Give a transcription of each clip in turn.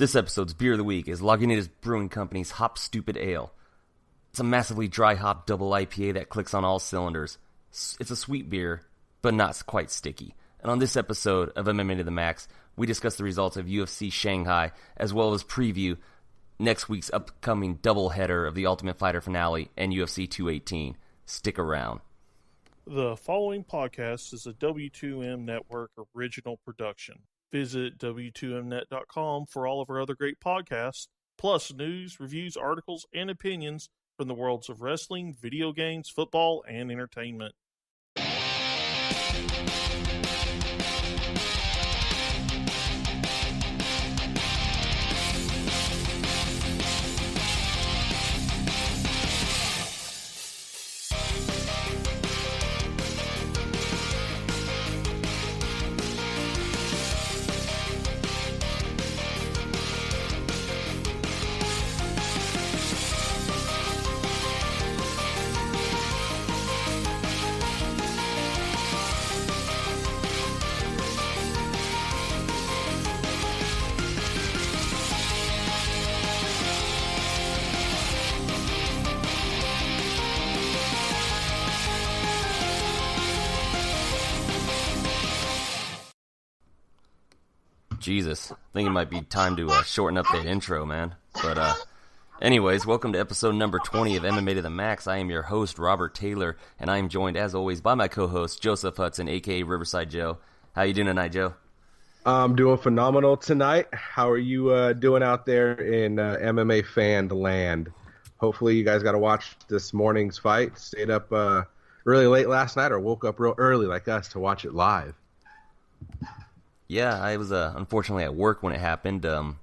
This episode's Beer of the Week is Lagunitas Brewing Company's Hop Stupid Ale. It's a massively dry hop double IPA that clicks on all cylinders. It's a sweet beer, but not quite sticky. And on this episode of MMA to the Max, we discuss the results of UFC Shanghai, as well as preview next week's upcoming doubleheader of the Ultimate Fighter finale and UFC 218. Stick around. The following podcast is a W2M Network original production. Visit W2Mnet.com for all of our other great podcasts, plus news, reviews, articles, and opinions from the worlds of wrestling, video games, football, and entertainment. Jesus, I think it might be time to shorten up that intro, man. But anyways, welcome to episode number 20 of MMA to the Max. I am your host, Robert Taylor, and I am joined, as always, by my co-host, Joseph Hudson, a.k.a. Riverside Joe. How you doing tonight, Joe? I'm doing phenomenal tonight. How are you doing out there in MMA fan land? Hopefully you guys got to watch this morning's fight. Stayed up really late last night or woke up real early like us to watch it live. Yeah, I was unfortunately at work when it happened. A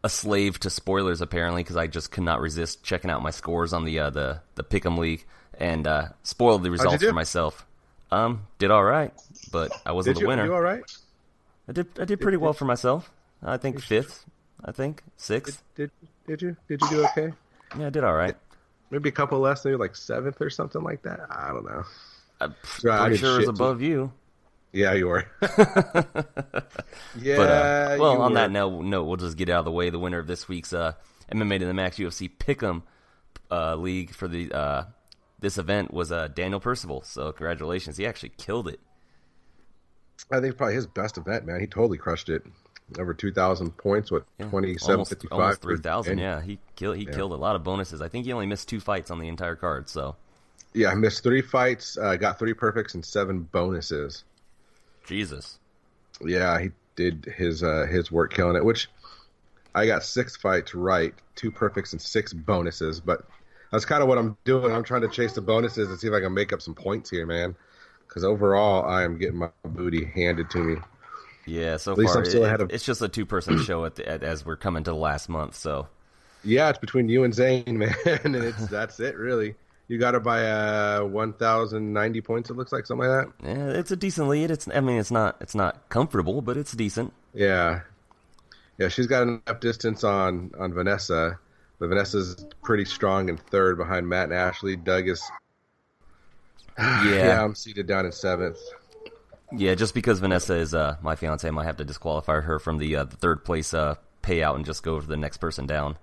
slave to spoilers, apparently, because I just could not resist checking out my scores on the Pick'em League and spoiled the results for myself. Did all right, but I wasn't the winner. Did you all right? I did pretty well for myself. I think fifth. I think sixth. Did you do okay? Yeah, I did all right. Maybe a couple less, maybe like seventh or something like that. I don't know. I'm pretty sure it was above you. Yeah, you were. Yeah. But, well, on that note, we'll just get out of the way. The winner of this week's MMA to the Max UFC Pick'em League for the this event was Daniel Percival. So congratulations, he actually killed it. I think probably his best event, man. He totally crushed it. Over 2,000 points, 27.55, almost 3,000. Yeah, he killed a lot of bonuses. I think he only missed 2 fights on the entire card. So yeah, I missed 3 fights, got 3 perfects and 7 bonuses. Jesus. Yeah, he did his work killing it, which I got 6 fights right, 2 perfects and 6 bonuses, but that's kind of what I'm doing. I'm trying to chase the bonuses and see if I can make up some points here, man, because overall I am getting my booty handed to me. Yeah, so at least far I'm still ahead of... it's just a 2-person show as we're coming to the last month, so. Yeah, it's between you and Zane, man, and that's it, really. You got her by 1,090 points. It looks like something like that. Yeah, it's a decent lead. It's not comfortable, but it's decent. Yeah, she's got enough distance on Vanessa, but Vanessa's pretty strong in third behind Matt and Ashley. Doug is. Yeah, I'm seated down in 7th. Yeah, just because Vanessa is my fiance, I might have to disqualify her from the third place payout and just go to the next person down.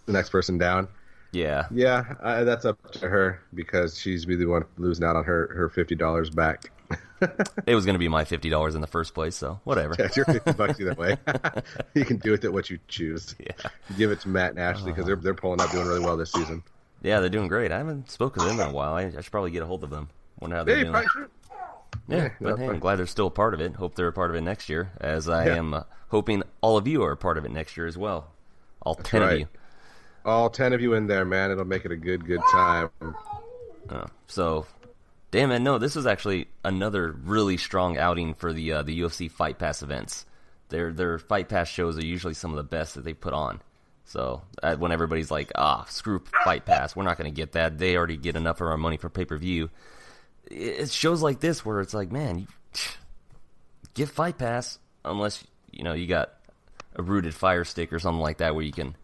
The next person down. Yeah. Yeah, that's up to her because she's really the one losing out on her $50 back. It was going to be my $50 in the first place, so whatever. Yeah, it's your $50 either way. You can do with it what you choose. Yeah. Give it to Matt and Ashley because they're pulling up doing really well this season. Yeah, they're doing great. I haven't spoken to them in a while. I should probably get a hold of them. Wonder how they're doing. Yeah, but hey, I'm glad they're still a part of it. Hope they're a part of it next year, as I am hoping all of you are a part of it next year as well. All 10 of you. All 10 of you in there, man. It'll make it a good time. So, damn it, no, this was actually another really strong outing for the UFC Fight Pass events. Their Fight Pass shows are usually some of the best that they put on. So, when everybody's like, screw Fight Pass, we're not going to get that. They already get enough of our money for pay-per-view. It's shows like this where it's like, man, you get Fight Pass unless, you got a rooted Fire Stick or something like that where you can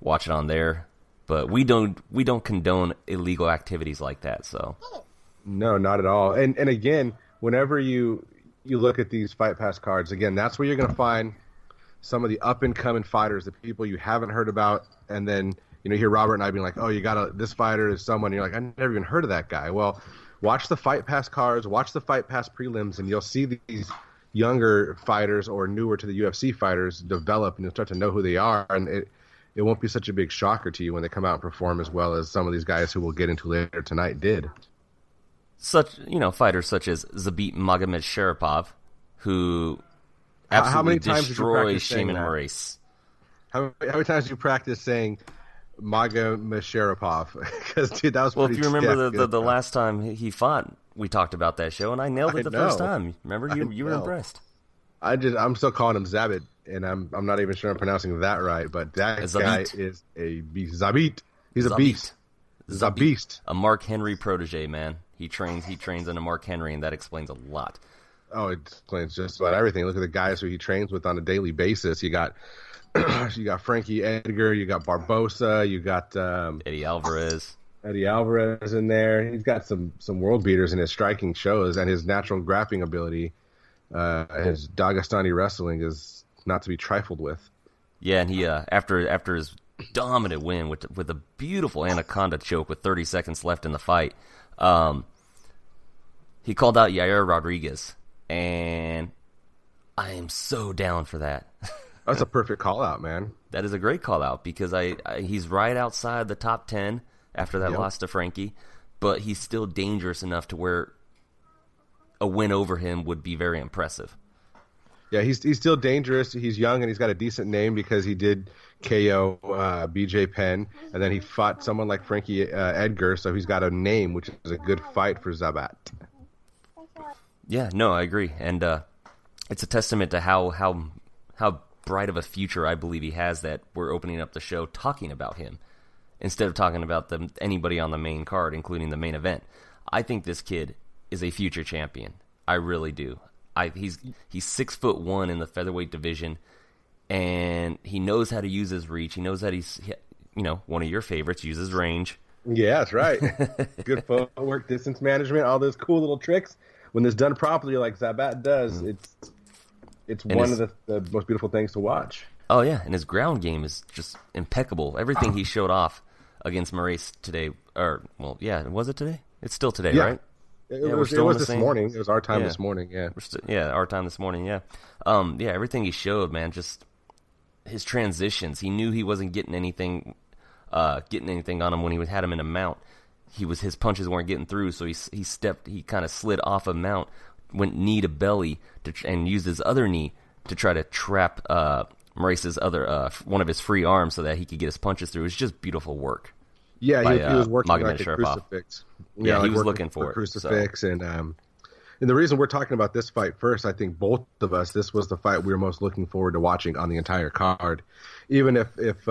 watch it on there, but we don't condone illegal activities like that. So, no, not at all. And again, whenever you look at these Fight Pass cards, again, that's where you're going to find some of the up and coming fighters, the people you haven't heard about, and then you hear Robert and I being like, oh, this fighter is someone, and you're like, I never even heard of that guy. Well, watch the Fight Pass cards, watch the Fight Pass prelims, and you'll see these younger fighters or newer to the UFC fighters develop, and you'll start to know who they are, and it won't be such a big shocker to you when they come out and perform as well as some of these guys who we'll get into later tonight did. Fighters such as Zabit Magomedsharipov, who absolutely destroys Shaman Moraes. How many times did you practice saying Magomedsharipov? Because dude, that was if you remember the last time he fought, we talked about that show, and I nailed it first time. Remember, you were impressed. I'm still calling him Zabit, and I'm not even sure I'm pronouncing that right. But that guy is a beast. Zabit, he's a beast. Zabist, a Mark Henry protege, man. He trains under Mark Henry, and that explains a lot. Oh, it explains just about everything. Look at the guys who he trains with on a daily basis. You got Frankie Edgar, you got Barbosa, you got Eddie Alvarez in there. He's got some world beaters in his striking shows, and his natural grappling ability, his Dagestani wrestling is not to be trifled with. Yeah, and he after his dominant win with a beautiful anaconda choke with 30 seconds left in the fight, he called out Yair Rodriguez, and I am so down for that. That's a perfect call out, man. That is a great call out because he's right outside the top 10 after that loss to Frankie, but he's still dangerous enough to where a win over him would be very impressive. Yeah, he's still dangerous. He's young and he's got a decent name because he did KO BJ Penn, and then he fought someone like Frankie Edgar, so he's got a name, which is a good fight for Zabat. Yeah, no, I agree, and it's a testament to how bright of a future I believe he has that we're opening up the show talking about him instead of talking about anybody on the main card, including the main event. I think this kid is a future champion. I really do. He's 6'1" in the featherweight division, and he knows how to use his reach. He knows that he's one of your favorites, uses range. Yeah, that's right. Good footwork, distance management, all those cool little tricks. When it's done properly, like Zabat does, it's one of the most beautiful things to watch. Oh yeah, and his ground game is just impeccable. Everything he showed off against Moraes today, was it today? It's still today, right? It was this morning. It was our time this morning, yeah. Our time this morning, yeah. Everything he showed, man, just his transitions. He knew he wasn't getting anything on him when he had him in a mount. His punches weren't getting through, so he kind of slid off a mount, went knee to belly, and used his other knee to try to trap Moraes' other one of his free arms so that he could get his punches through. It was just beautiful work. Yeah, he was working like a crucifix. Yeah, he was looking for a crucifix, and the reason we're talking about this fight first, I think both of us, this was the fight we were most looking forward to watching on the entire card. Even if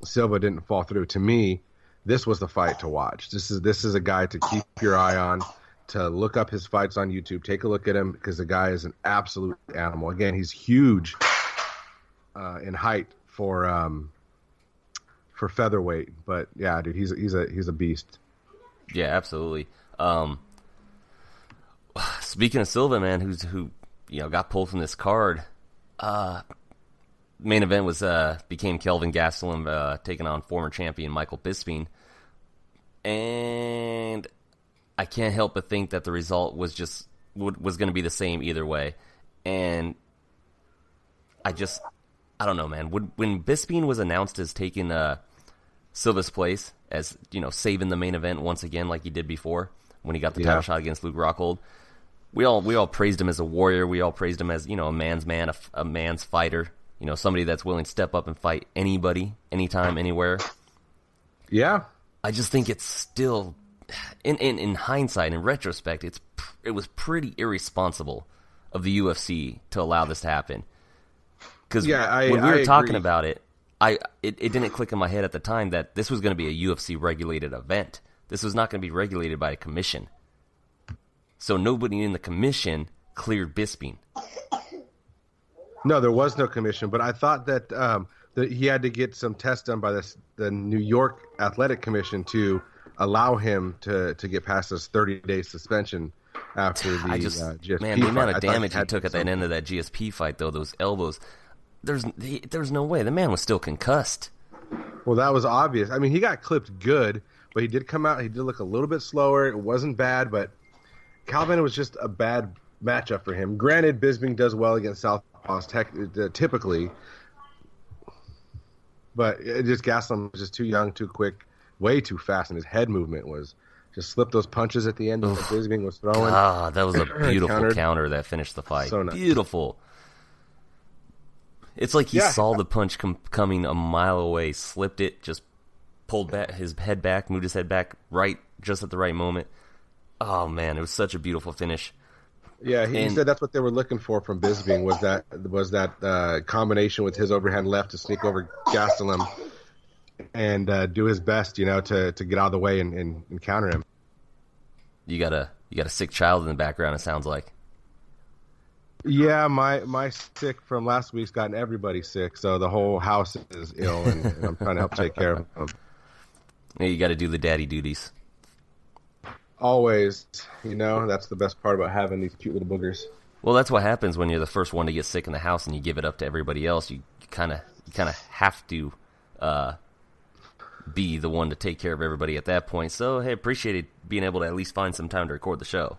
Silva didn't fall through, to me, this was the fight to watch. This is a guy to keep your eye on, to look up his fights on YouTube, take a look at him, because the guy is an absolute animal. Again, he's huge in height for featherweight, but yeah, dude, he's a beast. Yeah, absolutely. Speaking of Silva, man, who got pulled from this card, main event became Kelvin Gastelum taking on former champion Michael Bisping, and I can't help but think that the result was going to be the same either way, and I don't know, man. When Bisping was announced as taking Silva's place, as saving the main event once again, like he did before when he got the title shot against Luke Rockhold, we all praised him as a warrior. We all praised him as a man's man, a man's fighter. Somebody that's willing to step up and fight anybody, anytime, anywhere. Yeah, I just think it's still, in hindsight, in retrospect, it was pretty irresponsible of the UFC to allow this to happen. Because when we were talking about it, it didn't click in my head at the time that this was going to be a UFC regulated event. This was not going to be regulated by a commission. So nobody in the commission cleared Bisping. No, there was no commission, but I thought that he had to get some tests done by the New York Athletic Commission to allow him to get past this 30-day suspension after the GSP man, the amount of damage he fight. took at the end of that GSP fight, though, those elbows. there's no way. The man was still concussed. Well, that was obvious. I mean, he got clipped good, but he did come out. He did look a little bit slower. It wasn't bad, but Kelvin, it was just a bad matchup for him. Granted, Bisping does well against southpaws typically, but Gastelum was just too young, too quick, way too fast, and his head movement was just slipped those punches at the end that Bisping was throwing. Ah, that was a beautiful counter that finished the fight. So nice. Beautiful. It's like he saw the punch coming a mile away, slipped it, just pulled back his head back, moved his head back just at the right moment. Oh man, it was such a beautiful finish. Yeah, he said that's what they were looking for from Bisping was that combination with his overhand left to sneak over Gastelum and do his best, to get out of the way and counter him. You got a sick child in the background. It sounds like. Yeah, my sick from last week's gotten everybody sick, so the whole house is ill, and I'm trying to help take care of them. Yeah, you got to do the daddy duties. Always, that's the best part about having these cute little boogers. Well, that's what happens when you're the first one to get sick in the house and you give it up to everybody else. You kind of have to be the one to take care of everybody at that point. So, hey, appreciated being able to at least find some time to record the show.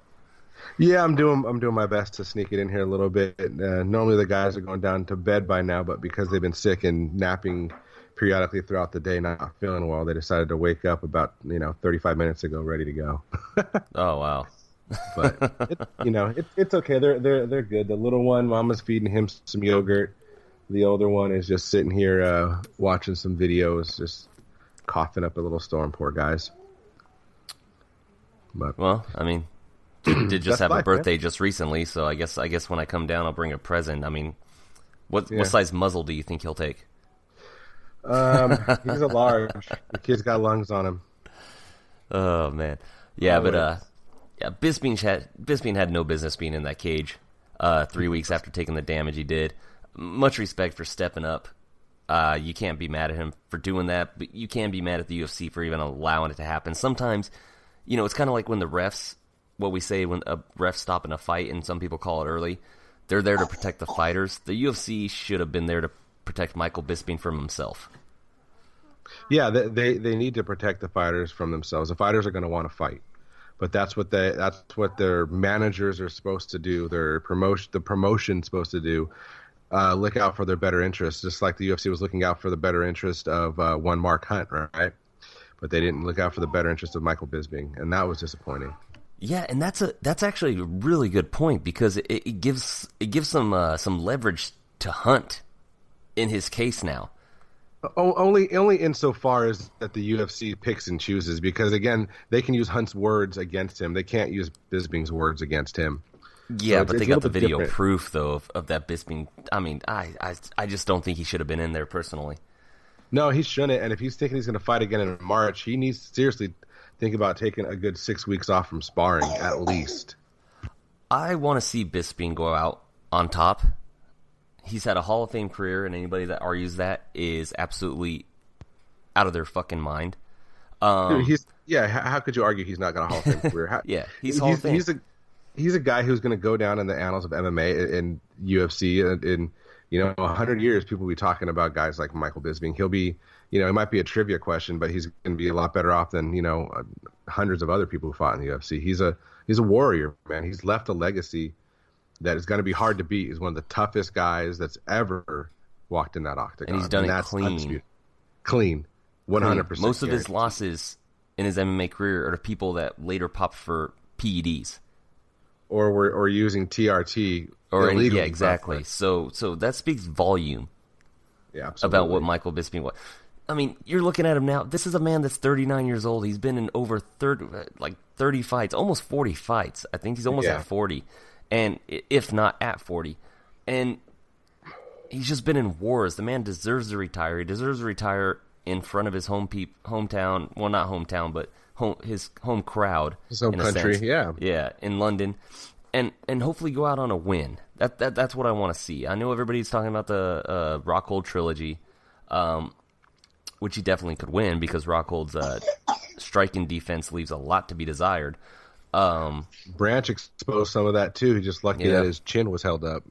Yeah, I'm doing my best to sneak it in here a little bit. Normally the guys are going down to bed by now, but because they've been sick and napping periodically throughout the day, not feeling well, they decided to wake up about 35 minutes ago, ready to go. Oh wow! But it's okay. They're good. The little one, Mama's feeding him some yogurt. The older one is just sitting here watching some videos, just coughing up a little storm. Poor guys. But well, I mean. Did just have a birthday man. Just recently, so I guess when I come down, I'll bring a present. I mean, what size muzzle do you think he'll take? He's a large. The kid's got lungs on him. Oh man, yeah, Bisping had no business being in that cage. 3 weeks after taking the damage he did. Much respect for stepping up. You can't be mad at him for doing that, but you can be mad at the UFC for even allowing it to happen. Sometimes, it's kind of like when the refs. What we say when a ref stopping a fight, and some people call it early, they're there to protect the fighters. The UFC should have been there to protect Michael Bisping from himself. Yeah, they need to protect the fighters from themselves. The fighters are going to want to fight, but that's what their managers are supposed to do. The promotion's supposed to do. Look out for their better interests, just like the UFC was looking out for the better interest of one Mark Hunt, right? But they didn't look out for the better interest of Michael Bisping, and that was disappointing. Yeah, and that's actually a really good point because it gives some leverage to Hunt in his case now. Only insofar as that the UFC picks and chooses, because again they can use Hunt's words against him. They can't use Bisping's words against him. Yeah, so but they got the video different. proof though of that Bisping. I mean, I just don't think he should have been in there personally. No, he shouldn't. And if he's thinking he's going to fight again in March, he needs to seriously think about taking a good 6 weeks off from sparring, at least. I want to see Bisping go out on top. He's had a Hall of Fame career, and anybody that argues that is absolutely out of their fucking mind. Dude, how could you argue he's not got a Hall of Fame career? He's Hall of Fame. He's a guy who's going to go down in the annals of MMA and UFC. In 100 years, people will be talking about guys like Michael Bisping. He'll be, it might be a trivia question, but he's going to be a lot better off than hundreds of other people who fought in the UFC. He's a warrior, man. He's left a legacy that is going to be hard to beat. He's one of the toughest guys that's ever walked in that octagon. And he's done it clean. Clean. 100%. Most of his losses in his MMA career are to people that later popped for PEDs. Or using TRT. Yeah, exactly. So that speaks volume about what Michael Bisping was. I mean, you're looking at him now. This is a man that's 39 years old. He's been in over 30 fights, almost 40 fights. I think he's almost at 40. And if not at 40. And he's just been in wars. The man deserves to retire. He deserves to retire in front of his hometown. Well, not hometown, but his home crowd. His home country, yeah. Yeah, in London. And hopefully go out on a win. That's what I want to see. I know everybody's talking about the Rockhold trilogy, which he definitely could win because Rockhold's striking defense leaves a lot to be desired. Branch exposed some of that too. He's just lucky that his chin was held up.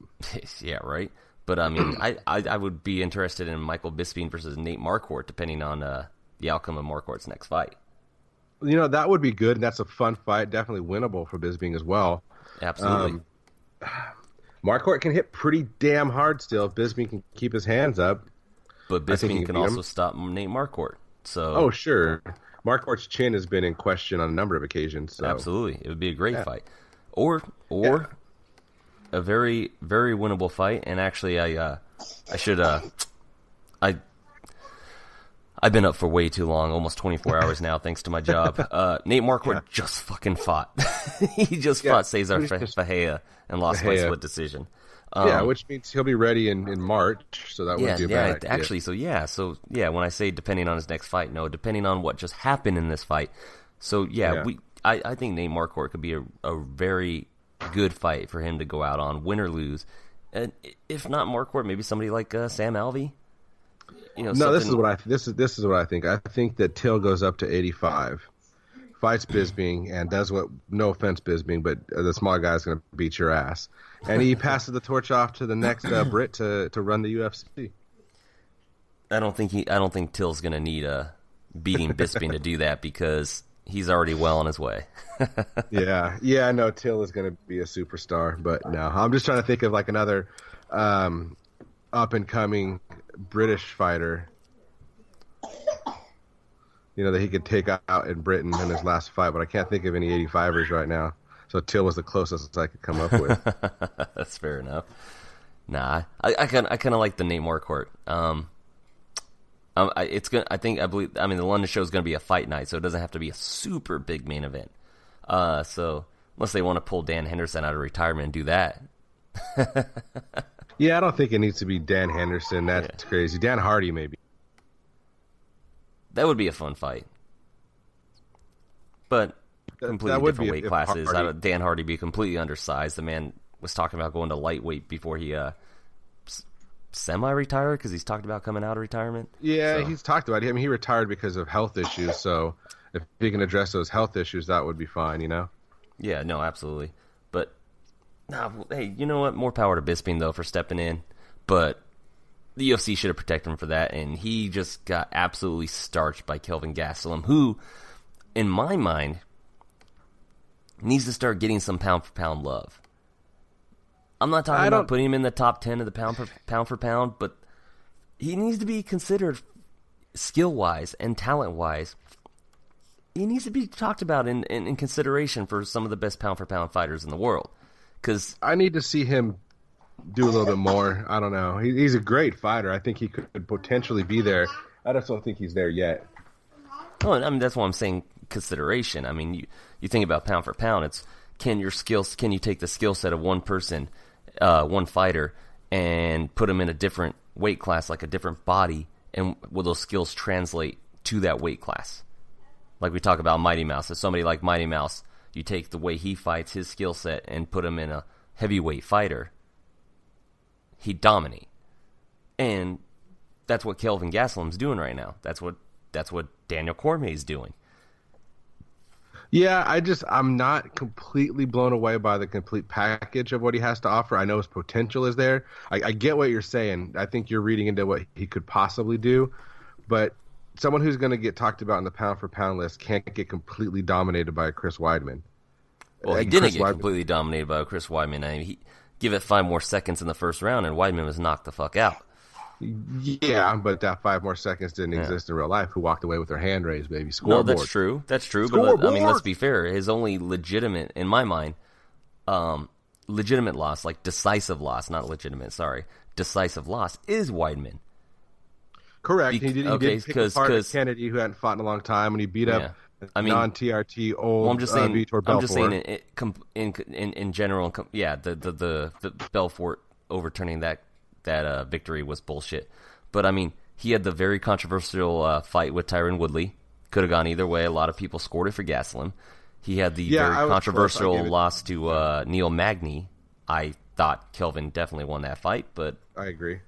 Yeah, right. But I mean, I would be interested in Michael Bisping versus Nate Marquardt, depending on the outcome of Marquardt's next fight. That would be good, and that's a fun fight. Definitely winnable for Bisping as well. Absolutely. Marquardt can hit pretty damn hard still. If Bisping can keep his hands up. But Bisping can also stop Nate Marquardt. So. Oh, sure. Marquardt's chin has been in question on a number of occasions. So. Absolutely. It would be a great fight. Or a very, very winnable fight. And actually, I've been up for way too long, almost 24 hours now, thanks to my job. Nate Marquardt just fucking fought. He just fought Cesar Ferreira and lost by split decision. Which means he'll be ready in March, so that would be a bad idea. Actually, when I say depending on his next fight, no, depending on what just happened in this fight. So, I think Nate Marquardt could be a very good fight for him to go out on, win or lose. And if not Marquardt, maybe somebody like Sam Alvey. This is what I think. I think that Till goes up to 85, fights Bisping, and does what. No offense, Bisping, but the small guy's going to beat your ass, and he passes the torch off to the next Brit to run the UFC. I don't think Till's going to need beating Bisping to do that because he's already well on his way. I know Till is going to be a superstar, but no, I'm just trying to think of like another up and coming British fighter, that he could take out in Britain in his last fight, but I can't think of any 85ers right now. So Till was the closest I could come up with. That's fair enough. Nah, I kind of like the Nate Marquardt. I believe the London show is gonna be a fight night, so it doesn't have to be a super big main event. So unless they want to pull Dan Henderson out of retirement and do that. Yeah, I don't think it needs to be Dan Henderson. That's crazy. Dan Hardy, maybe. That would be a fun fight. But completely different weight classes. Dan Hardy be completely undersized. The man was talking about going to lightweight before he semi-retired because he's talked about coming out of retirement. Yeah, so. He's talked about it. I mean, he retired because of health issues, so if he can address those health issues, that would be fine, Yeah, no, absolutely. But hey, you know what? More power to Bisping, though, for stepping in. But the UFC should have protected him for that, and he just got absolutely starched by Kelvin Gastelum, who, in my mind, needs to start getting some pound-for-pound love. I'm not talking about putting him in the top 10 of the pound for pound, but he needs to be considered skill-wise and talent-wise. He needs to be talked about in consideration for some of the best pound-for-pound fighters in the world. Cause I need to see him do a little bit more. I don't know. He's a great fighter. I think he could potentially be there. I just don't think he's there yet. Oh, I mean, that's why I'm saying consideration. I mean, you think about pound for pound. It's can you take the skill set of one person, one fighter, and put him in a different weight class, like a different body, and will those skills translate to that weight class? Like we talk about Mighty Mouse. If somebody like Mighty Mouse, you take the way he fights, his skill set, and put him in a heavyweight fighter, he'd dominate. And that's what Kelvin Gastelum's doing right now. That's what Daniel Cormier's doing. Yeah, I'm not completely blown away by the complete package of what he has to offer. I know his potential is there. I get what you're saying. I think you're reading into what he could possibly do. But someone who's going to get talked about in the pound-for-pound list can't get completely dominated by a Chris Weidman. Well, he didn't get completely dominated by a Chris Weidman. I mean, he give it 5 more seconds in the first round, and Weidman was knocked the fuck out. Yeah, but that 5 more seconds didn't exist in real life. Who walked away with their hand raised, baby? Scoreboard. No, that's true. That's true. Scoreboard. But I mean, let's be fair. His only legitimate, in my mind, legitimate loss, like decisive loss, not legitimate. Sorry, decisive loss is Weidman. Correct. He did pick apart Kennedy, who hadn't fought in a long time, and he beat up non-TRT old. Well, I'm just saying. Vitor Belfort. I'm just saying in general. The Belfort overturning that victory was bullshit. But I mean, he had the very controversial fight with Tyron Woodley. Could have gone either way. A lot of people scored it for Gastelum. He had the very controversial loss to Neil Magny. I thought Kelvin definitely won that fight, but I agree.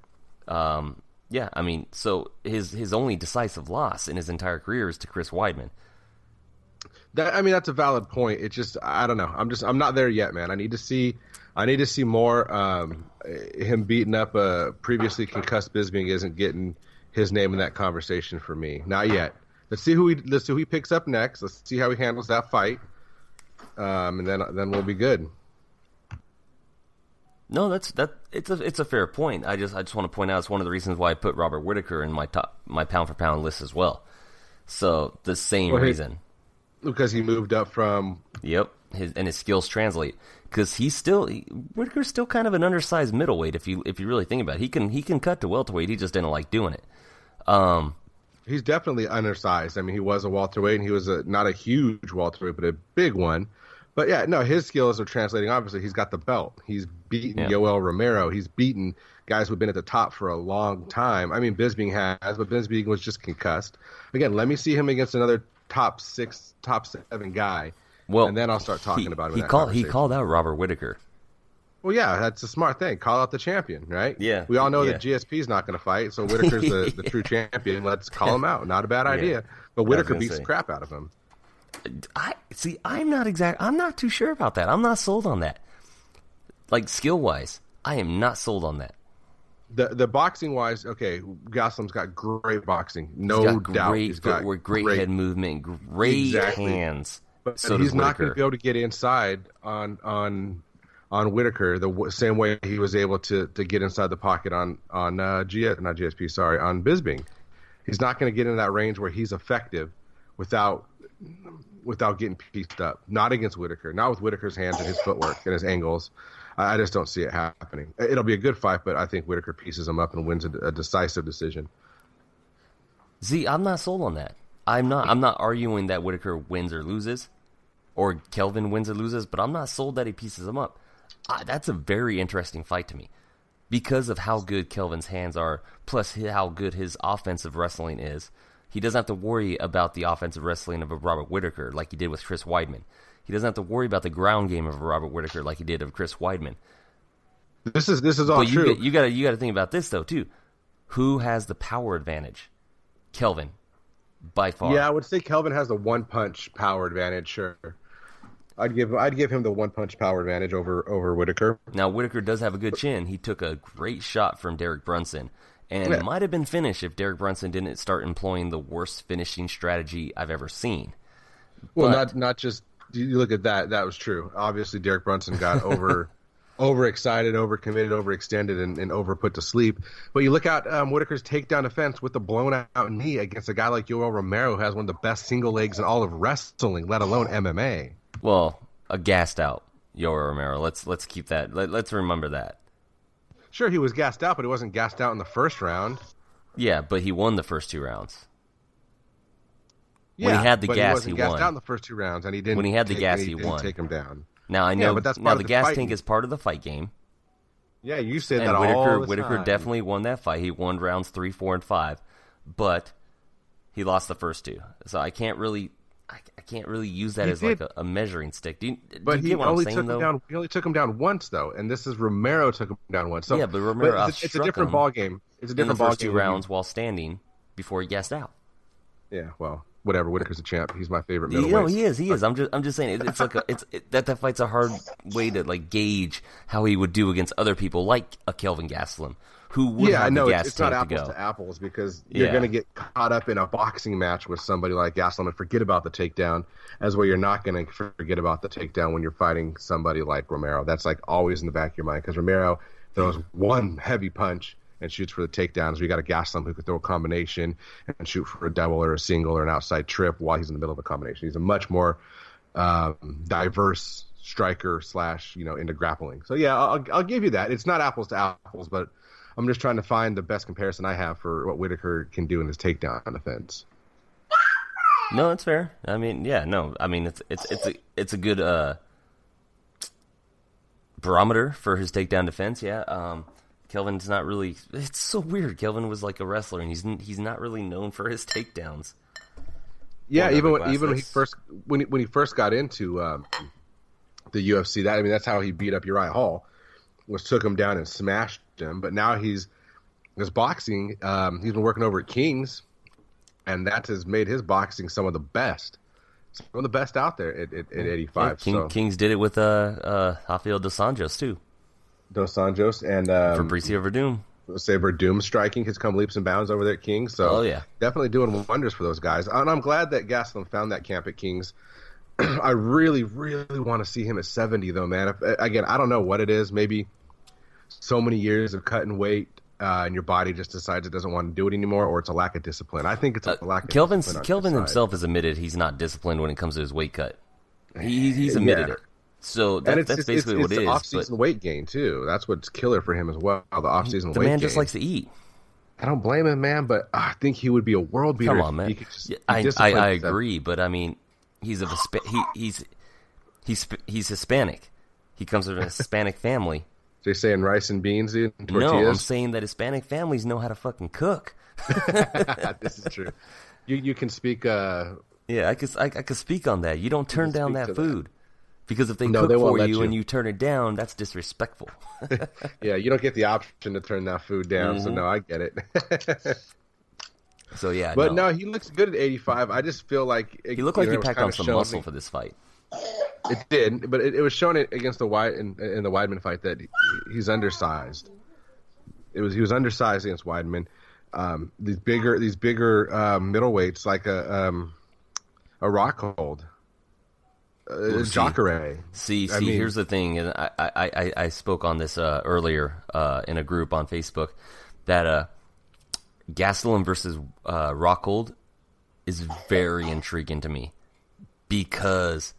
Yeah, I mean, so his only decisive loss in his entire career is to Chris Weidman. That's a valid point. It's just I don't know. I'm not there yet, man. I need to see I need to see more. Him beating up a previously concussed Bisping isn't getting his name in that conversation for me. Not yet. Let's see who he picks up next. Let's see how he handles that fight, and then we'll be good. No, it's a fair point. I just want to point out it's one of the reasons why I put Robert Whittaker in my pound for pound list as well. So the same reason. Because he moved up from. Yep, his skills translate. Because Whittaker's still kind of an undersized middleweight. If you really think about it, he can cut to welterweight. He just didn't like doing it. He's definitely undersized. I mean, he was a welterweight, and he was not a huge welterweight, but a big one. But yeah, no, his skills are translating. Obviously, he's got the belt. He's beaten Yoel Romero. He's beaten guys who've been at the top for a long time. I mean, Bisping has, but Bisping was just concussed. Again, let me see him against another top 6, top 7 guy, and then I'll start talking about him. He called out Robert Whittaker. Well, yeah, that's a smart thing. Call out the champion, right? Yeah. We all know that GSP's not going to fight, so Whittaker's the true champion. Let's call him out. Not a bad idea. But Whittaker beats the crap out of him. I'm not too sure about that. I'm not sold on that. Like, skill-wise, I am not sold on that. The boxing-wise, okay, Gastelum's got great boxing. No doubt. He's got great head movement, great hands. But so he's not going to be able to get inside on Whittaker the same way he was able to get inside the pocket on Bisping. He's not going to get in that range where he's effective without getting pieced up. Not against Whittaker. Not with Whittaker's hands and his footwork and his angles. I just don't see it happening. It'll be a good fight, but I think Whittaker pieces him up and wins a decisive decision. See, I'm not sold on that. I'm not arguing that Whittaker wins or loses, or Kelvin wins or loses, but I'm not sold that he pieces him up. That's a very interesting fight to me because of how good Kelvin's hands are, plus how good his offensive wrestling is. He doesn't have to worry about the offensive wrestling of a Robert Whittaker like he did with Chris Weidman. He doesn't have to worry about the ground game of a Robert Whittaker like he did of Chris Weidman. This is all true. You got to think about this though too. Who has the power advantage? Kelvin, by far. Yeah, I would say Kelvin has the one punch power advantage. Sure, I'd give him the one punch power advantage over Whittaker. Now Whittaker does have a good chin. He took a great shot from Derek Brunson. And it might have been finished if Derek Brunson didn't start employing the worst finishing strategy I've ever seen. Well, not just you look at that. That was true. Obviously, Derek Brunson got overexcited, overcommitted, overextended, and over put to sleep. But you look at Whittaker's takedown defense with the blown out knee against a guy like Yoel Romero, who has one of the best single legs in all of wrestling, let alone MMA. Well, a gassed out Yoel Romero. Let's keep that. Let's remember that. Sure, he was gassed out, but he wasn't gassed out in the first round. Yeah, but he won the first 2 rounds. Yeah, when he had the gas, he wasn't won. gassed out in the first 2 rounds, and he didn't. When he had the gas, he won. didn't take him down. Now I know. Yeah, but that's now part the of gas fighting. tank is part of the fight game. Yeah, you said and that all the Whittaker time. definitely won that fight. He won rounds 3, 4, and 5, but he lost the first 2. So I can't really use that as like a measuring stick. Do you get what I'm saying, though? He only took him down once, though, and this is Romero took him down once. So, yeah, but Romero it's a different ball game. It's a different in the ball first game 2 rounds while standing before he gassed out. Yeah, well, whatever. Whittaker's a champ. He's my favorite middleweight. No, he is. I'm just saying it's like that fight's a hard way to like gauge how he would do against other people like a Kelvin Gastelum, who would have the gas it's not tank apples to go. to apples because you're going to get caught up in a boxing match with somebody like Gastelum and forget about the takedown, as well you're not going to forget about the takedown when you're fighting somebody like Romero. That's like always in the back of your mind because Romero throws one heavy punch and shoots for the takedowns. We got a Gastelum who could throw a combination and shoot for a double or a single or an outside trip while he's in the middle of a combination. He's a much more diverse striker / into grappling. So yeah, I'll give you that. It's not apples to apples, but I'm just trying to find the best comparison I have for what Whittaker can do in his takedown defense. No, that's fair. I mean, yeah, no. I mean, it's a good barometer for his takedown defense. Yeah. Kelvin's not really. It's so weird. Kelvin was like a wrestler, and he's not really known for his takedowns. Yeah, even when he first got into the UFC, that's how he beat up Uriah Hall. Took him down and smashed him. But now his boxing. He's been working over at King's, and that has made his boxing some of the best out there at 85. Yeah, Kings did it with Rafael dos Anjos too. Dos Anjos, and Fabricio Verdum. Saber Doom striking has come leaps and bounds over there at Kings. So definitely doing wonders for those guys. And I'm glad that Gastelum found that camp at Kings. I really, really want to see him at 70, though, man. Again, I don't know what it is. Maybe so many years of cutting weight and your body just decides it doesn't want to do it anymore, or it's a lack of discipline. I think it's a lack of discipline. Kelvin himself has admitted he's not disciplined when it comes to his weight cut. He's admitted it. So that's basically what it is. It's off-season weight gain, too. That's what's killer for him as well, the off-season weight gain. The man just likes to eat. I don't blame him, man, but I think he would be a world beater. Come on, man. I agree, but I mean, he's Hispanic. He comes from a Hispanic family. So you're saying rice and beans, dude? And tortillas? No, I'm saying that Hispanic families know how to fucking cook. This is true. You can speak. Yeah, I could speak on that. You don't turn down that food. Because if they cook for you and you turn it down, that's disrespectful. Yeah, you don't get the option to turn that food down. So, no, I get it. So, yeah. But, no, he looks good at 85. I just feel like... He looked like he packed on some muscle for this fight. It did, but it was shown against the in the Weidman fight that he's undersized. He was undersized against Weidman. These bigger middleweights like a Rockhold. Jacare. See, here's the thing, and I spoke on this earlier in a group on Facebook, that Gastelum versus Rockhold is very intriguing to me, because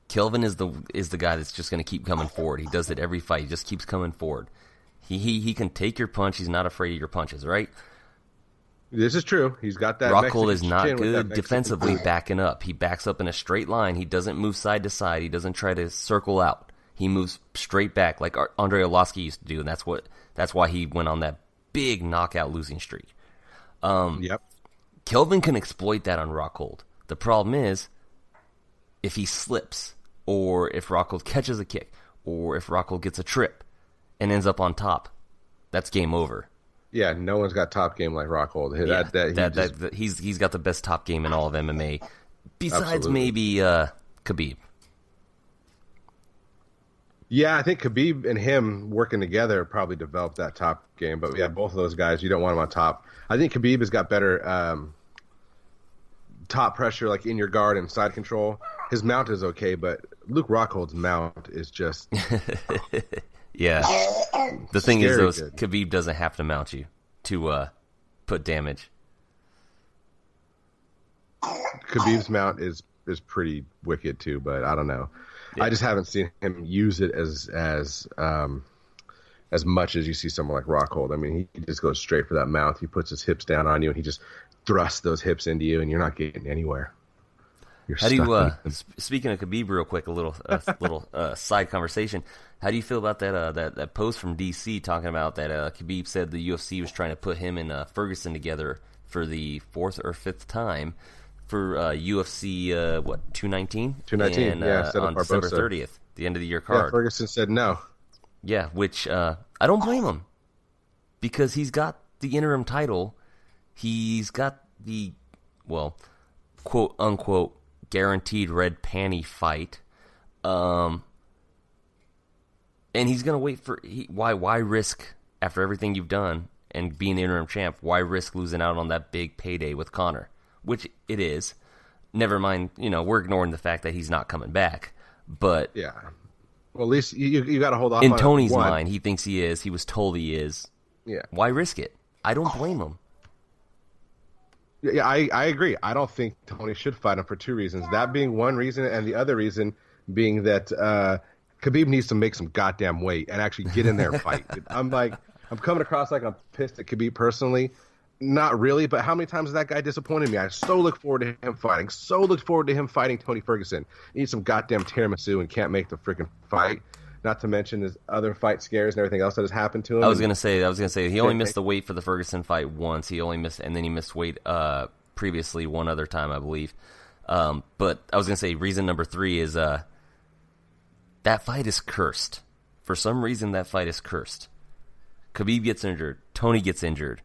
Kelvin is the guy that's just going to keep coming forward. He does it every fight. He just keeps coming forward. He can take your punch. He's not afraid of your punches, right? This is true. He's got that. Rockhold is not good defensively backing up. He backs up in a straight line. He doesn't move side to side. He doesn't try to circle out. He moves straight back like Andre Arlovski used to do, and that's why he went on that big knockout losing streak. Yep. Kelvin can exploit that on Rockhold. The problem is if he slips, or if Rockhold catches a kick, or if Rockhold gets a trip and ends up on top, that's game over. Yeah, no one's got top game like Rockhold. He's got the best top game in all of MMA, besides maybe Khabib. Yeah, I think Khabib and him working together probably developed that top game. But yeah, both of those guys, you don't want them on top. I think Khabib has got better top pressure, like in your guard and side control. His mount is okay, but Luke Rockhold's mount is just... Yeah. The thing is, though, Khabib doesn't have to mount you to put damage. Khabib's mount is pretty wicked, too, but I don't know. Yeah. I just haven't seen him use it as much as you see someone like Rockhold. I mean, he just goes straight for that mount. He puts his hips down on you, and he just thrusts those hips into you, and you're not getting anywhere. How do you, speaking of Khabib real quick, a little side conversation. How do you feel about that post from DC talking about that Khabib said the UFC was trying to put him and Ferguson together for the 4th or 5th time for UFC 219? 219, yeah, on December 30th, the end of the year card. Yeah, Ferguson said no. Yeah, which I don't blame him, because he's got the interim title. He's got the, well, quote unquote, guaranteed red panty fight, and he's gonna wait for why risk, after everything you've done and being the interim champ, why risk losing out on that big payday with Conor, which it is. Never mind, we're ignoring the fact that he's not coming back, but yeah, well, at least you got to hold off. In Tony's mind, he thinks he is. He was told he is. Yeah, why risk it? I don't blame him. Yeah, I agree. I don't think Tony should fight him for 2 reasons. That being one reason, and the other reason being that Khabib needs to make some goddamn weight and actually get in there and fight. I'm coming across like I'm pissed at Khabib personally. Not really, but how many times has that guy disappointed me? I so look forward to him fighting. So look forward to him fighting Tony Ferguson. He needs some goddamn tiramisu and can't make the freaking fight. Not to mention his other fight scares and everything else that has happened to him. I was gonna say he only missed the weight for the Ferguson fight once. He only missed, and then he missed weight previously one other time, I believe. But I was gonna say reason number 3 is that fight is cursed. For some reason, that fight is cursed. Khabib gets injured. Tony gets injured.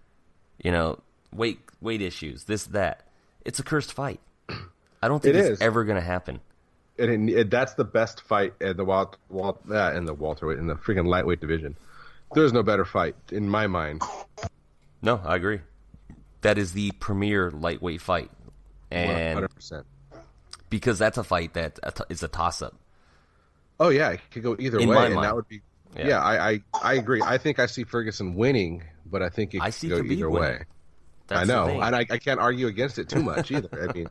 Weight issues. This, that. It's a cursed fight. I don't think it's ever gonna happen. that's the best fight in the in the welterweight, in the freaking lightweight division. There's no better fight in my mind. No, I agree. That is the premier lightweight fight, and 100%. Because that's a fight that is a toss-up. Oh yeah, it could go either In way, my and mind. that would be. Yeah, I agree. I think I see Ferguson winning, but I think it could go Khabib either winning. way. That's I know, the thing. and I can't argue against it too much either. I mean,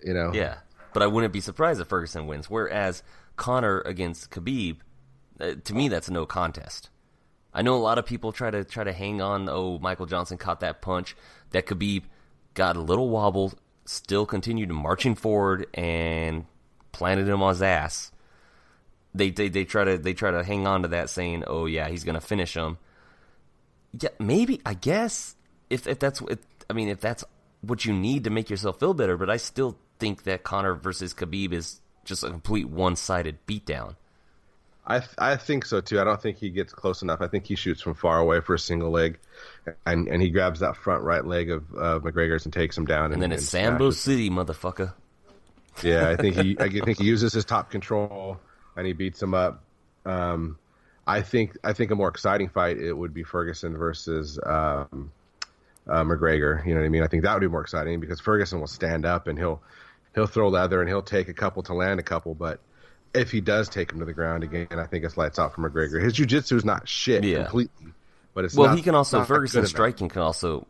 Yeah, but I wouldn't be surprised if Ferguson wins. Whereas Conor against Khabib, to me, that's no contest. I know a lot of people try to hang on. Oh, Michael Johnson caught that punch. That Khabib got a little wobbled, still continued marching forward and planted him on his ass. They try to hang on to that, saying, "Oh yeah, he's gonna finish him." Yeah, maybe, I guess if that's what you need to make yourself feel better. But I still think that Conor versus Khabib is just a complete one-sided beatdown. I think so too. I don't think he gets close enough. I think he shoots from far away for a single leg, and he grabs that front right leg of McGregor's and takes him down. And then it's Sambo City, motherfucker. Yeah, I think he uses his top control and he beats him up. I think a more exciting fight it would be Ferguson versus McGregor. You know what I mean? I think that would be more exciting because Ferguson will stand up and he'll throw leather and he'll take a couple to land a couple, but if he does take him to the ground again, I think it's lights out for McGregor. His jiu-jitsu is not shit completely, but it's he can also Ferguson striking can also,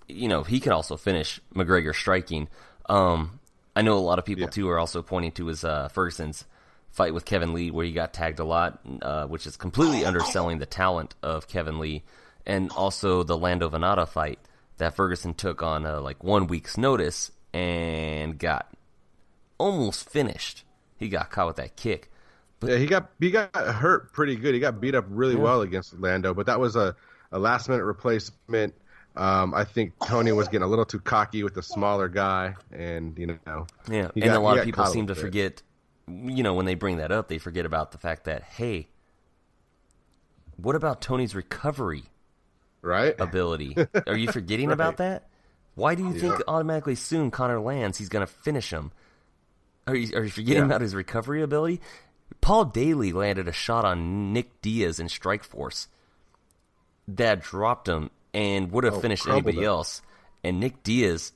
he can also finish McGregor striking. I know a lot of people too are also pointing to his Ferguson's fight with Kevin Lee where he got tagged a lot, which is completely underselling the talent of Kevin Lee, and also the Lando Venata fight that Ferguson took on like 1 week's notice and got almost finished. He got caught with that kick. But, yeah, he got hurt pretty good. He got beat up really well against Lando, but that was a last-minute replacement. I think Tony was getting a little too cocky with the smaller guy, and Yeah, and a lot of people seem to forget, when they bring that up, they forget about the fact that, hey, what about Tony's recovery ability? Are you forgetting about that? Why do you think automatically soon Conor lands, he's going to finish him? Are you forgetting about his recovery ability? Paul Daly landed a shot on Nick Diaz in Strikeforce that dropped him and would have finished anybody else. And Nick Diaz,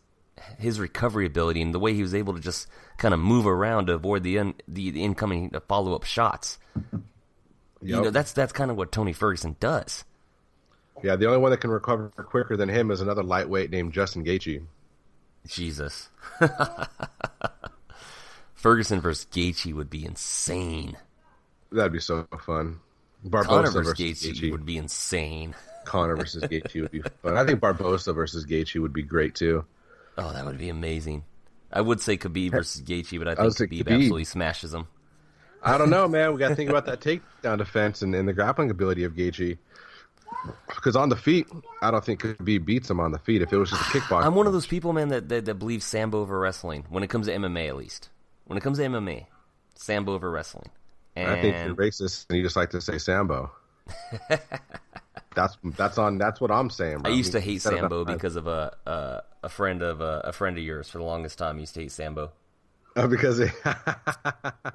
his recovery ability and the way he was able to just kind of move around to avoid the incoming follow-up shots. That's kind of what Tony Ferguson does. Yeah, the only one that can recover quicker than him is another lightweight named Justin Gaethje. Jesus. Ferguson versus Gaethje would be insane. That'd be so fun. Conor versus Gaethje would be insane. Conor versus Gaethje would be fun. I think Barbosa versus Gaethje would be great too. Oh, that would be amazing. I would say Khabib versus Gaethje, but I think Khabib absolutely smashes him. I don't know, man. We got to think about that takedown defense and the grappling ability of Gaethje. Because on the feet, I don't think Khabib beats him on the feet if it was just a kickboxing. I'm one of those people, man, that believes Sambo over wrestling, when it comes to MMA at least. When it comes to MMA, Sambo over wrestling. And I think you're racist and you just like to say Sambo. That's what I'm saying, bro. I used to hate Sambo because of a friend of yours for the longest time. He used to hate Sambo. Because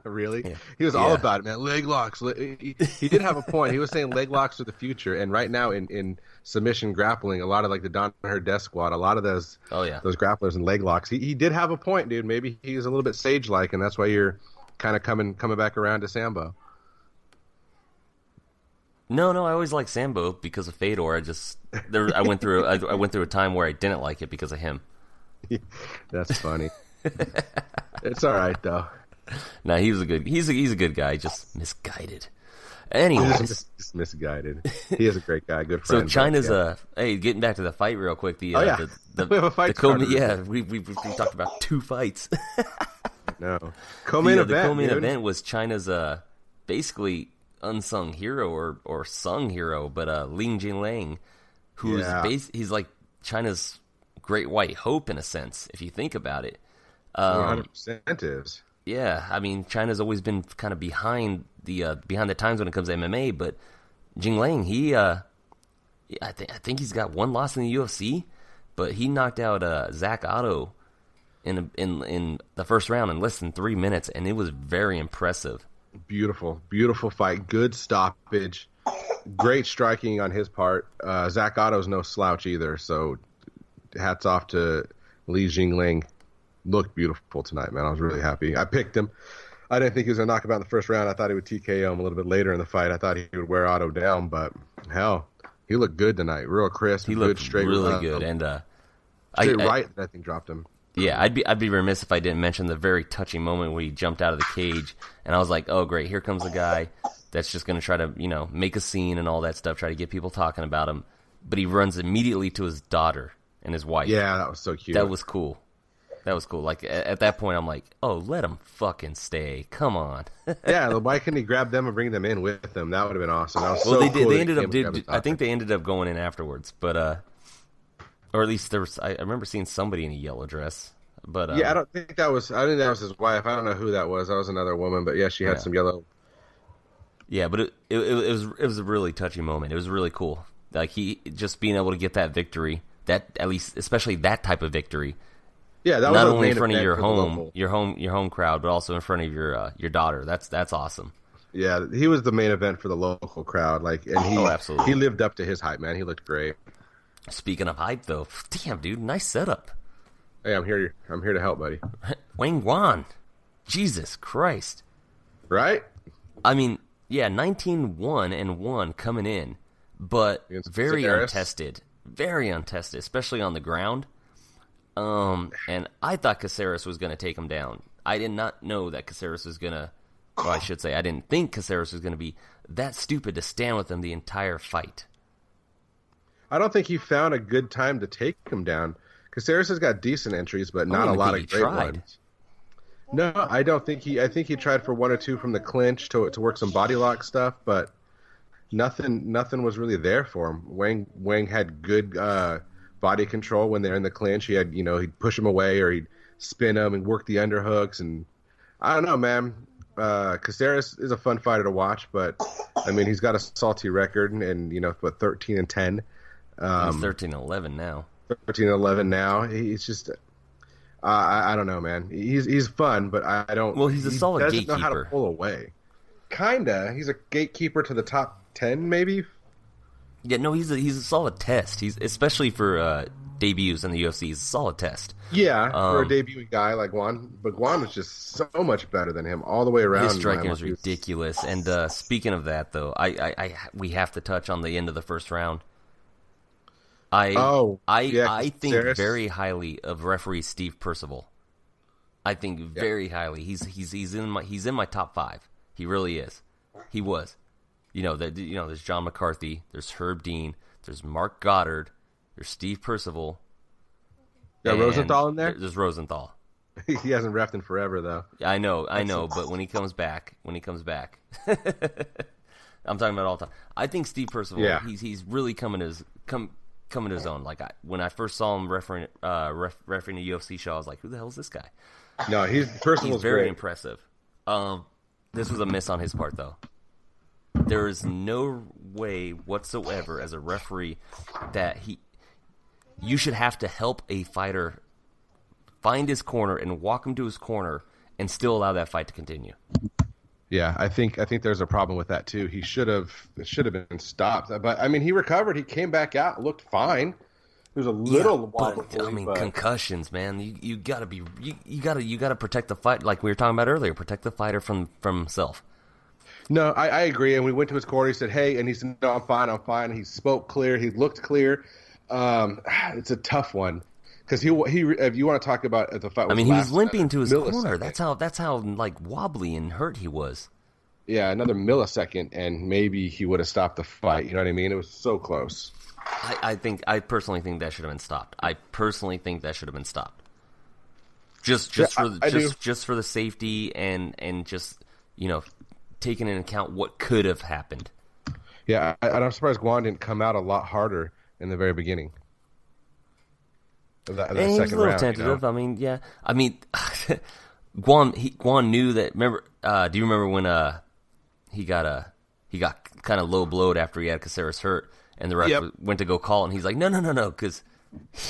really? Yeah. He was all about it, man. Leg locks. He did have a point. He was saying leg locks are the future. And right now in submission grappling, a lot of like the Danaher Death Squad, a lot of those grapplers and leg locks. He did have a point, dude. Maybe he's a little bit sage-like, and that's why you're kind of coming back around to Sambo. No, I always liked Sambo because of Fedor. I went through a time where I didn't like it because of him. That's funny. It's all right though. No, he's a good guy, just misguided. Anyways, just misguided. He is a great guy, good friend. So China's getting back to the fight real quick. We have a fight. We talked about 2 fights. No, co-main event. The co-main event was China's basically unsung hero or sung hero, but Ling Jingliang, who's he's like China's great white hope in a sense, if you think about it. 100% is. Yeah, I mean, China's always been kind of behind the times when it comes to MMA, but Jingliang, I think he's got 1 loss in the UFC, but he knocked out Zach Otto in the first round in less than 3 minutes, and it was very impressive. Beautiful, beautiful fight. Good stoppage. Great striking on his part. Zach Otto's no slouch either, so hats off to Li Jingling. Looked beautiful tonight, man. I was really happy. I picked him. I didn't think he was going to knock him out in the first round. I thought he would TKO him a little bit later in the fight. I thought he would wear Otto down, but hell, he looked good tonight. Real crisp. He good, looked straight, really good. And straight right, I think, dropped him. Yeah, I'd be remiss if I didn't mention the very touching moment where he jumped out of the cage, and I was like, oh, great, here comes a guy that's just going to try to, make a scene and all that stuff, try to get people talking about him. But he runs immediately to his daughter and his wife. Yeah, that was so cute. That was cool. Like, at that point, I'm like, oh, let him fucking stay. Come on. Yeah, why couldn't he grab them and bring them in with him? That would have been awesome. That was well, so they cool. did. They ended up. I think they ended up going in afterwards, but or at least there was. I remember seeing somebody in a yellow dress. But yeah, I think that was his wife. I don't know who that was. That was another woman, but yeah, she had some yellow. Yeah, but it was a really touching moment. It was really cool. Like he just being able to get that victory, that at least especially that type of victory. Yeah, that was not only in front of your home crowd, but also in front of your daughter. That's awesome. Yeah, he was the main event for the local crowd. Like, and absolutely. He lived up to his hype, man. He looked great. Speaking of hype, though, damn dude, nice setup. Hey, I'm here to help, buddy. Wang Guan, Jesus Christ, right? I mean, yeah, 19-1-1 coming in, but very untested, especially on the ground. And I thought Caceres was going to take him down. I did not know that Caceres was going to, well, I should say, I didn't think Caceres was going to be that stupid to stand with him the entire fight. I don't think he found a good time to take him down. Caceres has got decent entries, but not a lot of great ones. No, I don't think I think he tried for one or two from the clinch to work some body lock stuff, but nothing was really there for him. Wang had good body control when they're in the clinch. He had, he'd push him away or he'd spin him and work the underhooks. And I don't know, man. Caceres is a fun fighter to watch, but I mean, he's got a salty record and 13-10. He's 13-11 now. 13-11 now. He's just, I don't know, man. He's fun, but I don't. Well, he's a solid gatekeeper. He doesn't know how to pull away. Kinda. He's a gatekeeper to the top 10, maybe. Yeah, no, he's a solid test. He's especially for debuts in the UFC. He's a solid test. Yeah, for a debuting guy like Guan, but Guan was just so much better than him all the way around. His striking was ridiculous. And speaking of that, though, we have to touch on the end of the first round. I think very highly of referee Steve Percival. I think very highly. He's in my top 5. He really is. He was. There's John McCarthy, there's Herb Dean, there's Mark Goddard, there's Steve Percival. Yeah, Rosenthal in there? There's Rosenthal. He hasn't reffed in forever, though. I know, but when he comes back, I'm talking about all the time. I think Steve Percival, he's really coming to his own. Like when I first saw him refereeing a UFC show, I was like, "Who the hell is this guy?" No, Percival's very great. impressive. This was a miss on his part, though. There is no way whatsoever as a referee that you should have to help a fighter find his corner and walk him to his corner and still allow that fight to continue. Yeah, I think there's a problem with that too. It should have been stopped. But I mean, he recovered. He came back out, looked fine. There was a little concussions, man. You gotta protect the fight, like we were talking about earlier. Protect the fighter from himself. No, I agree. And we went to his corner. He said, "Hey," and he said, "No, I'm fine." He spoke clear. He looked clear. It's a tough one because he. If you want to talk about the fight, he was limping to his corner. That's how like wobbly and hurt he was. Yeah, another millisecond, and maybe he would have stopped the fight. You know what I mean? It was so close. I personally think that should have been stopped. Just for the safety and just taking into account what could have happened. Yeah, I'm surprised Guan didn't come out a lot harder in the very beginning. Of that and he was a little round, tentative. Guan knew that. Remember? Do you remember when he got kind of low blowed after he had Caceres hurt, and the ref went to go call, and he's like, no, because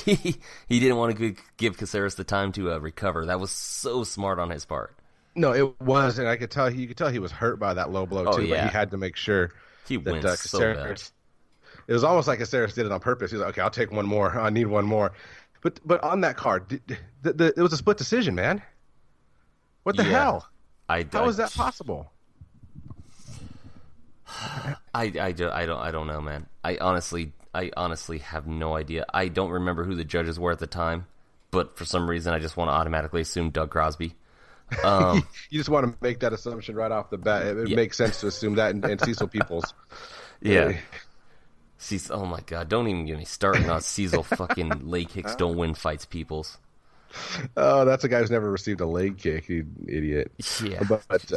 He didn't want to give Caceres the time to recover. That was so smart on his part. No, it was, and you could tell he was hurt by that low blow too. Yeah. But he had to make sure he that went so bad. It was almost like Caceres did it on purpose. He was like, okay, I'll take one more. I need one more. But on that card, it was a split decision, man. What the hell? How is that possible? I don't know, man. I honestly have no idea. I don't remember who the judges were at the time, but for some reason I just want to automatically assume Doug Crosby. You just want to make that assumption right off the bat. It makes sense to assume that, and Cecil Peoples. Yeah. Cecil, oh my God! Don't even get me started on Cecil. Fucking leg kicks don't win fights, Peoples. Oh, that's a guy who's never received a leg kick, you idiot. Yeah. But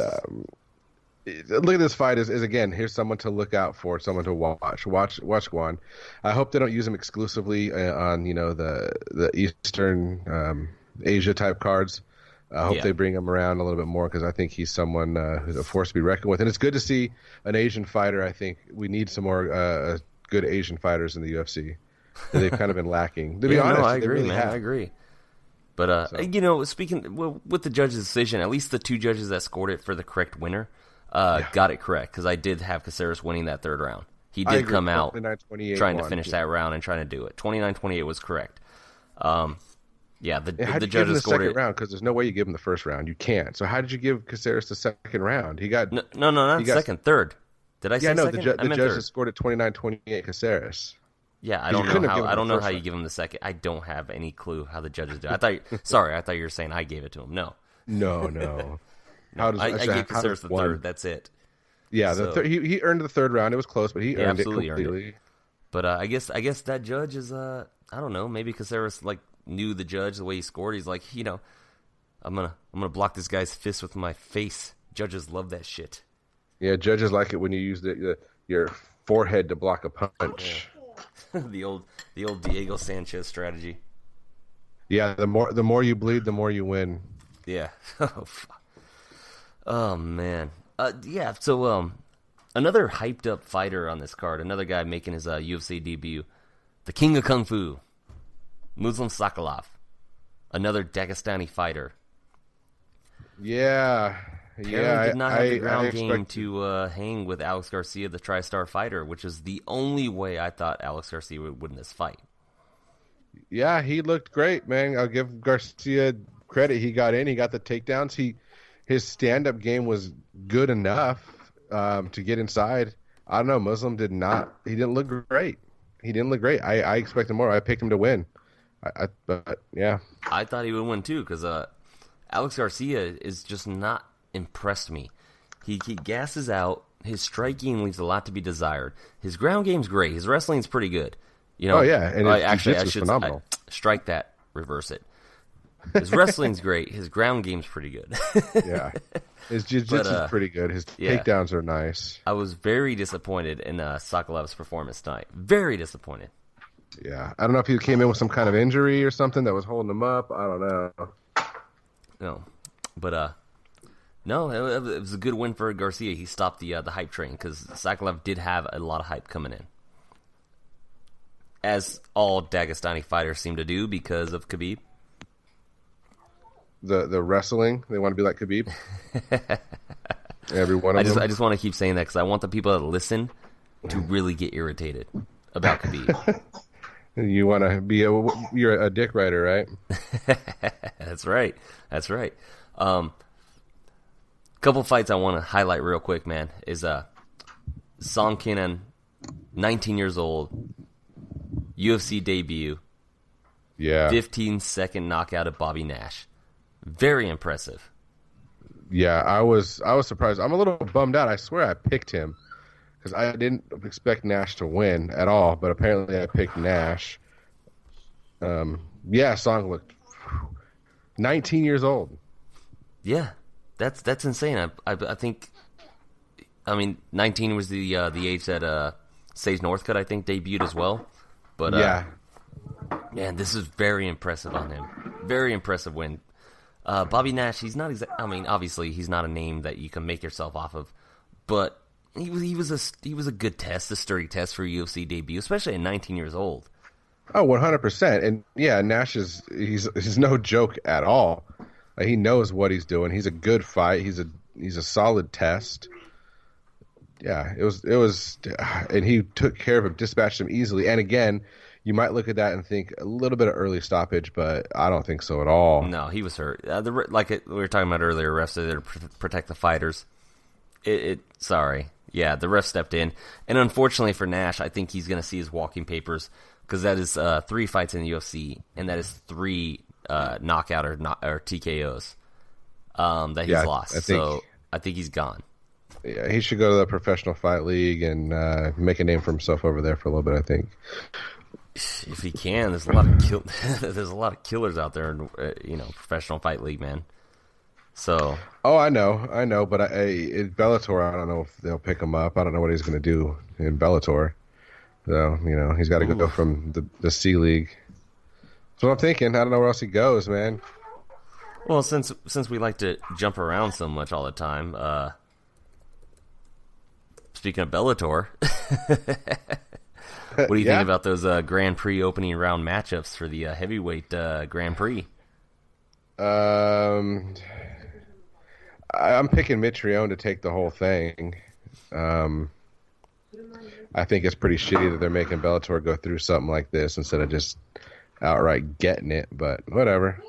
look at this fight is again, here's someone to look out for, someone to watch Guan. I hope they don't use him exclusively on the Eastern Asia type cards. I hope they bring him around a little bit more because I think he's someone who's a force to be reckoned with, and it's good to see an Asian fighter. I think we need some more good Asian fighters in the UFC. They've kind of been lacking. To be honest, I agree, really man. I agree. But speaking with the judge's decision, at least the two judges that scored it for the correct winner got it correct, because I did have Caceres winning that third round. He did come out trying to finish that round and trying to do it. 29-28 was correct. The judges scored second round, because there's no way you give him the first round. You can't. So how did you give Caceres the second round? He got not second, third. Did I say second? The judges scored at 29-28 Caceres. Yeah, I don't know how you give him the second. I don't have any clue how the judges do. I thought you were saying I gave it to him. No. I gave Caceres the third. That's it. Yeah, he earned the third round. It was close, but he earned it completely. Earned it. But I guess that judge is I don't know. Maybe Caceres knew the judge the way he scored. He's like, I'm gonna block this guy's fist with my face. Judges love that shit. Yeah, judges like it when you use your forehead to block a punch. Yeah. the old Diego Sanchez strategy. Yeah, the more you bleed, the more you win. Yeah. Oh man. So another hyped up fighter on this card, another guy making his UFC debut, the King of Kung Fu, Muslim Sakalov, another Dagestani fighter. Yeah. Apparently did not have the ground game to hang with Alex Garcia, the TriStar fighter, which is the only way I thought Alex Garcia would win this fight. Yeah, he looked great, man. I'll give Garcia credit. He got in. He got the takedowns. His stand-up game was good enough to get inside. I don't know. Muslim did not. He didn't look great. I expected more. I picked him to win. But yeah. I thought he would win too, because Alex Garcia is just not impressed me. He gasses out. His striking leaves a lot to be desired. His ground game's great. His wrestling's pretty good. Oh yeah, and I should phenomenal. Strike that. Reverse it. His wrestling's great. His ground game's pretty good. Yeah, his jiu-jitsu's pretty good. His takedowns are nice. I was very disappointed in Sakalov's performance tonight. Very disappointed. Yeah, I don't know if he came in with some kind of injury or something that was holding him up. I don't know. No, but no, it was a good win for Garcia. He stopped the hype train, because Sakalov did have a lot of hype coming in, as all Dagestani fighters seem to do because of Khabib. The wrestling, they want to be like Khabib. Every one of them. I just want to keep saying that because I want the people that listen to really get irritated about Khabib. You want to be you're a dick rider, right? That's right. Couple fights I want to highlight real quick, man, is Song Kenan, 19 years old, UFC debut. Yeah. 15-second knockout of Bobby Nash. Very impressive. Yeah, I was surprised. I'm a little bummed out. I swear I picked him because I didn't expect Nash to win at all, but apparently I picked Nash. Song looked 19 years old. Yeah, that's insane. I think, 19 was the age that Sage Northcutt, I think, debuted as well. But man, this is very impressive on him. Very impressive win. Bobby Nash, he's not obviously he's not a name that you can make yourself off of, but he was a good test, a sturdy test for a UFC debut, especially at 19 years old. Oh, 100%. And yeah, Nash he's no joke at all. He knows what he's doing. He's a good fight. He's a solid test. Yeah, it was, and he took care of him, dispatched him easily. And again, you might look at that and think a little bit of early stoppage, but I don't think so at all. No, he was hurt. We were talking about earlier, refs are there to protect the fighters. Sorry. Yeah, the ref stepped in. And unfortunately for Nash, I think he's going to see his walking papers because that is 3 fights in the UFC, and that is 3 knockout or TKOs that he's lost. So I think he's gone. Yeah, he should go to the Professional Fight League and make a name for himself over there for a little bit, I think. If he can, there's a lot of killers out there in Professional Fight League, man. So. Oh, I know, but in Bellator, I don't know if they'll pick him up. I don't know what he's going to do in Bellator. So, he's got to go from the C League. That's what I'm thinking. I don't know where else he goes, man. Well, since we like to jump around so much all the time, speaking of Bellator, what do you think about those Grand Prix opening round matchups for the heavyweight Grand Prix? I'm picking Mitrione to take the whole thing. I think it's pretty shitty that they're making Bellator go through something like this instead of just outright getting it. But whatever.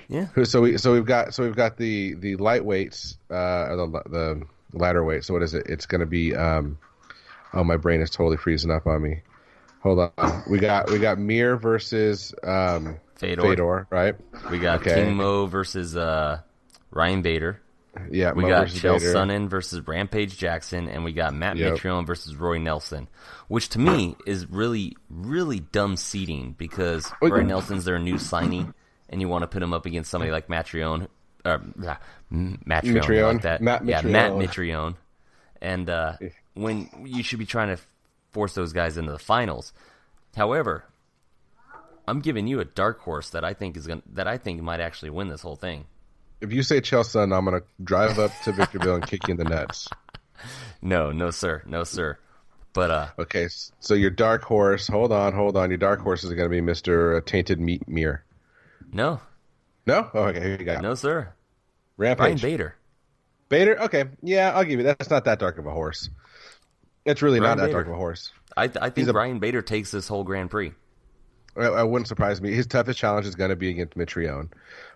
Yeah. So we've got the lightweights, or the lighter weight. So what is it? It's going to be. My brain is totally freezing up on me. Hold on. We got Mir versus Fedor, right? We got King Mo versus Ryan Bader. Yeah, we got Chael Sonnen versus Rampage Jackson, and we got Matt Mitrione versus Roy Nelson, which to me is really, really dumb seeding because Roy Nelson's their new signee, and you want to put him up against somebody like Matt Mitrione, and when you should be trying to force those guys into the finals. However, I'm giving you a dark horse that I think might actually win this whole thing. If you say Chael Sonnen, I'm going to drive up to Victorville and kick you in the nuts. No, sir. But okay, so your dark horse. Hold on. Your dark horse is going to be Mr. Tainted Meat Mir. No. Oh, okay. Here you go. No, sir. Rampage. Ryan Bader. Okay. Yeah, I'll give you that. That's not that dark of a horse. It's really not that dark of a horse. I think Ryan Bader takes this whole Grand Prix. It wouldn't surprise me. His toughest challenge is going to be against Mitrione.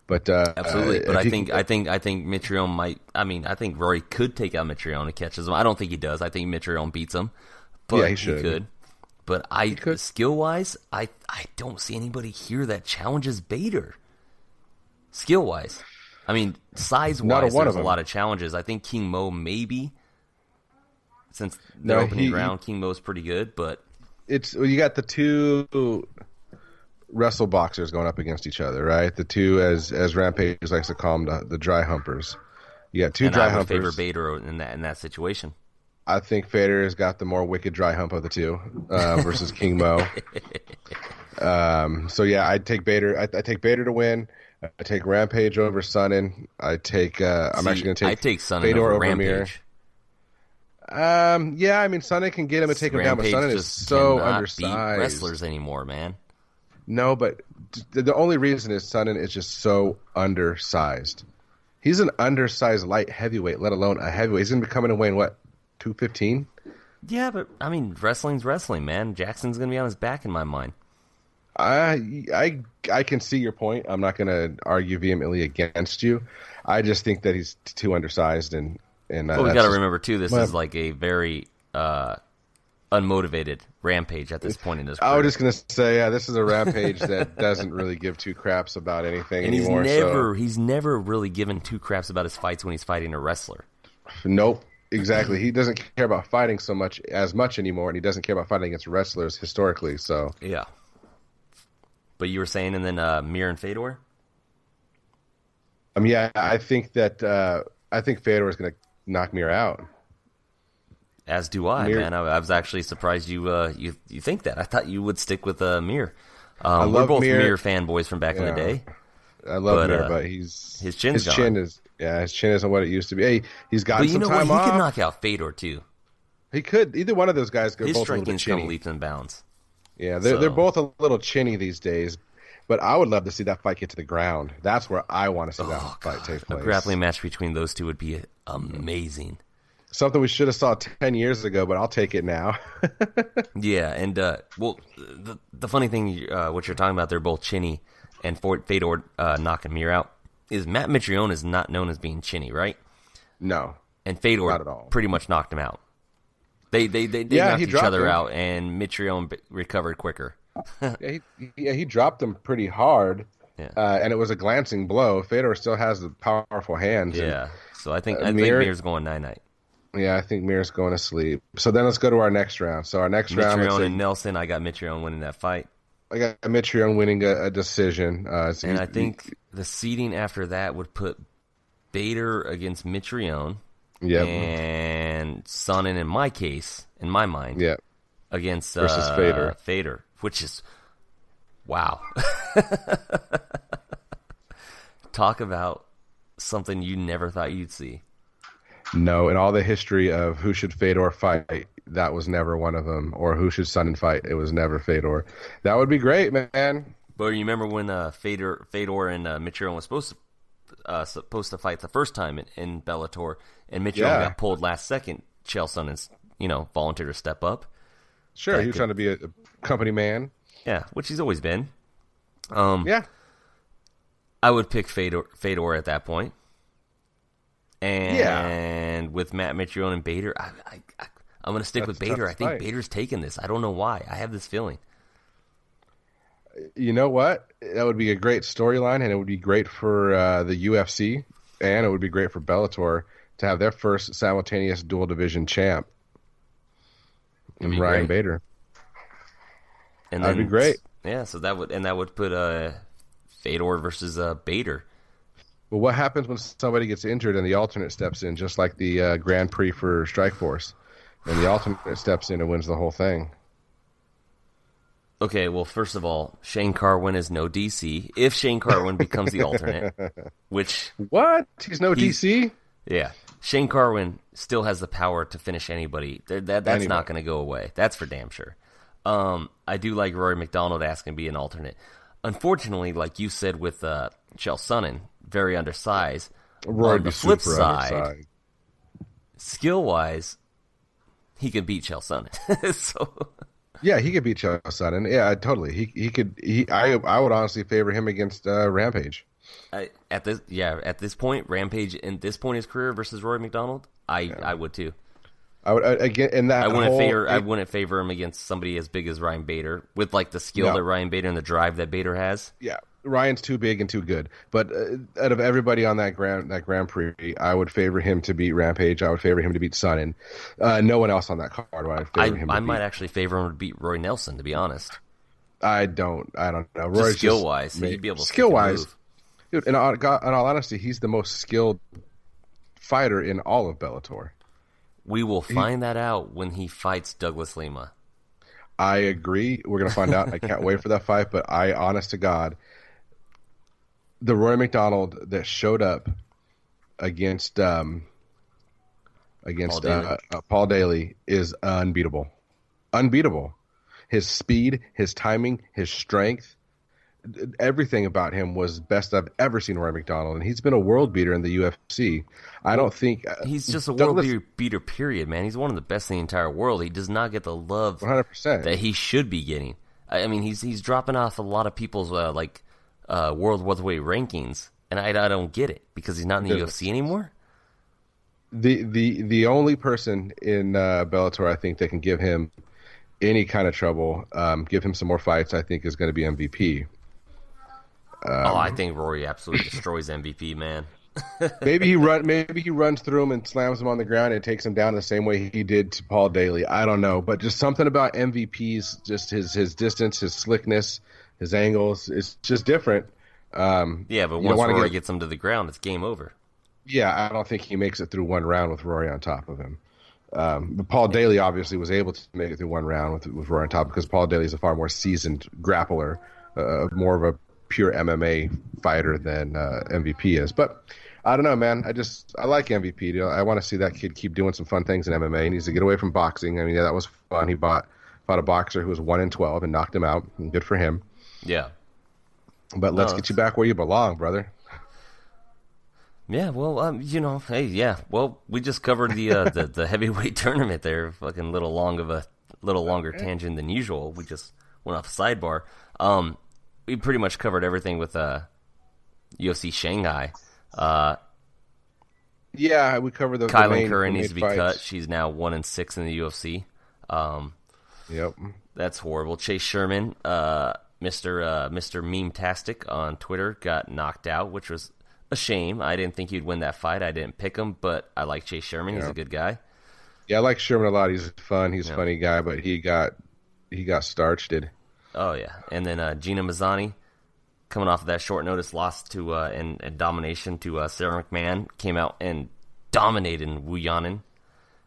But absolutely, but I think Mitrione might. I mean, I think Rory could take out Mitrione and catches him. I don't think he does. I think Mitrione beats him, but he could. But skill wise, I don't see anybody here that challenges Bader. Skill wise, I mean, size wise, there's a lot of challenges. I think King Mo maybe, since the opening round, King Mo's pretty good, but you got the two wrestle boxers going up against each other, right? The two, as Rampage likes to call them, the dry humpers. You got two dry humpers. I would favor Bader in that situation. I think Fader has got the more wicked dry hump of the two versus King Mo. So yeah, I take Bader. I take Bader to win. I take Rampage over Sonnen. I'm actually going to take Sonnen Fedor over Rampage. Yeah, I mean Sonnen can get him and take him down, but Sonnen is so undersized. Beat wrestlers anymore, man. No, but the only reason is Sonnen is just so undersized. He's an undersized light heavyweight, let alone a heavyweight. He's going to be coming and weighing, what, 215? Yeah, but, I mean, wrestling's wrestling, man. Jackson's going to be on his back in my mind. I can see your point. I'm not going to argue vehemently against you. I just think that he's too undersized. And we got to remember, too, this is like a very unmotivated Rampage at this point in his career. I was just going to say, yeah, this is a Rampage that doesn't really give two craps about anything anymore. He's never really given two craps about his fights when he's fighting a wrestler. Nope, exactly. He doesn't care about fighting as much anymore, and he doesn't care about fighting against wrestlers historically. So yeah. But you were saying, and then Mir and Fedor? Yeah, I think Fedor is going to knock Mir out. As do I, man. I was actually surprised you think that. I thought you would stick with Mir. We're both Mir fanboys from back in the day. I love Mir, but his chin isn't what it used to be. Hey, he's got some time off. He could knock out Fedor too. He could. Either one of those guys. His striking's come leaps and bounds. Yeah, they're both a little chinny these days, but I would love to see that fight get to the ground. That's where I want to see that fight take place. A grappling match between those two would be amazing. Something we should have saw 10 years ago, but I'll take it now. Yeah, and the funny thing, what you're talking about, they're both chinny, and Fedor knocking Mir out, is Matt Mitrione is not known as being chinny, right? No. And Fedor not at all. pretty much knocked him out. They knocked each other out, and Mitrione recovered quicker. He dropped him pretty hard, and it was a glancing blow. Fedor still has the powerful hands. Yeah, so I think Mir's going 9-9. Yeah, I think Mir's going to sleep. So then let's go to our next round. So our next round, Mitrione and Nelson. I got Mitrione winning that fight. I got Mitrione winning a decision. And I think the seeding after that would put Bader against Mitrione. Yep. And Sonnen, in my case, in my mind, against versus Fader, which is wow. Talk about something you never thought you'd see. No, in all the history of who should Fedor fight, that was never one of them. Or who should Sonnen fight, it was never Fedor. That would be great, man. But you remember when Fedor and Mitrione was supposed to fight the first time in Bellator, and Mitrione got pulled last second. Chael Sonnen's, volunteered to step up. Sure, he was trying to be a company man. Yeah, which he's always been. Yeah. I would pick Fedor at that point. And with Matt Mitrione and Bader, I'm going to stick with Bader. I think Bader's taking this. I don't know why. I have this feeling. You know what? That would be a great storyline, and it would be great for the UFC, and it would be great for Bellator to have their first simultaneous dual division champ in Ryan Bader. And that'd be great. Yeah, so that would put Fedor versus Bader. Well, what happens when somebody gets injured and the alternate steps in, just like the Grand Prix for Strikeforce, and the alternate steps in and wins the whole thing? Okay, well, first of all, Shane Carwin is no DC. If Shane Carwin becomes the alternate, which... What? He's no DC? Yeah. Shane Carwin still has the power to finish anybody. That's not going to go away. That's for damn sure. I do like Rory McDonald asking to be an alternate. Unfortunately, like you said with Chael Sonnen, very undersized. Rory on the flip side, skill-wise, he could beat Chael Sonnen. So... Yeah, he could beat Chael Sonnen. Yeah, totally. He could. I would honestly favor him against Rampage. At this point, Rampage in this point in his career versus Rory McDonald, I would too. I would again in that. I wouldn't favor him against somebody as big as Ryan Bader with like the skill that Ryan Bader and the drive that Bader has. Yeah, Ryan's too big and too good. But out of everybody on that Grand Prix, I would favor him to beat Rampage. I would favor him to beat Sonnen. No one else on that card would I favor him. I might actually favor him to beat Roy Nelson. To be honest, I don't know. Roy's skill wise, he'd be able to skill wise. Dude, in all honesty, he's the most skilled fighter in all of Bellator. We will find that out when he fights Douglas Lima. I agree. We're going to find out. I can't wait for that fight, but honest to God, the Roy McDonald that showed up against Paul Daly is unbeatable. Unbeatable. His speed, his timing, his strength, everything about him was best I've ever seen Roy McDonald, and he's been a world beater in the UFC. I don't think he's just a world beater. Period, man. He's one of the best in the entire world. He does not get the love 100% that he should be getting. I mean, he's dropping off a lot of people's world welterweight rankings, and I don't get it because he's not in the UFC anymore. The only person in Bellator I think that can give him any kind of trouble, give him some more fights, I think is going to be MVP. I think Rory absolutely destroys MVP, man. maybe he runs through him and slams him on the ground and takes him down the same way he did to Paul Daly. I don't know, but just something about MVP's, just his distance, his slickness, his angles, it's just different. Yeah, but once Rory gets him to the ground, it's game over. Yeah, I don't think he makes it through one round with Rory on top of him. But Paul Daly obviously was able to make it through one round with Rory on top because Paul Daly is a far more seasoned grappler, more of a pure MMA fighter than MVP is. But I don't know, man. I like MVP. I want to see that kid keep doing some fun things in MMA. He needs to get away from boxing. I mean, yeah, that was fun. He Fought a boxer who was 1-12 and knocked him out. And good for him. Yeah. But let's get you back where you belong, brother. Yeah, well, hey, yeah. Well, we just covered the heavyweight tournament there. Fucking a little longer tangent than usual. We just went off a sidebar. We pretty much covered everything with UFC Shanghai. Yeah, we covered the Kylan main, Curran the needs to be fights. cut. She's now 1-6 in the UFC. Yep. That's horrible. Chase Sherman, Mr. Meme-tastic on Twitter, got knocked out, which was a shame. I didn't think he'd win that fight. I didn't pick him, but I like Chase Sherman. He's a good guy. Yeah, I like Sherman a lot. He's fun. He's a funny guy, but he got starched. Oh yeah, and then Gina Mazzani, coming off of that short notice loss to and domination to Sarah McMahon, came out and dominated Wu Yanin.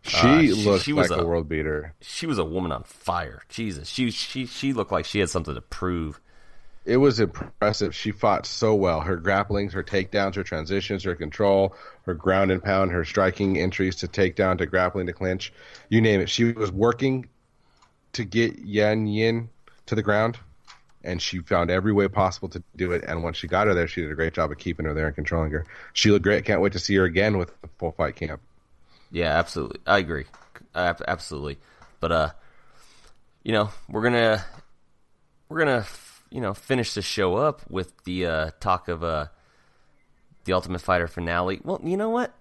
She looked was like a world beater. She was a woman on fire. Jesus, she looked like she had something to prove. It was impressive. She fought so well. Her grapplings, her takedowns, her transitions, her control, her ground and pound, her striking entries to takedown, to grappling, to clinch, you name it. She was working to get Yan Yin to the ground, and she found every way possible to do it. And once she got her there, she did a great job of keeping her there and controlling her. She looked great. Can't wait to see her again with the full fight camp. Yeah, absolutely. I agree. Absolutely. But we're gonna finish the show up with the talk of the Ultimate Fighter finale. Well, you know what?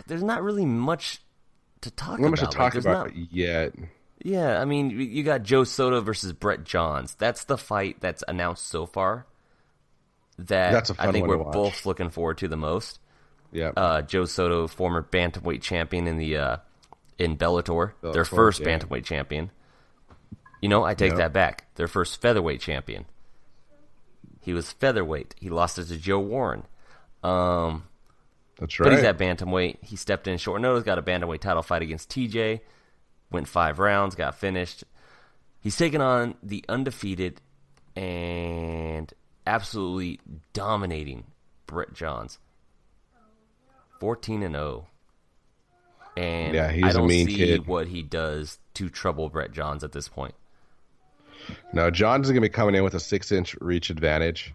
There's not really much to talk about. Not much to talk about yet. Yeah, I mean, you got Joe Soto versus Brett Johns. That's the fight that's announced so far. That's a fun I think we're both looking forward to the most. Yeah. Joe Soto, former bantamweight champion in Bellator, their first bantamweight champion. I take that back. Their first featherweight champion. He was featherweight. He lost it to Joe Warren. That's right. But he's at bantamweight. He stepped in short notice, got a bantamweight title fight against TJ, went 5 rounds, got finished. He's taken on the undefeated and absolutely dominating Brett Johns. 14-0. And yeah, he's I don't a mean see kid. What he does to trouble Brett Johns at this point. No, Johns is going to be coming in with a 6-inch reach advantage,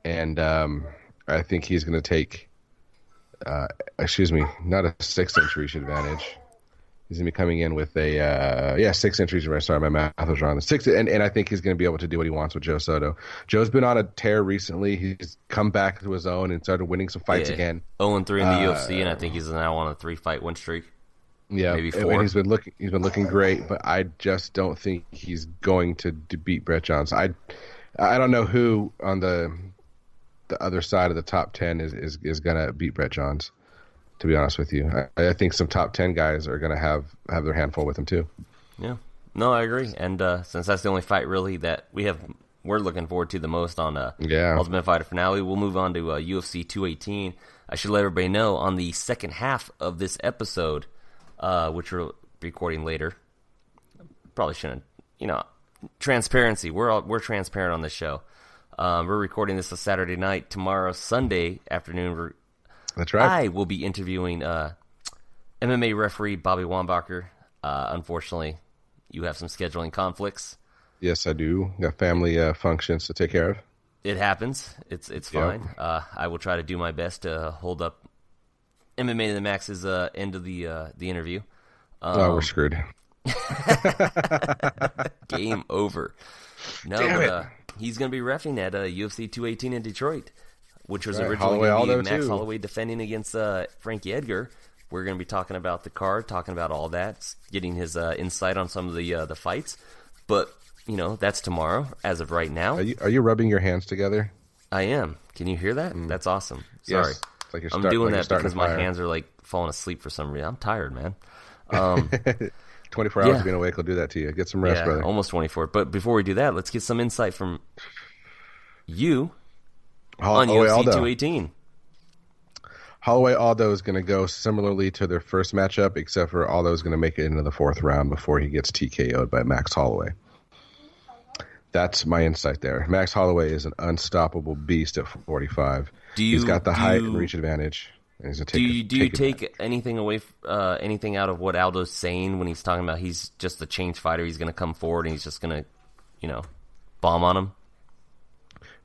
and I think he's going to take, not a 6-inch reach advantage. He's going to be coming in with a 6-inch reach advantage. Sorry, my math was wrong. And I think he's going to be able to do what he wants with Joe Soto. Joe's been on a tear recently. He's come back to his own and started winning some fights again. 0-3 in the UFC, and I think he's now on a 3-fight win streak. Yeah, maybe 4. He's been looking great, but I just don't think he's going to beat Brett Johns. I don't know who on the other side of the top 10 is going to beat Brett Johns. To be honest with you, I think some top 10 guys are going to have their handful with him too. Yeah, no, I agree. And since that's the only fight really that we're looking forward to the most on Ultimate Fighter finale, we'll move on to UFC 218. I should let everybody know on the second half of this episode, which we're recording later. Probably shouldn't, transparency. We're transparent on this show. We're recording this on Saturday night. Tomorrow, Sunday afternoon. That's right. I will be interviewing MMA referee Bobby Wombacher. Unfortunately, you have some scheduling conflicts. Yes, I do. Got family functions to take care of. It happens. It's fine. I will try to do my best to hold up MMA to the Max's end of the interview. We're screwed. Game over. No, but he's going to be reffing at UFC 218 in Detroit, which was originally going to be Max Holloway defending against Frankie Edgar. We're going to be talking about the card, talking about all that, getting his insight on some of the fights. But, that's tomorrow as of right now. Are you rubbing your hands together? I am. Can you hear that? That's awesome. Sorry. Yes. Like I'm doing that because my hands are like falling asleep for some reason. I'm tired, man. 24 hours of being awake will do that to you. Get some rest, brother. Almost 24. But before we do that, let's get some insight from you on Holloway, UFC Aldo. 218. Holloway Aldo is going to go similarly to their first matchup, except for Aldo is going to make it into the 4th round before he gets TKO'd by Max Holloway. That's my insight there. Max Holloway is an unstoppable beast at 45. He's got the height and reach advantage. And he's gonna do you take anything away, anything out of what Aldo's saying when he's talking about he's just a change fighter? He's gonna come forward and he's just gonna, bomb on him.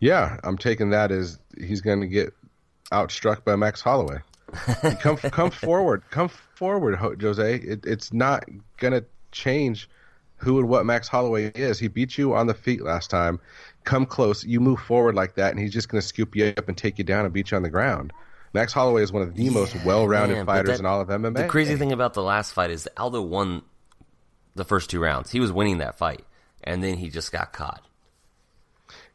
Yeah, I'm taking that as he's gonna get outstruck by Max Holloway. Come forward, Jose. It's not gonna change who and what Max Holloway is. He beat you on the feet last time. Come close, you move forward like that, and he's just gonna scoop you up and take you down and beat you on the ground. Max Holloway is one of the most well-rounded fighters in all of MMA. The crazy thing about the last fight is Aldo won the first 2 rounds. He was winning that fight, and then he just got caught.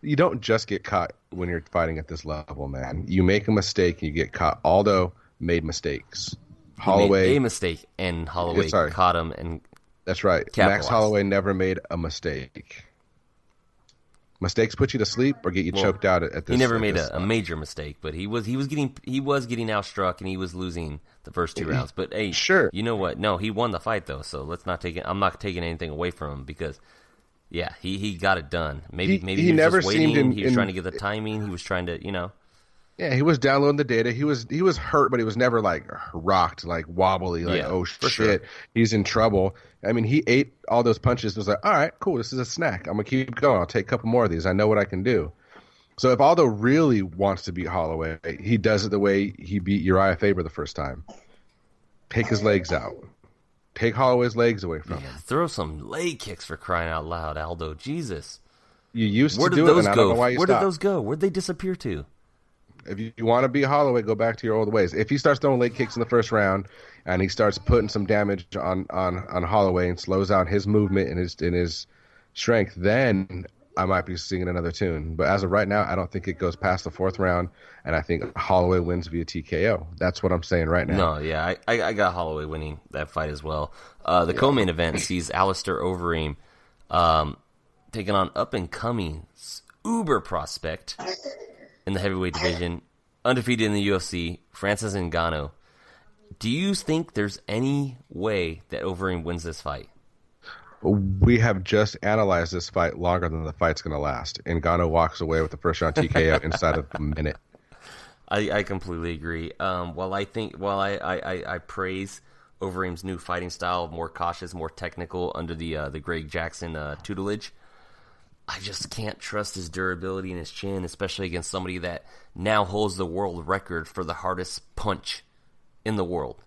You don't just get caught when you're fighting at this level, man. You make a mistake and you get caught. Aldo made mistakes. Holloway made a mistake, and Holloway caught him. And that's right. Max Holloway never made a mistake. Mistakes put you to sleep or get you choked out at this. He never made a major mistake, but he was getting outstruck and he was losing the first 2 rounds. But hey, sure, you know what? No, he won the fight though, so let's not take it. I'm not taking anything away from him because. Yeah, he got it done. Maybe he was never just waiting. Seemed he was trying to get the timing. He was trying to, Yeah, he was downloading the data. He was hurt, but he was never like rocked, like wobbly, like shit, sure. He's in trouble. I mean, he ate all those punches. And was like, all right, cool, this is a snack. I'm gonna keep going. I'll take a couple more of these. I know what I can do. So if Aldo really wants to beat Holloway, he does it the way he beat Uriah Faber the first time. Take his legs out. Take Holloway's legs away from him. Throw some leg kicks for crying out loud, Aldo. Jesus. You used to do it, and I don't know why you stopped. Where did those go? Where'd they disappear to? If you want to beat Holloway, go back to your old ways. If he starts throwing leg kicks in the first round and he starts putting some damage on Holloway and slows down his movement and his strength, then I might be singing another tune. But as of right now, I don't think it goes past the 4th round, and I think Holloway wins via TKO. That's what I'm saying right now. No, yeah, I got Holloway winning that fight as well. The co-main event sees Alistair Overeem taking on up-and-coming uber prospect in the heavyweight division, undefeated in the UFC, Francis Ngannou. Do you think there's any way that Overeem wins this fight? We have just analyzed this fight longer than the fight's going to last. Ngannou walks away with the first round TKO inside of a minute. I completely agree. While I praise Overeem's new fighting style, more cautious, more technical under the Greg Jackson tutelage, I just can't trust his durability and his chin, especially against somebody that now holds the world record for the hardest punch in the world.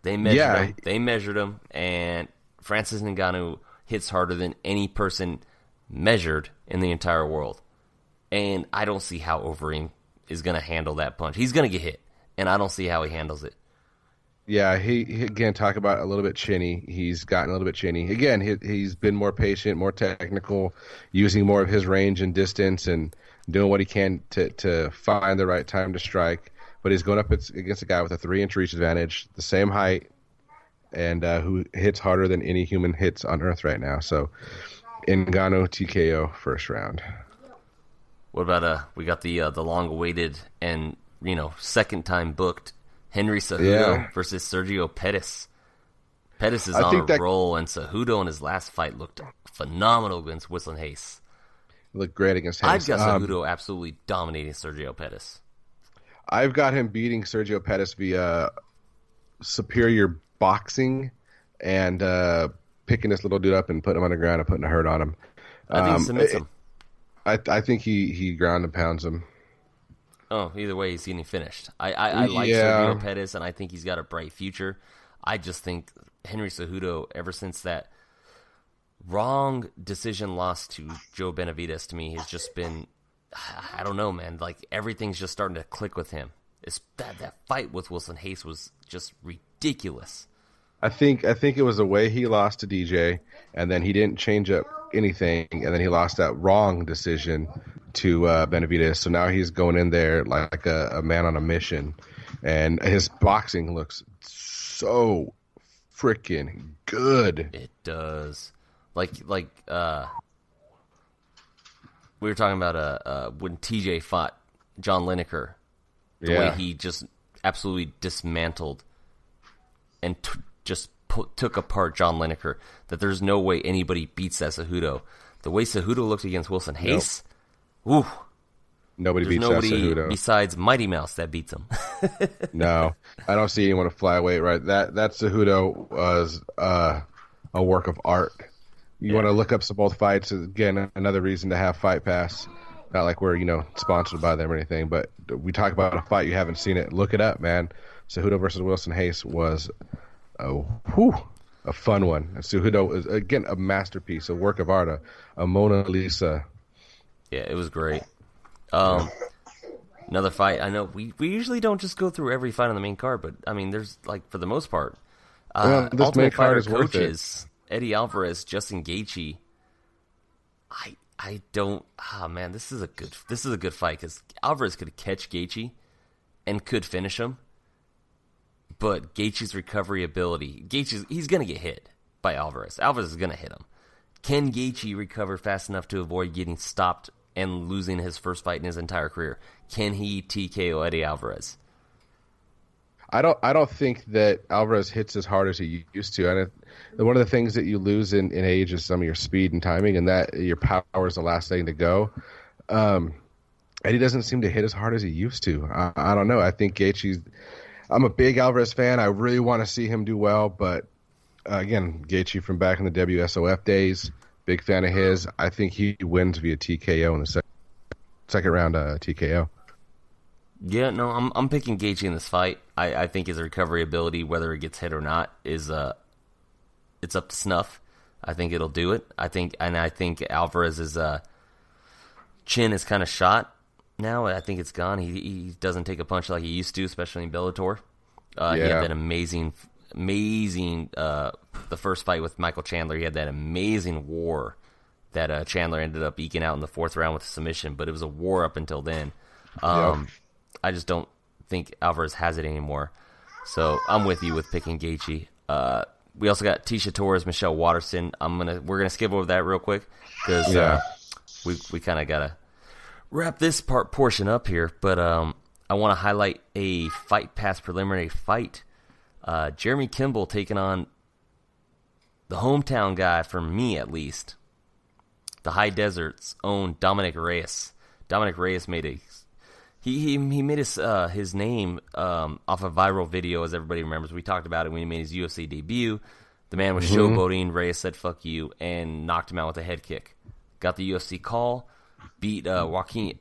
They measured him, and Francis Ngannou hits harder than any person measured in the entire world. And I don't see how Overeem is going to handle that punch. He's going to get hit, and I don't see how he handles it. Yeah, he again, talk about a little bit chinny. He's gotten a little bit chinny. Again, he's been more patient, more technical, using more of his range and distance and doing what he can to find the right time to strike. But he's going up against a guy with a 3-inch reach advantage, the same height, and who hits harder than any human hits on Earth right now. So, Ngannou TKO first round. What about we got the long-awaited and second time booked Henry Cejudo versus Sergio Pettis. Pettis is on a roll, and Cejudo in his last fight looked phenomenal against Whistling Hayes. Looked great against Hayes. I've got Cejudo absolutely dominating Sergio Pettis. I've got him beating Sergio Pettis via superior boxing and picking this little dude up and putting him on the ground and putting a hurt on him. I think he submits him. I think he ground and pounds him. Oh, either way, he's getting finished. I like Sergio Pettis, and I think he's got a bright future. I just think Henry Cejudo, ever since that wrong decision loss to Joe Benavidez, to me, has just been, I don't know, man. Like, everything's just starting to click with him. That fight with Wilson Hayes was just ridiculous. I think it was the way he lost to DJ, and then he didn't change up anything, and then he lost that wrong decision to Benavidez. So now he's going in there like a man on a mission, and his boxing looks so freaking good. It does. Like we were talking about when TJ fought John Lineker, the way he just absolutely dismantled and took apart John Lineker, that there's no way anybody beats that Cejudo. The way Cejudo looked against Wilson Hayes, nobody beats that Cejudo besides Mighty Mouse that beats him. No, I don't see anyone at flyweight. Right, that Cejudo was a work of art. You want to look up some both fights. Again, another reason to have Fight Pass. Not like we're sponsored by them or anything, but we talk about a fight, you haven't seen it, look it up, man. Cejudo versus Wilson Hayes was a fun one. Cejudo is again a masterpiece, a work of art, a Mona Lisa. Yeah, it was great. Another fight. I know we usually don't just go through every fight on the main card, but I mean, there's for the most part, this Ultimate main card Fighter is worth coaches Eddie Alvarez, Justin Gaethje. I don't. Man, this is a good fight because Alvarez could catch Gaethje and could finish him, but Gaethje's recovery ability, he's gonna get hit by Alvarez. Alvarez is gonna hit him. Can Gaethje recover fast enough to avoid getting stopped and losing his first fight in his entire career? Can he TKO Eddie Alvarez? I don't think that Alvarez hits as hard as he used to. And one of the things that you lose in age is some of your speed and timing, and that your power is the last thing to go. Eddie doesn't seem to hit as hard as he used to. I don't know. I think Gaethje's. I'm a big Alvarez fan. I really want to see him do well, but again, Gaethje from back in the WSOF days, big fan of his. I think he wins via TKO in the second round. TKO. Yeah, no, I'm picking Gaethje in this fight. I think his recovery ability, whether it gets hit or not, is it's up to snuff. I think it'll do it. I think Alvarez's chin is kind of shot now. I think it's gone. He doesn't take a punch like he used to, especially in Bellator. He had that amazing. The first fight with Michael Chandler, he had that amazing war that Chandler ended up eking out in the fourth round with a submission. But it was a war up until then. I just don't think Alvarez has it anymore. So I'm with you with picking Gaethje. We also got Tisha Torres, Michelle Waterson. We're gonna skip over that real quick because we kind of gotta wrap this portion up here. But I want to highlight a Fight Pass preliminary fight. Jeremy Kimball taking on the hometown guy, for me at least, the High Desert's own Dominic Reyes. Dominic Reyes made He made his name off a viral video, as everybody remembers. We talked about it when he made his UFC debut. The man was showboating. Reyes said, "Fuck you," and knocked him out with a head kick. Got the UFC call, beat Joaquin.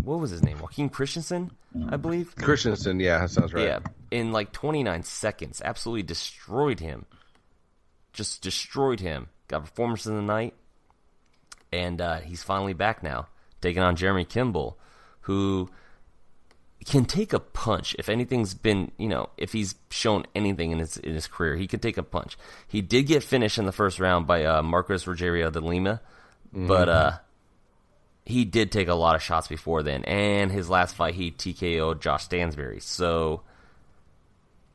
What was his name? Joaquin Christensen, I believe. Christensen, yeah, that sounds right. Yeah, in like 29 seconds, absolutely destroyed him. Just destroyed him. Got performance of the night, and he's finally back now, taking on Jeremy Kimball, who can take a punch. If anything's been, if he's shown anything in his career, he can take a punch. He did get finished in the first round by Marcos Rogerio de Lima, but he did take a lot of shots before then. And his last fight, he TKO'd Josh Stansberry. So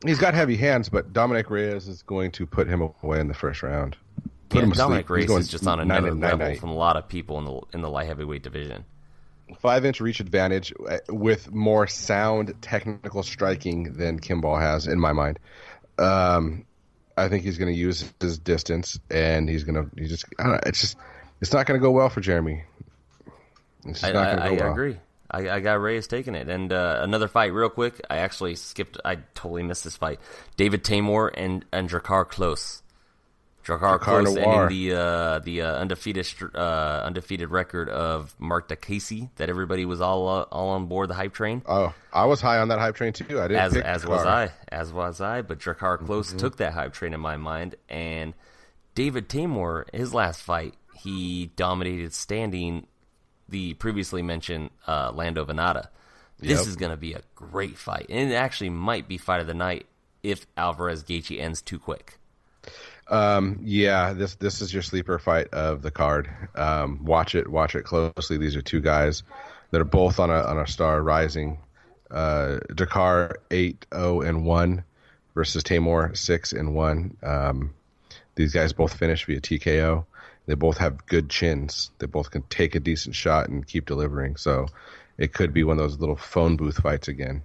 he's got heavy hands, but Dominic Reyes is going to put him away in the first round. Dominic Reyes is just on another level from a lot of people in the light heavyweight division. 5-inch reach advantage with more sound technical striking than Kimball has, in my mind. I think he's going to use his distance, and it's not going to go well for Jeremy. I agree. I got Reyes taking it. And another fight real quick. I totally missed this fight. David Tamor and Drakkar Klose. Drakkar Klose ending the undefeated record of Mark DeCasey that everybody was all on board the hype train. Oh, I was high on that hype train too. I didn't as was I. But Drakkar Klose took that hype train in my mind. And David Tamor, his last fight, he dominated standing the previously mentioned Lando Venata. This is going to be a great fight, and it actually might be fight of the night if Alvarez Gaethje ends too quick. This is your sleeper fight of the card. Watch it closely. These are two guys that are both on a star rising. Drakkar 8-0-1 versus Tamor 6-1. These guys both finished via TKO. They both have good chins. They both can take a decent shot and keep delivering. So it could be one of those little phone booth fights again.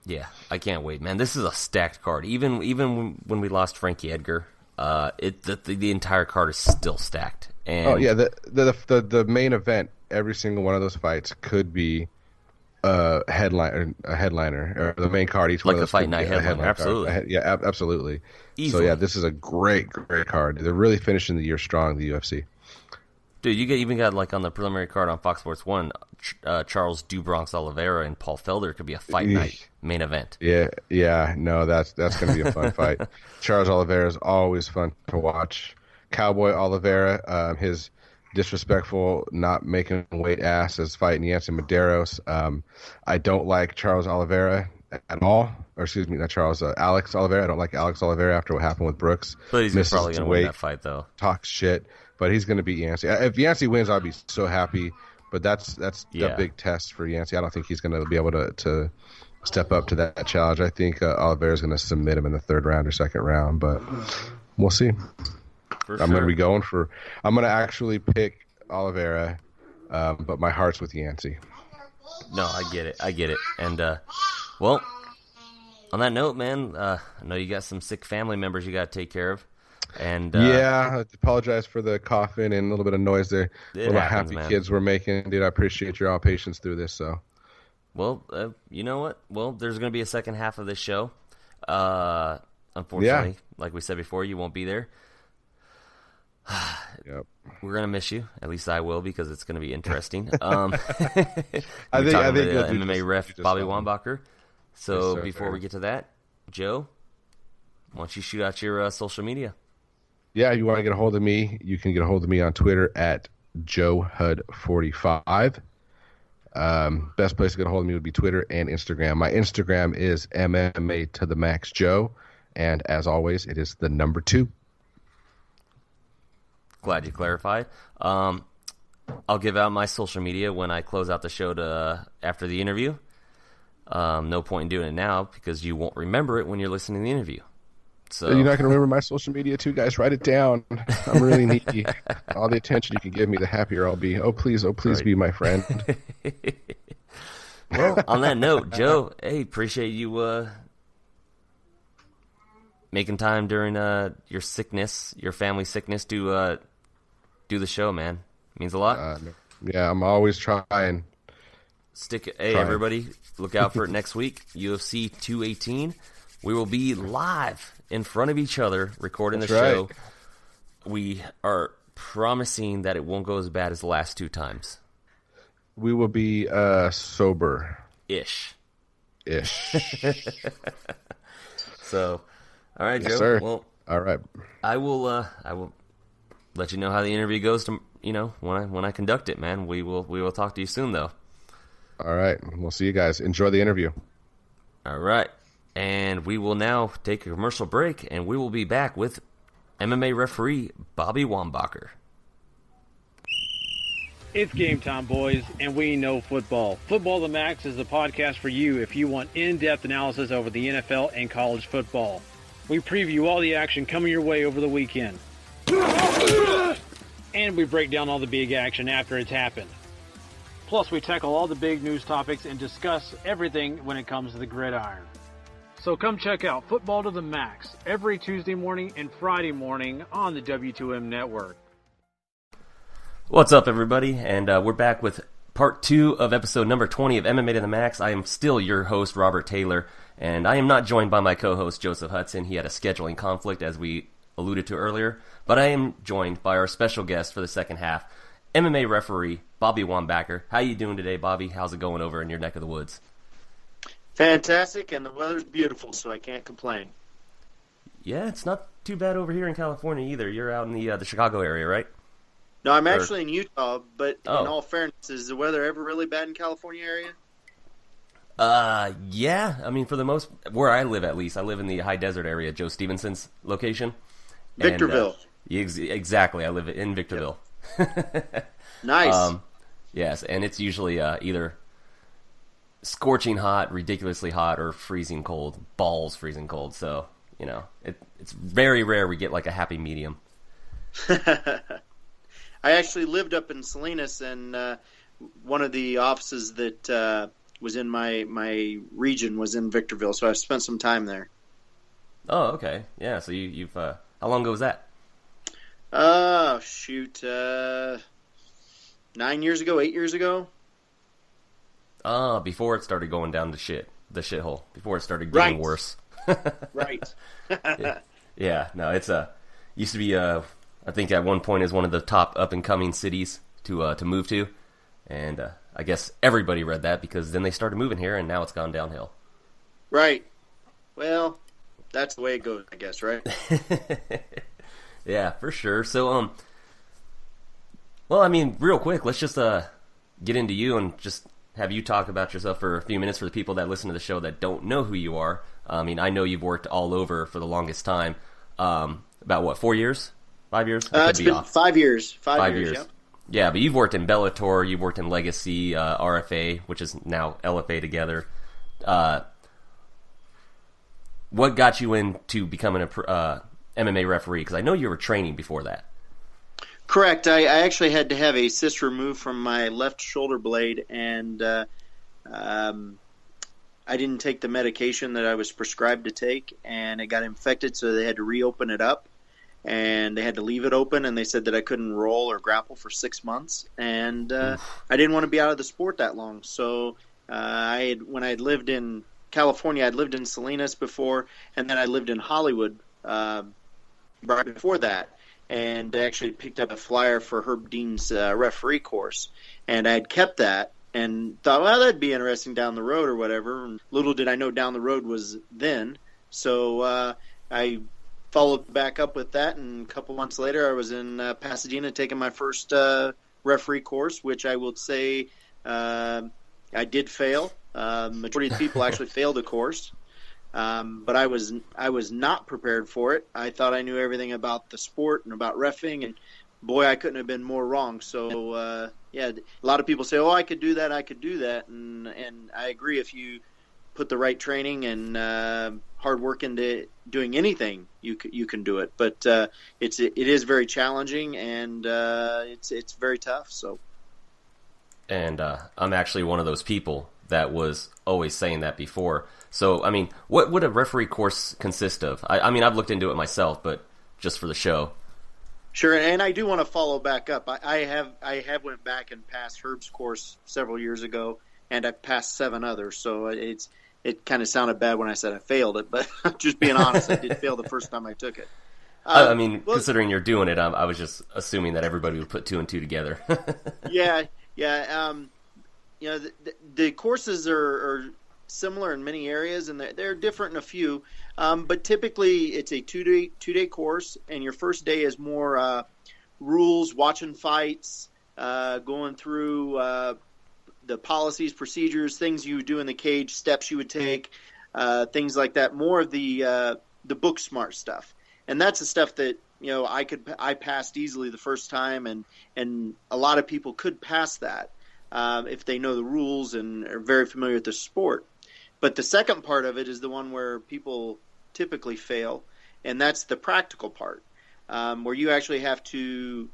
Yeah, I can't wait, man. This is a stacked card. Even when we lost Frankie Edgar, the entire card is still stacked. And the main event, every single one of those fights could be a headliner or the main card. Each Like one of the those Fight could be Night a headliner, card. absolutely. Yeah, absolutely. Easily. So yeah, this is a great card. They're really finishing the year strong, the UFC. Dude, you even got like on the preliminary card on Fox Sports 1, Charles DuBronx Oliveira and Paul Felder could be a Fight Night main event. Yeah, no, that's going to be a fun fight. Charles Oliveira is always fun to watch. Cowboy Oliveira, his disrespectful not making weight ass is fighting Yancy Medeiros. I don't like Charles Oliveira at all. Or excuse me, not Charles, Alex Oliveira. I don't like Alex Oliveira after what happened with Brooks. But he's probably going to win that fight, though. Talks shit. But he's going to beat Yancey. If Yancey wins, I'll be so happy. But that's a big test for Yancey. I don't think he's going to be able to step up to that challenge. I think Oliveira's going to submit him in the third round or second round. But we'll see. I'm going to be going for. I'm going to actually pick Oliveira, but my heart's with Yancey. No, I get it. And well, on that note, man, I know you got some sick family members you got to take care of. And yeah, I apologize for the coughing and a little bit of noise there. Little happy man. Kids we're making, dude. I appreciate your all patience through this. So, well, you know what? Well, there's going to be a second half of this show. Unfortunately, like we said before, you won't be there. Yep. We're gonna miss you. At least I will, because it's gonna be interesting. I think MMA ref Bobby Wombacher. So yes, before we get to that, Joe, why don't you shoot out your social media? Yeah, you want to get a hold of me, you can get a hold of me on Twitter at JoeHud45. Best place to get a hold of me would be Twitter and Instagram. My Instagram is MMA to the Max Joe, and as always, it is the number 2. Glad you clarified. I'll give out my social media when I close out the show after the interview. No point in doing it now because you won't remember it when you're listening to the interview. So you're not going to remember my social media too, guys. Write it down. I'm really needy. All the attention you can give me, the happier I'll be. Oh, please be my friend. Well, on that note, Joe, hey, appreciate you making time during your sickness, your family sickness, to do the show, man. It means a lot. Yeah, I'm always trying. Everybody, look out for it next week, UFC 218. We will be live in front of each other recording the show. We are promising that it won't go as bad as the last 2 times. We will be sober-ish. So, all right, yes, Joe. Sir. Well, all right. I will let you know how the interview goes. When I conduct it, man. We will talk to you soon, though. All right. We'll see you guys. Enjoy the interview. All right. And we will now take a commercial break, and we will be back with MMA referee Bobby Wombacher. It's game time, boys, and we know football. Football to the Max is the podcast for you if you want in-depth analysis over the NFL and college football. We preview all the action coming your way over the weekend. And we break down all the big action after it's happened. Plus, we tackle all the big news topics and discuss everything when it comes to the gridiron. So come check out Football to the Max every Tuesday morning and Friday morning on the W2M network. What's up, everybody? And we're back with part 2 of episode number 20 of MMA to the Max. I am still your host, Robert Taylor, and I am not joined by my co-host, Joseph Hudson. He had a scheduling conflict, as we alluded to earlier, but I am joined by our special guest for the second half, MMA referee Bobby Wombacher. How you doing today, Bobby? How's it going over in your neck of the woods? Fantastic, and the weather's beautiful, so I can't complain. Yeah, it's not too bad over here in California either. You're out in the Chicago area, right? No, I'm actually in Utah, but in all fairness, is the weather ever really bad in California area? Yeah. I mean, for the most, where I live at least, I live in the high desert area, Joe Stevenson's location. Victorville. And, exactly. I live in Victorville. Yep. Nice. Yes, and it's usually either scorching hot, ridiculously hot, or freezing cold, balls freezing cold. So, it's very rare we get like a happy medium. I actually lived up in Salinas, and one of the offices that was in my region was in Victorville, so I spent some time there. Oh, okay. Yeah, so you've how long ago was that? 9 years ago, 8 years ago. Before it started going down the shithole. Before it started getting worse. Right. Yeah. No, it's used to be I think at one point is one of the top up and coming cities to move to, and I guess everybody read that because then they started moving here, and now it's gone downhill. Right. Well, that's the way it goes, I guess, right? Yeah, for sure. So, well, I mean, real quick, let's just get into you and just have you talk about yourself for a few minutes for the people that listen to the show that don't know who you are. I mean, I know you've worked all over for the longest time. About what, 4 years? 5 years? It's been 5 years. 5 years, yep. Yeah, but you've worked in Bellator, you've worked in Legacy, RFA, which is now LFA together. What got you into becoming a MMA referee? Because I know you were training before that. Correct. I actually had to have a cyst removed from my left shoulder blade, and I didn't take the medication that I was prescribed to take, and it got infected, so they had to reopen it up, and they had to leave it open, and they said that I couldn't roll or grapple for 6 months, and I didn't want to be out of the sport that long. So when I had lived in California, I'd lived in Salinas before, and then I lived in Hollywood right before that, and I actually picked up a flyer for Herb Dean's referee course, and I had kept that and thought, well, that'd be interesting down the road or whatever. And little did I know down the road was then. So I followed back up with that, and a couple months later I was in Pasadena taking my first referee course, which I will say I did fail. Majority of the people actually failed the course, but I was not prepared for it. I thought I knew everything about the sport and about reffing, and boy, I couldn't have been more wrong. So yeah, a lot of people say, "Oh, I could do that, and I agree. If you put the right training and hard work into doing anything, you can do it. But it is very challenging, and it's very tough. So, and I'm actually one of those people that was always saying that before. So, I mean, what would a referee course consist of? I mean, I've looked into it myself, but just for the show. Sure, and I do want to follow back up. I have went back and passed Herb's course several years ago, and I've passed 7 others. So it kind of sounded bad when I said I failed it, but just being honest, I did fail the first time I took it. I mean, well, considering you're doing it, I was just assuming that everybody would put 2 and 2 together. Yeah. You know, the courses are similar in many areas, and they're different in a few. But typically, it's a two-day course, and your first day is more rules, watching fights, going through the policies, procedures, things you would do in the cage, steps you would take, things like that. More of the book smart stuff, and that's the stuff that I passed easily the first time, and a lot of people could pass that. If they know the rules and are very familiar with the sport. But the second part of it is the one where people typically fail, and that's the practical part, where you actually have to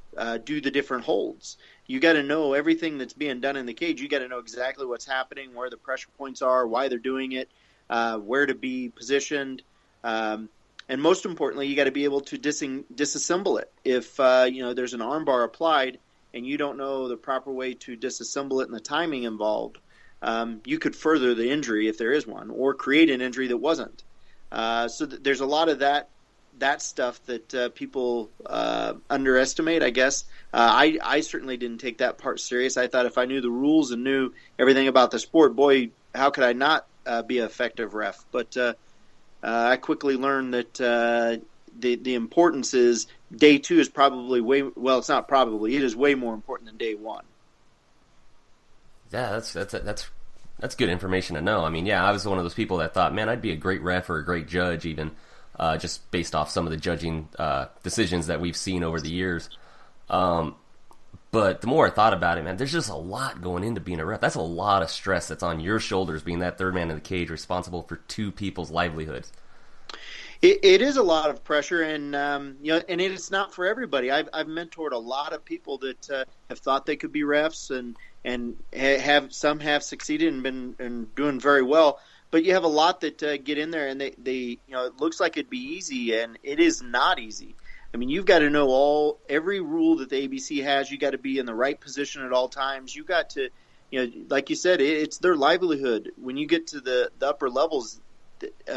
do the different holds. You got to know everything that's being done in the cage. You got to know exactly what's happening, where the pressure points are, why they're doing it, where to be positioned, and most importantly, you got to be able to disassemble it. If there's an armbar applied, and you don't know the proper way to disassemble it and the timing involved, you could further the injury if there is one, or create an injury that wasn't. So there's a lot of that stuff that people underestimate, I guess. I certainly didn't take that part serious. I thought if I knew the rules and knew everything about the sport, boy, how could I not be an effective ref? But I quickly learned that the importance is day 2 is probably it's not probably, it is way more important than day 1. Yeah, that's good information to know. I mean, yeah, I was one of those people that thought, man, I'd be a great ref or a great judge, even just based off some of the judging decisions that we've seen over the years. But the more I thought about it, man, there's just a lot going into being a ref. That's a lot of stress that's on your shoulders, being that third man in the cage, responsible for 2 people's livelihoods. It is a lot of pressure, and and it is not for everybody. I've mentored a lot of people that have thought they could be refs, and some have succeeded and been doing very well. But you have a lot that get in there, and they it looks like it'd be easy, and it is not easy. I mean, you've got to know every rule that the ABC has. You got to be in the right position at all times. You got to like you said, it's their livelihood. When you get to the upper levels,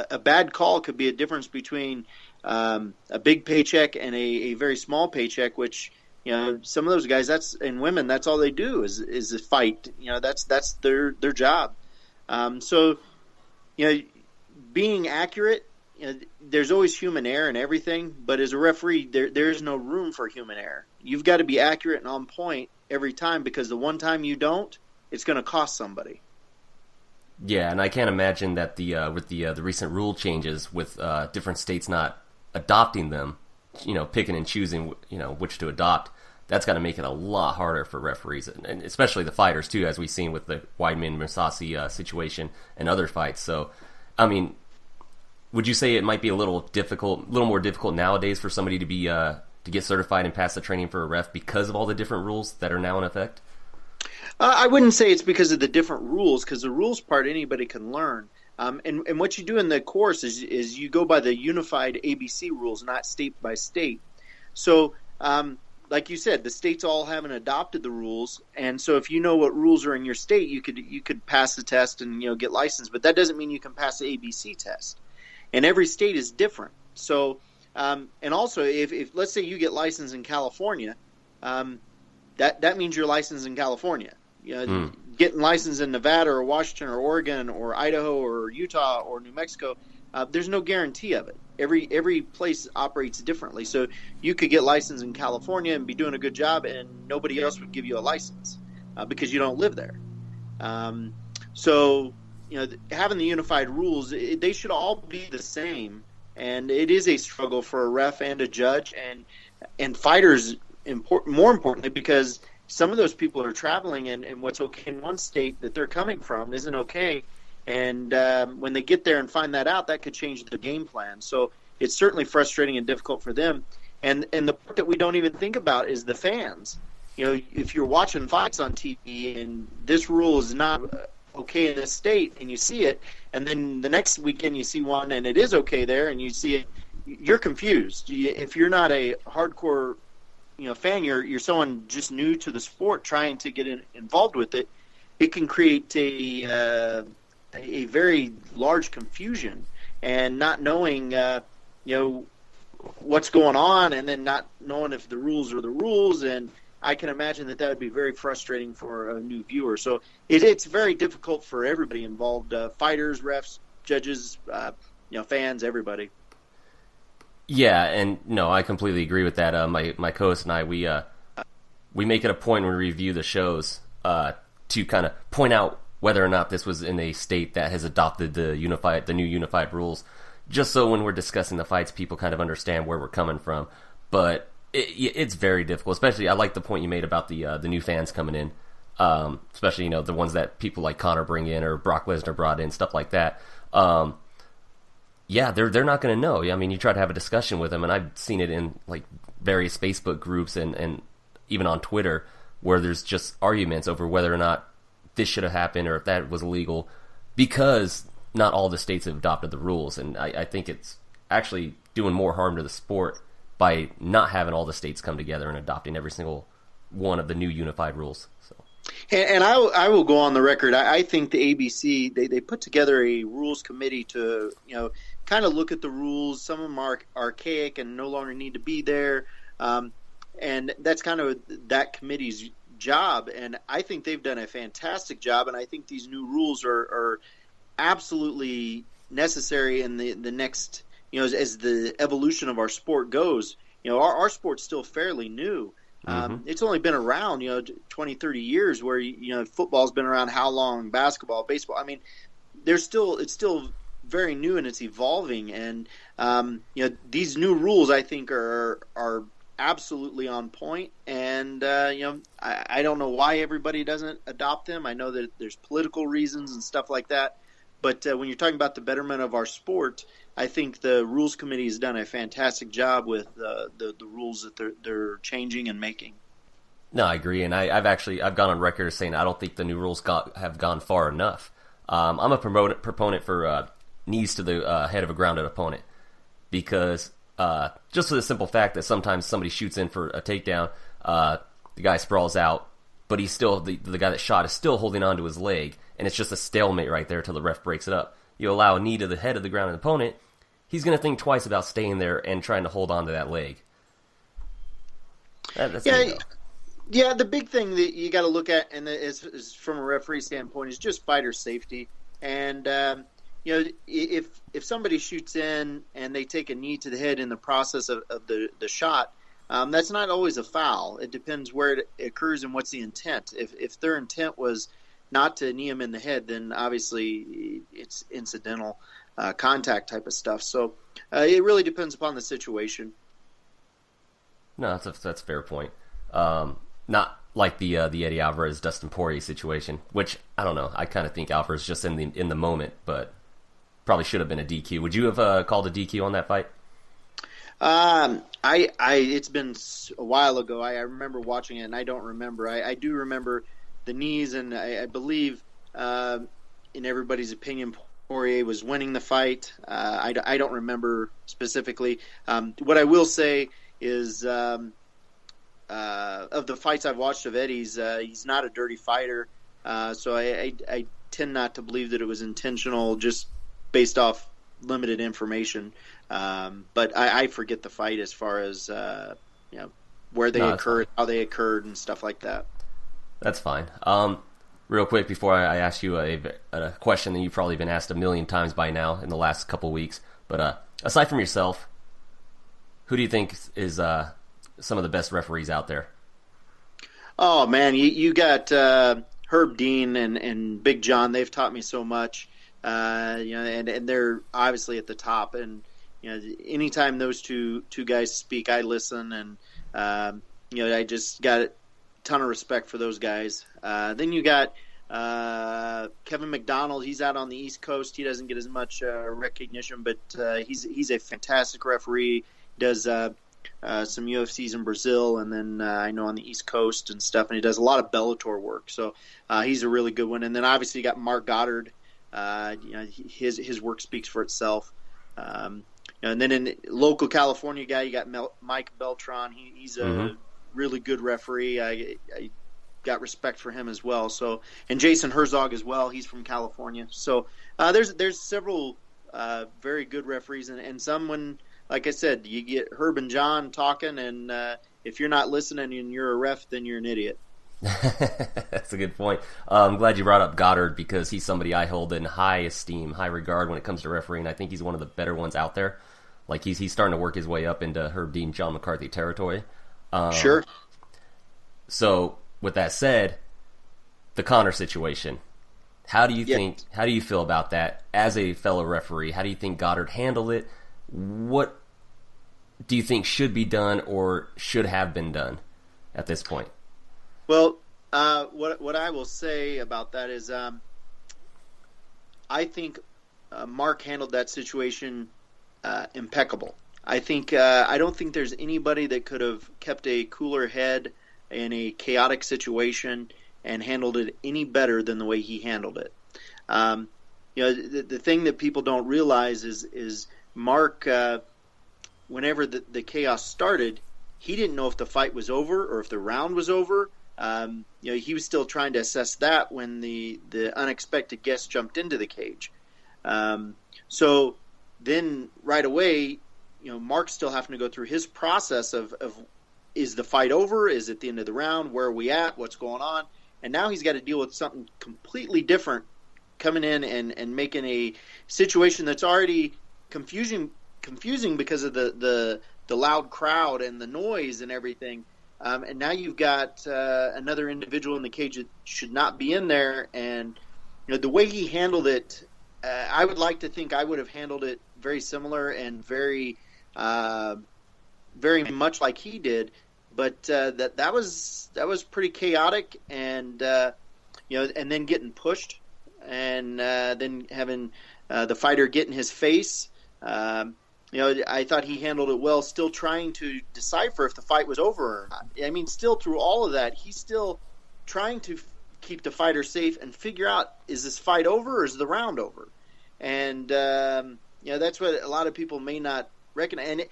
a bad call could be a difference between a big paycheck and a very small paycheck, which, some of those guys, and women, that's all they do is a fight. That's their job. So, being accurate, there's always human error in everything, but as a referee, there's no room for human error. You've got to be accurate and on point every time, because the one time you don't, it's going to cost somebody. Yeah, and I can't imagine that with the recent rule changes, with different states not adopting them, picking and choosing, which to adopt, that's got to make it a lot harder for referees, and especially the fighters too, as we've seen with the Weidman-Mousasi situation and other fights. So, I mean, would you say it might be a little more difficult nowadays for somebody to get certified and pass the training for a ref because of all the different rules that are now in effect? I wouldn't say it's because of the different rules, because the rules part anybody can learn. And what you do in the course is you go by the unified ABC rules, not state by state. So, like you said, the states all haven't adopted the rules, and so if you know what rules are in your state, you could pass the test and get licensed. But that doesn't mean you can pass the ABC test. And every state is different. So, and also, if let's say you get licensed in California, that means you're licensed in California. Getting licensed in Nevada or Washington or Oregon or Idaho or Utah or New Mexico, there's no guarantee of it. Every place operates differently. So you could get licensed in California and be doing a good job, and nobody else would give you a license because you don't live there. So having the unified rules, they should all be the same. And it is a struggle for a ref and a judge and fighters, more importantly, because some of those people are traveling, and what's okay in one state that they're coming from isn't okay. And when they get there and find that out, that could change their game plan. So it's certainly frustrating and difficult for them. And the part that we don't even think about is the fans. If you're watching fights on TV and this rule is not okay in this state, and you see it, and then the next weekend you see one and it is okay there, and you see it, you're confused. If you're not a hardcore fan, you're someone just new to the sport trying to get involved with it, it can create a very large confusion, and not knowing what's going on, and then not knowing if the rules are the rules. And I can imagine that would be very frustrating for a new viewer. So it's very difficult for everybody involved, fighters, refs, judges, fans, everybody. Yeah, and no, I completely agree with that. My co-host and I, we make it a point when we review the shows to kind of point out whether or not this was in a state that has adopted the new unified rules, just so when we're discussing the fights, people kind of understand where we're coming from. But it's very difficult, especially I like the point you made about the new fans coming in, especially the ones that people like Conor bring in or Brock Lesnar brought in, stuff like that. Yeah, they're not going to know. I mean, you try to have a discussion with them, and I've seen it in like various Facebook groups and even on Twitter, where there's just arguments over whether or not this should have happened or if that was illegal, because not all the states have adopted the rules. And I think it's actually doing more harm to the sport by not having all the states come together and adopting every single one of the new unified rules. So. And I will go on the record. I think the ABC, they put together a rules committee to kind of look at the rules. Some of them are archaic and no longer need to be there, and that's kind of that committee's job. And I think they've done a fantastic job. And I think these new rules are absolutely necessary in the next, as the evolution of our sport goes. Our sport's still fairly new. It's only been around, 20, 30 years, where, football's been around how long, basketball, baseball. I mean, it's still very new and it's evolving. And, these new rules, I think, are absolutely on point. And, I don't know why everybody doesn't adopt them. I know that there's political reasons and stuff like that. But when you're talking about the betterment of our sport, I think the Rules Committee has done a fantastic job with the rules that they're changing and making. No, I agree, and I've gone on record as saying I don't think the new rules have gone far enough. I'm a proponent for knees to the head of a grounded opponent, because just for the simple fact that sometimes somebody shoots in for a takedown, the guy sprawls out, but he's still the guy that shot is still holding on to his leg, and it's just a stalemate right there till the ref breaks it up. You allow a knee to the head of the ground opponent, he's going to think twice about staying there and trying to hold on to that leg. Yeah, the big thing that you got to look at, and is from a referee standpoint, is just fighter safety. And if somebody shoots in and they take a knee to the head in the process of the shot, that's not always a foul. It depends where it occurs and what's the intent. If their intent was not to knee him in the head, then obviously it's incidental contact type of stuff. So it really depends upon the situation. No, that's a fair point. Not like the Eddie Alvarez Dustin Poirier situation, which I don't know. I kind of think Alvarez just in the moment, but probably should have been a DQ. Would you have called a DQ on that fight? It's been a while ago. I remember watching it, and I don't remember. I do remember the knees, and I believe, in everybody's opinion, Poirier was winning the fight. I don't remember specifically. What I will say is, of the fights I've watched of Eddie's, he's not a dirty fighter. So I tend not to believe that it was intentional, just based off limited information. But I forget the fight as far as where they occurred, how they occurred, and stuff like that. That's fine. Real quick before I ask you a question that you've probably been asked a million times by now in the last couple weeks, but aside from yourself, who do you think is some of the best referees out there? Oh man, you got Herb Dean and Big John. They've taught me so much, and they're obviously at the top. And anytime those two guys speak, I listen, and I just got a ton of respect for those guys. Then you got Kevin McDonald. He's out on the East Coast. He doesn't get as much recognition, but he's a fantastic referee. Does some UFCs in Brazil, and then I know on the East Coast and stuff, and he does a lot of Bellator work. So he's a really good one. And then obviously you got Mark Goddard. His work speaks for itself. And then in local California guy, you got Mike Beltran. He's a really good referee. I got respect for him as well. So, and Jason Herzog as well. He's from California. So there's several very good referees, and someone. Like I said, you get Herb and John talking, and if you're not listening and you're a ref, then you're an idiot. That's a good point. I'm glad you brought up Goddard, because he's somebody I hold in high esteem, high regard when it comes to refereeing. I think he's one of the better ones out there. Like he's starting to work his way up into Herb Dean, John McCarthy territory. Sure. So with that said, the Conor situation. How do you think? How do you feel about that as a fellow referee? How do you think Goddard handled it? What do you think should be done or should have been done at this point? Well, what I will say about that is I think Mark handled that situation impeccable. I don't think there's anybody that could have kept a cooler head in a chaotic situation and handled it any better than the way he handled it. The thing that people don't realize is Mark, whenever the chaos started, he didn't know if the fight was over or if the round was over. He was still trying to assess that when the unexpected guest jumped into the cage. So then right away, Mark's still having to go through his process of is the fight over? Is it the end of the round? Where are we at? What's going on? And now he's got to deal with something completely different, coming in and making a situation that's already confusing because of the loud crowd and the noise and everything. And now you've got another individual in the cage that should not be in there. And the way he handled it, I would like to think I would have handled it very similar and very much like he did. But that was pretty chaotic, and and then getting pushed, and then having the fighter get in his face. I thought he handled it well, still trying to decipher if the fight was over or not. I mean, still through all of that, he's still trying to keep the fighter safe and figure out, is this fight over or is the round over? And, that's what a lot of people may not recognize. And,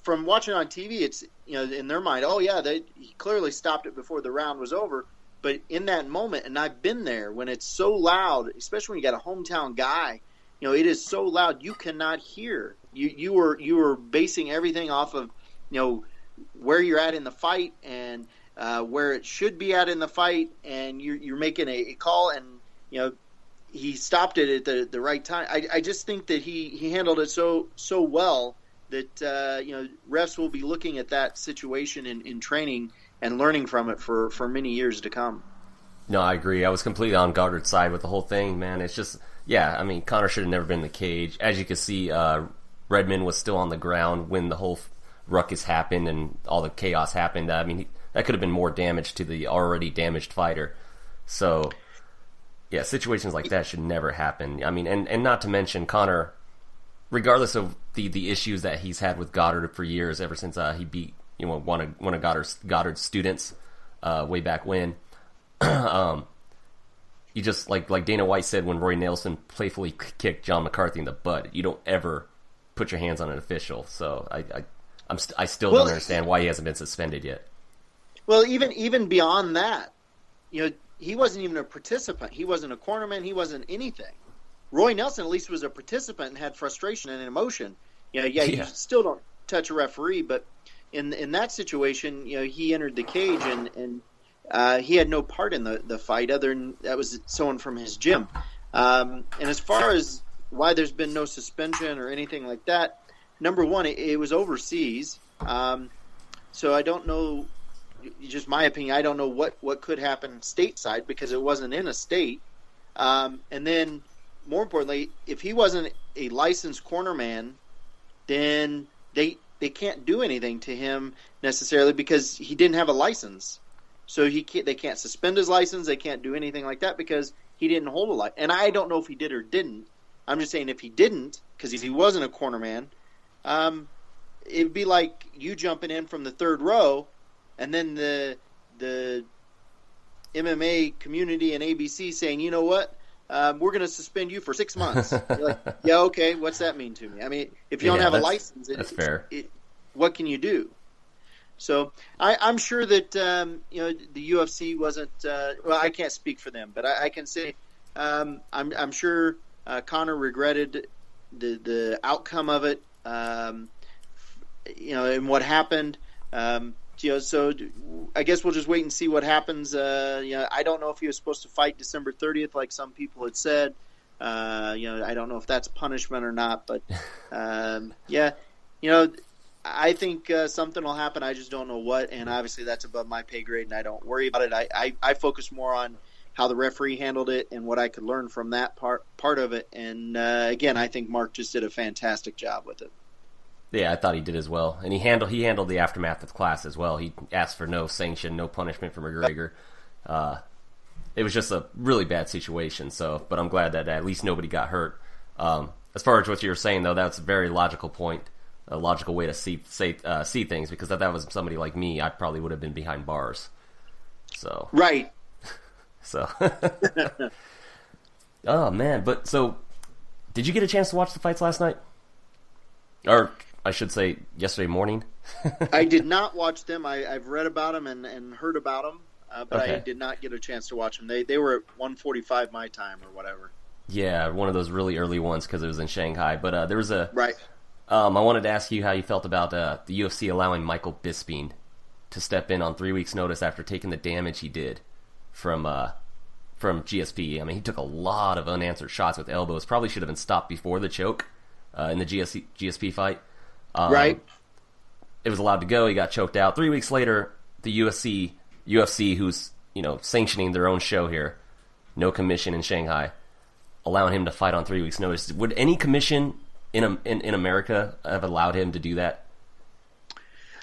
from watching on TV, it's, in their mind, oh, yeah, he clearly stopped it before the round was over. But in that moment, and I've been there, when it's so loud, especially when you got a hometown guy, it is so loud you cannot hear. You were basing everything off of where you're at in the fight and where it should be at in the fight, and you're making a call, and he stopped it at the right time. I just think that he handled it so well that refs will be looking at that situation in training and learning from it for many years to come. No, I agree. I was completely on Goddard's side with the whole thing, man. It's just, Conor should have never been in the cage. As you can see, Redmond was still on the ground when the whole ruckus happened and all the chaos happened. That could have been more damage to the already damaged fighter. So, yeah, situations like that should never happen. And not to mention Conor, regardless of the issues that he's had with Goddard for years, ever since he beat one of Goddard's students way back when. You just like Dana White said when Roy Nelson playfully kicked John McCarthy in the butt. You don't ever put your hands on an official. So I still don't understand why he hasn't been suspended yet. Well, even beyond that, he wasn't even a participant. He wasn't a cornerman. He wasn't anything. Roy Nelson at least was a participant and had frustration and emotion. You still don't touch a referee, but in that situation, he entered the cage and he had no part in the fight other than that was someone from his gym. And as far as why there's been no suspension or anything like that, number one, it was overseas. So I don't know, just my opinion, I don't know what could happen stateside because it wasn't in a state. And then more importantly, if he wasn't a licensed cornerman, then they can't do anything to him necessarily because he didn't have a license. So they can't suspend his license. They can't do anything like that because he didn't hold a license. And I don't know if he did or didn't. I'm just saying if he didn't, because if he wasn't a cornerman, it'd be like you jumping in from the third row, and then the MMA community and ABC saying, you know what, we're going to suspend you for 6 months. You're like, yeah, okay, what's that mean to me? If you don't have a license, that's fair. What can you do? So I'm sure that the UFC wasn't. Well, I can't speak for them, but I can say I'm sure Conor regretted the outcome of it. And what happened. So I guess we'll just wait and see what happens. I don't know if he was supposed to fight December 30th, like some people had said. I don't know if that's punishment or not, but I think something will happen. I just don't know what, and obviously that's above my pay grade, and I don't worry about it. I focus more on how the referee handled it and what I could learn from that part of it. And again, I think Mark just did a fantastic job with it. Yeah, I thought he did as well, and he handled the aftermath of class as well. He asked for no sanction, no punishment from McGregor. It was just a really bad situation. But I'm glad that at least nobody got hurt. As far as what you were saying, though, that's a very logical point. A logical way to see things, because if that was somebody like me, I probably would have been behind bars. So right. So oh man, but so did you get a chance to watch the fights last night? Or I should say yesterday morning? I did not watch them. I've read about them and heard about them, but okay. I did not get a chance to watch them. They were at 1:45 my time or whatever. Yeah, one of those really early ones because it was in Shanghai. But there was a right. I wanted to ask you how you felt about the UFC allowing Michael Bisping to step in on 3 weeks' notice after taking the damage he did from GSP. He took a lot of unanswered shots with elbows. Probably should have been stopped before the choke in the GSP fight. Right. It was allowed to go. He got choked out. 3 weeks later, the UFC, who's sanctioning their own show here, no commission in Shanghai, allowing him to fight on 3 weeks' notice. Would any commission in America have allowed him to do that?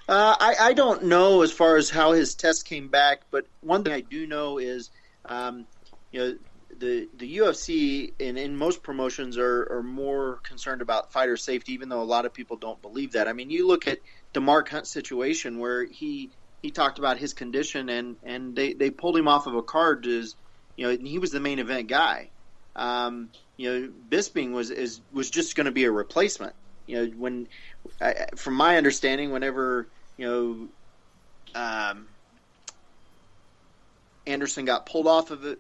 I don't know as far as how his test came back, but one thing I do know is, the UFC in most promotions are more concerned about fighter safety, even though a lot of people don't believe that. You look at the Mark Hunt situation where he talked about his condition and they pulled him off of a card and he was the main event guy. Bisping was just going to be a replacement. When from my understanding, whenever Anderson got pulled off of it.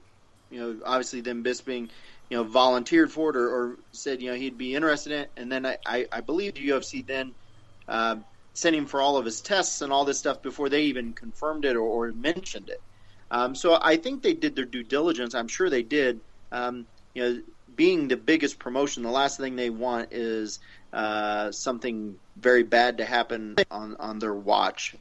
Obviously then Bisping, volunteered for it or said, he'd be interested in it. And then I believe the UFC then sent him for all of his tests and all this stuff before they even confirmed it or mentioned it. So I think they did their due diligence. I'm sure they did. Being the biggest promotion, the last thing they want is something very bad to happen on their watch.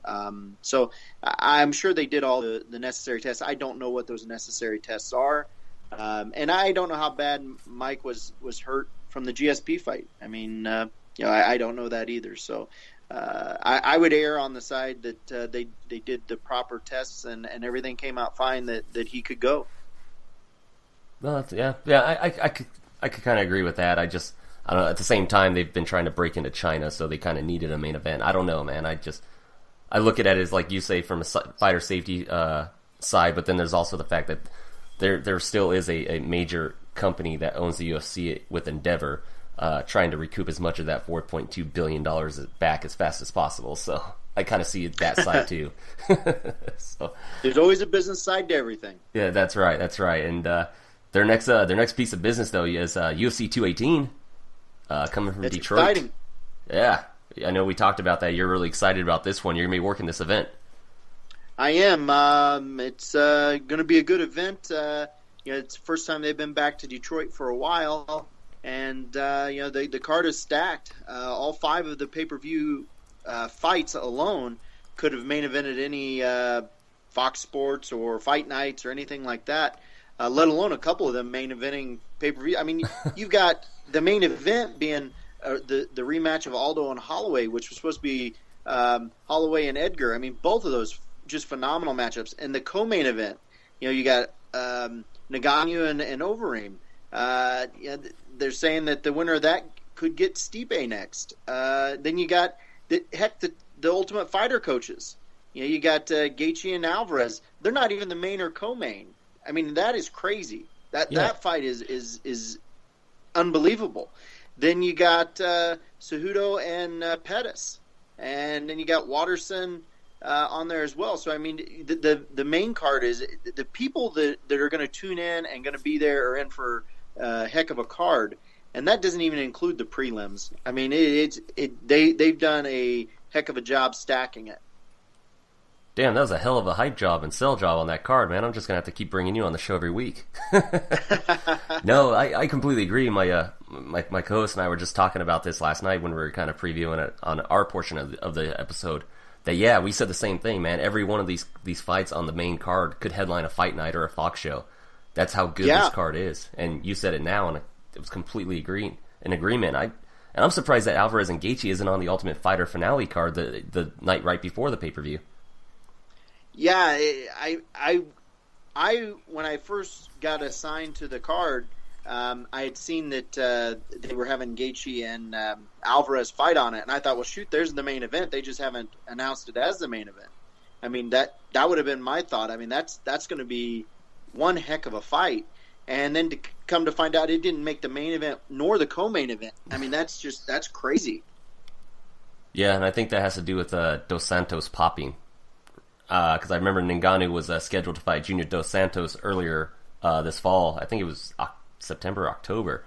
So I'm sure they did all the necessary tests. I don't know what those necessary tests are. And I don't know how bad Mike was hurt from the GSP fight. I mean, I don't know that either. So I would err on the side that they did the proper tests and everything came out fine, that he could go. Well, I could kind of agree with that. I don't know. At the same time, they've been trying to break into China, so they kind of needed a main event. I don't know, man. I look at it as, like you say, from a fighter safety side, but then there's also the fact that there still is a major company that owns the UFC with Endeavor, trying to recoup as much of that $4.2 billion back as fast as possible. So I kind of see that side too. So there's always a business side to everything. Yeah, that's right. And their next piece of business though is UFC 218 coming from That's Detroit. Exciting. Yeah, I know we talked about that. You're really excited about this one. You're gonna be working this event. I am. It's going to be a good event. It's the first time they've been back to Detroit for a while, and the card is stacked. All 5 of the pay-per-view fights alone could have main evented any Fox Sports or Fight Nights or anything like that. Let alone a couple of them main eventing pay-per-view. I mean, you've got the main event being the rematch of Aldo and Holloway, which was supposed to be Holloway and Edgar. I mean, both of those just phenomenal matchups. And the co-main event, you got Ngannou and Overeem. They're saying that the winner of that could get Stipe next. Then you got the Ultimate Fighter coaches. You got Gaethje and Alvarez. They're not even the main or co-main. I mean, that is crazy. That fight is unbelievable. Then you got Cejudo and Pettis, and then you got Watterson on there as well. So I mean, the main card is the people that are going to tune in and going to be there are in for a heck of a card, and that doesn't even include the prelims. I mean, they've done a heck of a job stacking it. Damn, that was a hell of a hype job and sell job on that card, man. I'm just going to have to keep bringing you on the show every week. No, I completely agree. My co-host and I were just talking about this last night when we were kind of previewing it on our portion of the episode. That, we said the same thing, man. Every one of these fights on the main card could headline a fight night or a Fox show. That's how good this card is. And you said it now, and it was completely in agreement. And I'm surprised that Alvarez and Gaethje isn't on the Ultimate Fighter finale card the night right before the pay-per-view. Yeah, I when I first got assigned to the card, I had seen that they were having Gaethje and Alvarez fight on it, and I thought, well, shoot, there's the main event. They just haven't announced it as the main event. I mean, that would have been my thought. I mean, that's going to be one heck of a fight. And then to come to find out it didn't make the main event nor the co-main event. I mean, that's crazy. Yeah, and I think that has to do with Dos Santos popping. Because I remember Ngannou was scheduled to fight Junior Dos Santos earlier this fall. I think it was September, October.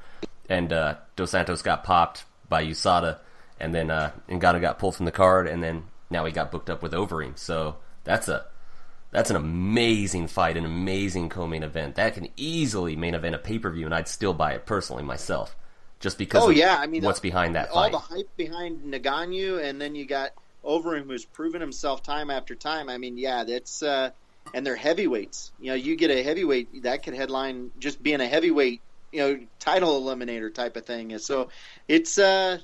And Dos Santos got popped by USADA, and then Ngannou got pulled from the card, and then now he got booked up with Overeem. So that's an amazing fight, an amazing co-main event. That can easily main event a pay-per-view, and I'd still buy it personally myself, just because what's behind that fight. All the hype behind Ngannou, and then you got Overeem, who's proven himself time after time. I mean, that's and they're heavyweights. You get a heavyweight that could headline just being a heavyweight, title eliminator type of thing. So it's they're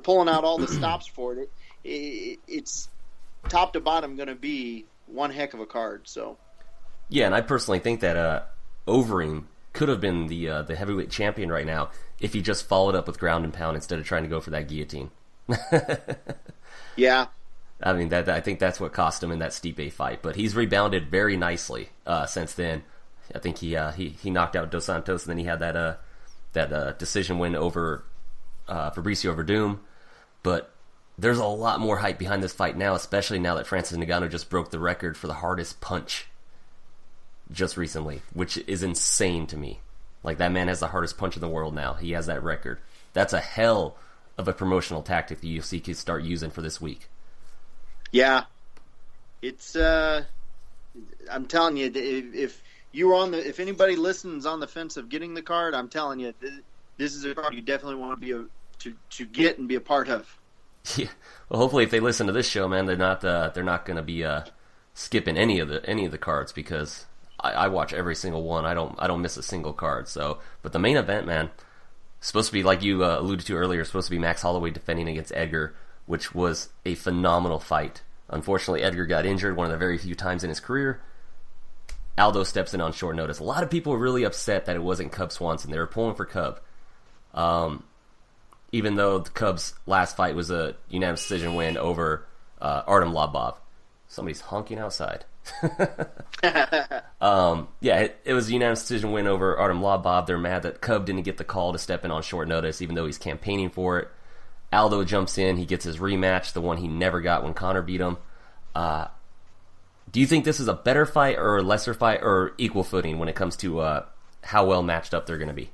pulling out all the stops for it. It's top to bottom going to be one heck of a card. So yeah, and I personally think that Overeem could have been the heavyweight champion right now if he just followed up with ground and pound instead of trying to go for that guillotine. Yeah, I mean I think that's what cost him in that Stipe fight, but he's rebounded very nicely since then. I think he knocked out Dos Santos, and then he had that decision win over Fabricio Verdum. But there's a lot more hype behind this fight now, especially now that Francis Ngannou just broke the record for the hardest punch just recently, which is insane to me. Like, that man has the hardest punch in the world now. He has that record. That's a hell of a promotional tactic the UFC could start using for this week. Yeah. It's, I'm telling you, if you're on if anybody listens on the fence of getting the card, I'm telling you, this is a card you definitely want to be to get and be a part of. Yeah. Well, hopefully if they listen to this show, man, they're not going to be skipping any of the cards, because I watch every single one. I don't miss a single card. So, but the main event, man, supposed to be, like you alluded to earlier, supposed to be Max Holloway defending against Edgar, which was a phenomenal fight. Unfortunately, Edgar got injured one of the very few times in his career. Aldo steps in on short notice. A lot of people were really upset that it wasn't Cub Swanson. They were pulling for Cub. Even though the Cubs' last fight was a unanimous decision win over Artem Lobov. Somebody's honking outside. Yeah, it was a unanimous decision win over Artem Lobov. They're mad that Cub didn't get the call to step in on short notice, even though he's campaigning for it. Aldo jumps in. He gets his rematch, the one he never got when Conor beat him. Do you think this is a better fight or a lesser fight or equal footing when it comes to how well matched up they're going to be?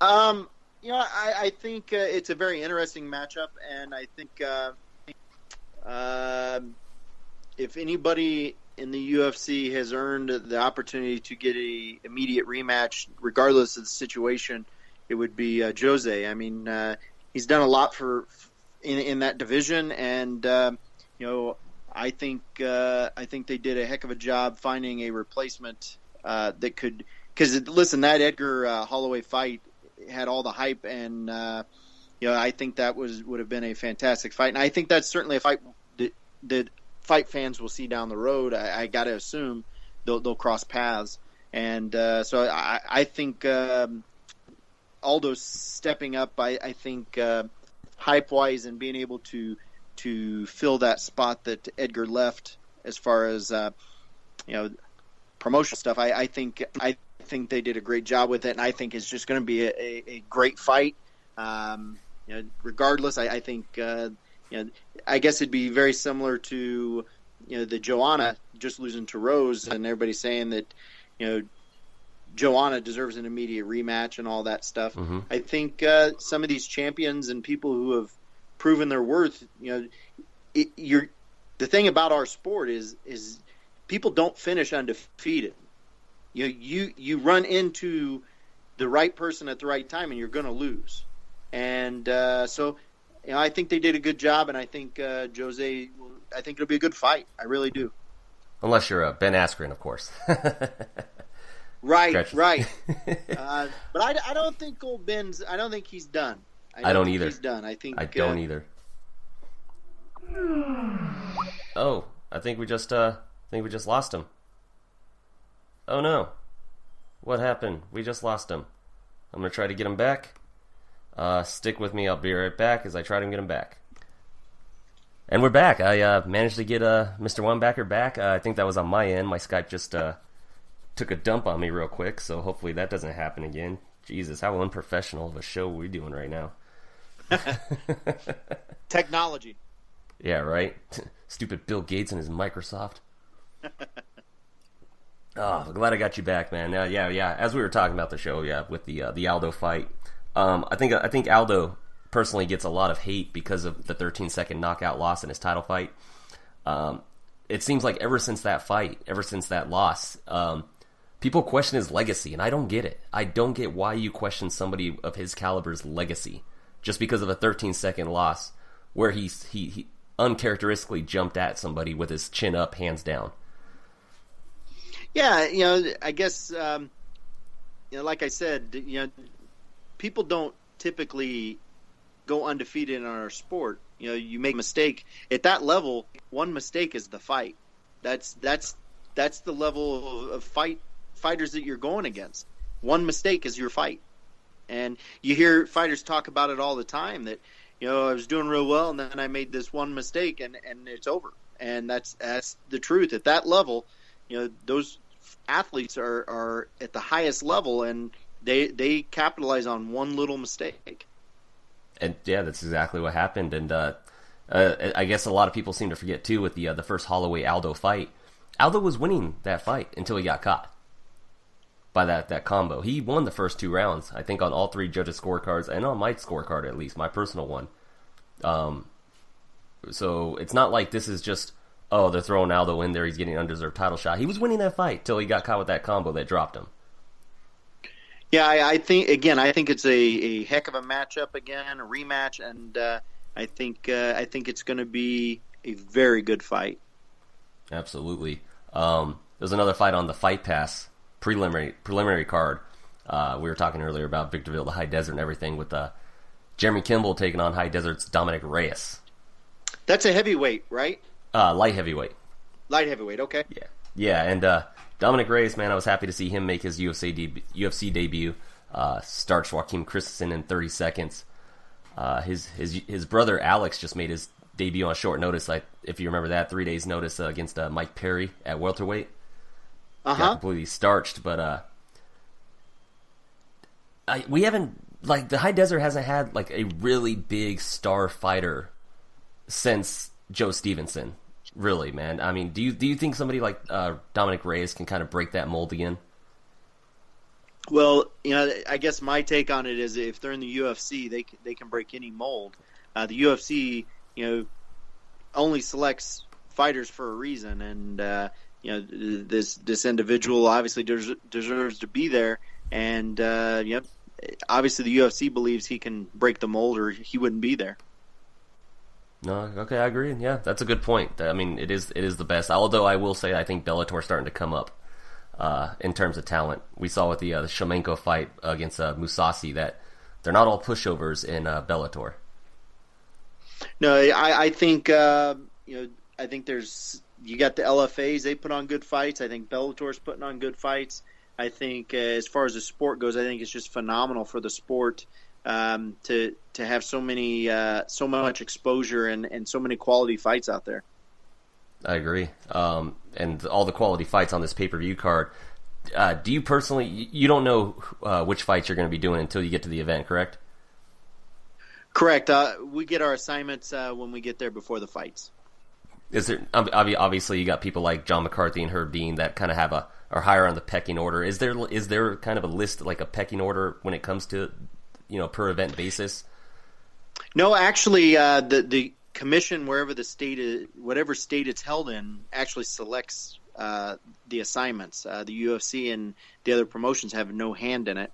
I think it's a very interesting matchup, and I think if anybody in the UFC has earned the opportunity to get a immediate rematch, regardless of the situation, it would be Jose. I mean, he's done a lot in that division, and I think they did a heck of a job finding a replacement that could. Because listen, that Edgar Holloway fight had all the hype, and I think that would have been a fantastic fight, and I think that's certainly a fight that fight fans will see down the road. I got to assume they'll cross paths, and so I think Aldo's stepping up. I think hype wise and being able to fill that spot that Edgar left as far as promotional stuff. I think they did a great job with it, and I think it's just going to be a great fight. Regardless, I think I guess it'd be very similar to the Joanna just losing to Rose, and everybody saying that Joanna deserves an immediate rematch and all that stuff. Mm-hmm. I think some of these champions and people who have proven their worth, the thing about our sport is people don't finish undefeated. You run into the right person at the right time, and you're going to lose. And so I think they did a good job, and I think Jose. I think it'll be a good fight. I really do. Unless you're Ben Askren, of course. Right. But I don't think old Ben's. I don't think he's done. I don't either. He's done. I don't either. Oh, I think we just lost him. Oh no. What happened? We just lost him. I'm going to try to get him back. Stick with me. I'll be right back as I try to get him back. And we're back. I managed to get Mr. Wombacher back. I think that was on my end. My Skype just took a dump on me real quick, so hopefully that doesn't happen again. Jesus, how unprofessional of a show we're doing right now. Technology. Yeah, right? Stupid Bill Gates and his Microsoft. Oh, glad I got you back, man. Yeah. As we were talking about the show, with the Aldo fight, I think Aldo personally gets a lot of hate because of the 13-second knockout loss in his title fight. It seems like ever since that loss, people question his legacy, and I don't get it. I don't get why you question somebody of his caliber's legacy just because of a 13-second loss where he uncharacteristically jumped at somebody with his chin up, hands down. Yeah, I guess, like I said, people don't typically go undefeated in our sport. You make a mistake at that level. One mistake is the fight. That's the level of fighters that you're going against. One mistake is your fight, and you hear fighters talk about it all the time. That I was doing real well, and then I made this one mistake, and it's over. And that's the truth at that level. Those athletes are at the highest level, and they capitalize on one little mistake. And yeah, that's exactly what happened. And I guess a lot of people seem to forget too with the first Holloway Aldo fight. Aldo was winning that fight until he got caught by that combo. He won the first 2 rounds, I think, on all 3 judges' scorecards, and on my scorecard at least, my personal one. So it's not like this is just, oh, they're throwing Aldo in there, he's getting an undeserved title shot. He was winning that fight till he got caught with that combo that dropped him. Yeah, I think it's a heck of a matchup again, a rematch, and I think it's going to be a very good fight. Absolutely. There's another fight on the Fight Pass preliminary card. We were talking earlier about Victorville, the High Desert, and everything with Jeremy Kimball taking on High Desert's Dominic Reyes. That's a heavyweight, right? Light heavyweight. Light heavyweight, okay. Yeah, and Dominic Reyes, man, I was happy to see him make his UFC debut. Starts Joaquin Christensen in 30 seconds. His brother Alex just made his debut on short notice. If you remember that, 3 days notice against Mike Perry at welterweight. Got completely starched, but we haven't, like, the High Desert hasn't had like a really big star fighter since Joe Stevenson. Really, man. I mean, do you think somebody like Dominic Reyes can kind of break that mold again? Well, I guess my take on it is if they're in the UFC, they can break any mold. The UFC, only selects fighters for a reason, and this individual obviously deserves to be there, and obviously the UFC believes he can break the mold, or he wouldn't be there. No, okay, I agree. Yeah, that's a good point. I mean, it is the best. Although I will say, I think Bellator's starting to come up in terms of talent. We saw with the Shlemenko fight against Mousasi that they're not all pushovers in Bellator. No, I think I think you got the LFAs. They put on good fights. I think Bellator's putting on good fights. I think as far as the sport goes, I think it's just phenomenal for the sport. To have so much exposure and so many quality fights out there. I agree. And all the quality fights on this pay-per-view card. Do you personally, you don't know which fights you're going to be doing until you get to the event, correct? Correct. We get our assignments when we get there before the fights. Is there, obviously you got people like John McCarthy and Herb Dean that kind of are higher on the pecking order. Is there kind of a list, like a pecking order when it comes to, per event basis? No, actually, the commission, whatever state it's held in, actually selects the assignments. The UFC and the other promotions have no hand in it.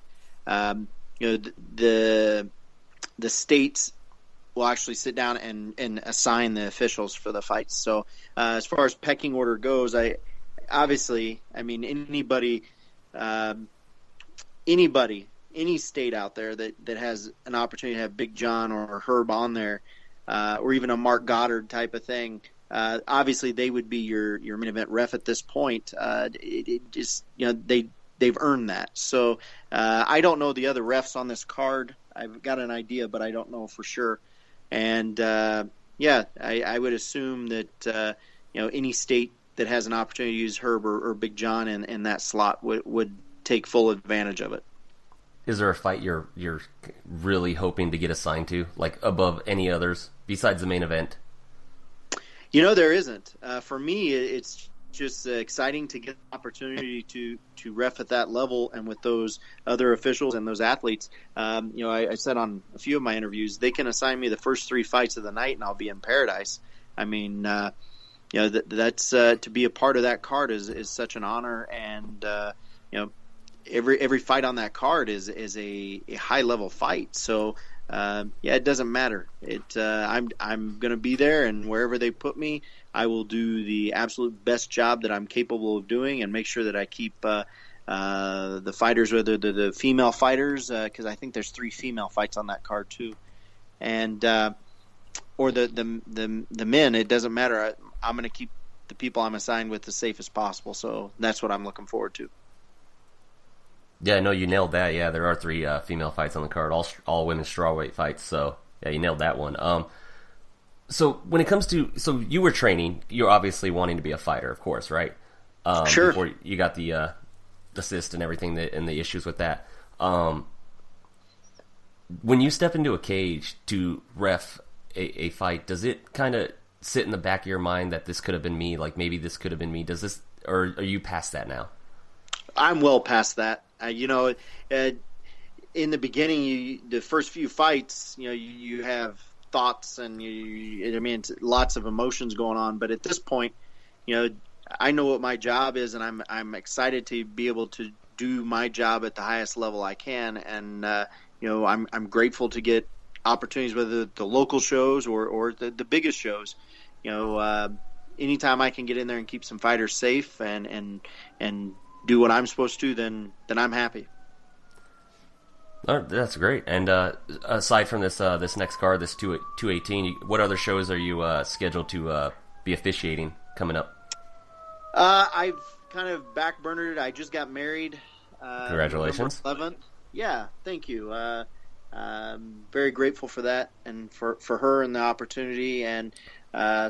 The states will actually sit down and assign the officials for the fights. So as far as pecking order goes, any state out there that has an opportunity to have Big John or Herb on there, or even a Mark Goddard type of thing, obviously they would be your main event ref at this point. They've earned that. So I don't know the other refs on this card. I've got an idea, but I don't know for sure. And I would assume that any state that has an opportunity to use Herb or Big John in that slot would take full advantage of it. Is there a fight you're really hoping to get assigned to, like above any others besides the main event? There isn't. For me, it's just exciting to get the opportunity to ref at that level and with those other officials and those athletes. I said on a few of my interviews, they can assign me the first 3 fights of the night and I'll be in paradise. I mean, that's to be a part of that card is such an honor, and every fight on that card is a high level fight. So it doesn't matter. I'm going to be there, and wherever they put me, I will do the absolute best job that I'm capable of doing, and make sure that I keep the fighters, whether they're the female fighters, because I think there's 3 female fights on that card too, and or the men. It doesn't matter. I'm going to keep the people I'm assigned with as safe as possible. So that's what I'm looking forward to. Yeah, no, you nailed that. Yeah, there are 3 female fights on the card, all women's strawweight fights. So yeah, you nailed that one. So when it comes to, so you were training, you're obviously wanting to be a fighter, of course, right? Sure. Before you got the cyst and everything and the issues with that. When you step into a cage to ref a fight, does it kind of sit in the back of your mind that this could have been me? Like maybe this could have been me. Does this or are you past that now? I'm well past that. In the beginning, the first few fights, you have thoughts and it's lots of emotions going on. But at this point, I know what my job is, and I'm excited to be able to do my job at the highest level I can. And I'm grateful to get opportunities, whether the local shows or the biggest shows. Anytime I can get in there and keep some fighters safe and do what I'm supposed to, then I'm happy. Oh, that's great. And aside from this next card, this 218, what other shows are you scheduled to be officiating coming up? I've kind of backburnered it. I just got married. Congratulations. November 11th. Yeah, thank you. I'm very grateful for that and for her and the opportunity. And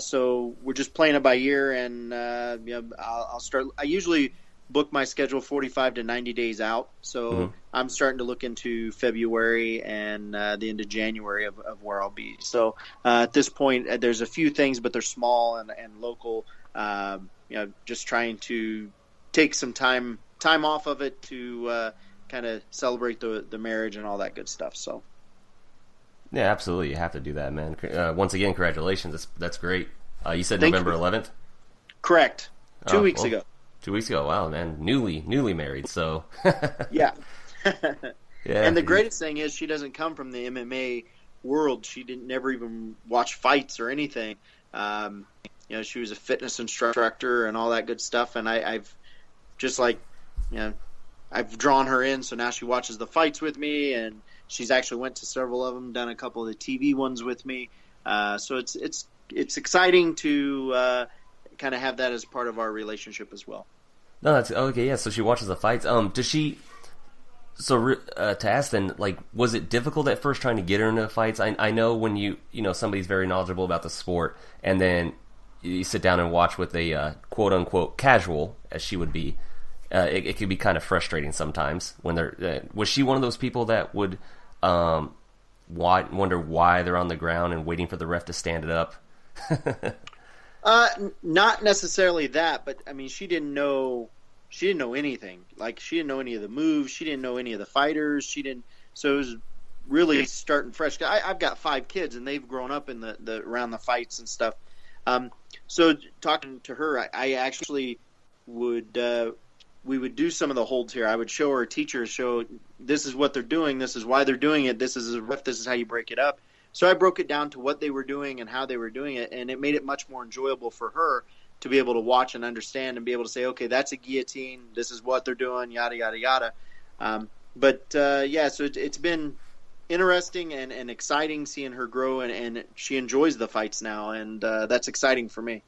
so we're just playing it by ear. And I'll start. I usually book my schedule 45 to 90 days out. So I'm starting to look into February and the end of January of where I'll be. So at this point, there's a few things, but they're small and local. Just trying to take some time off of it to kind of celebrate the marriage and all that good stuff. So, yeah, absolutely, you have to do that, man. Once again, congratulations. That's great. You said Thank November you. 11th. Correct. 2 weeks ago. 2 weeks ago. Wow, man, newly married. So, yeah. Yeah. And the greatest thing is she doesn't come from the MMA world. She never even watch fights or anything. She was a fitness instructor and all that good stuff. And I've just I've drawn her in. So now she watches the fights with me, and she's actually went to several of them, done a couple of the TV ones with me. So it's exciting to kind of have that as part of our relationship as well. No, that's okay. Yeah. So she watches the fights. Does she? So to ask then, was it difficult at first trying to get her into fights? I know when somebody's very knowledgeable about the sport, and then you sit down and watch with a quote unquote casual, as she would be. It can be kind of frustrating sometimes when they're. Was she one of those people that would wonder why they're on the ground and waiting for the ref to stand it up? Not necessarily that, but I mean, she didn't know anything. She didn't know any of the moves. She didn't know any of the fighters. So it was really starting fresh. I've got 5 kids, and they've grown up in the around the fights and stuff. So talking to her, I actually would. We would do some of the holds here. I would show her, show this is what they're doing, this is why they're doing it, this is a ref, this is how you break it up. So I broke it down to what they were doing and how they were doing it, and it made it much more enjoyable for her to be able to watch and understand and be able to say, okay, that's a guillotine, this is what they're doing, yada, yada, yada. So it's been interesting and exciting seeing her grow, and she enjoys the fights now, and that's exciting for me.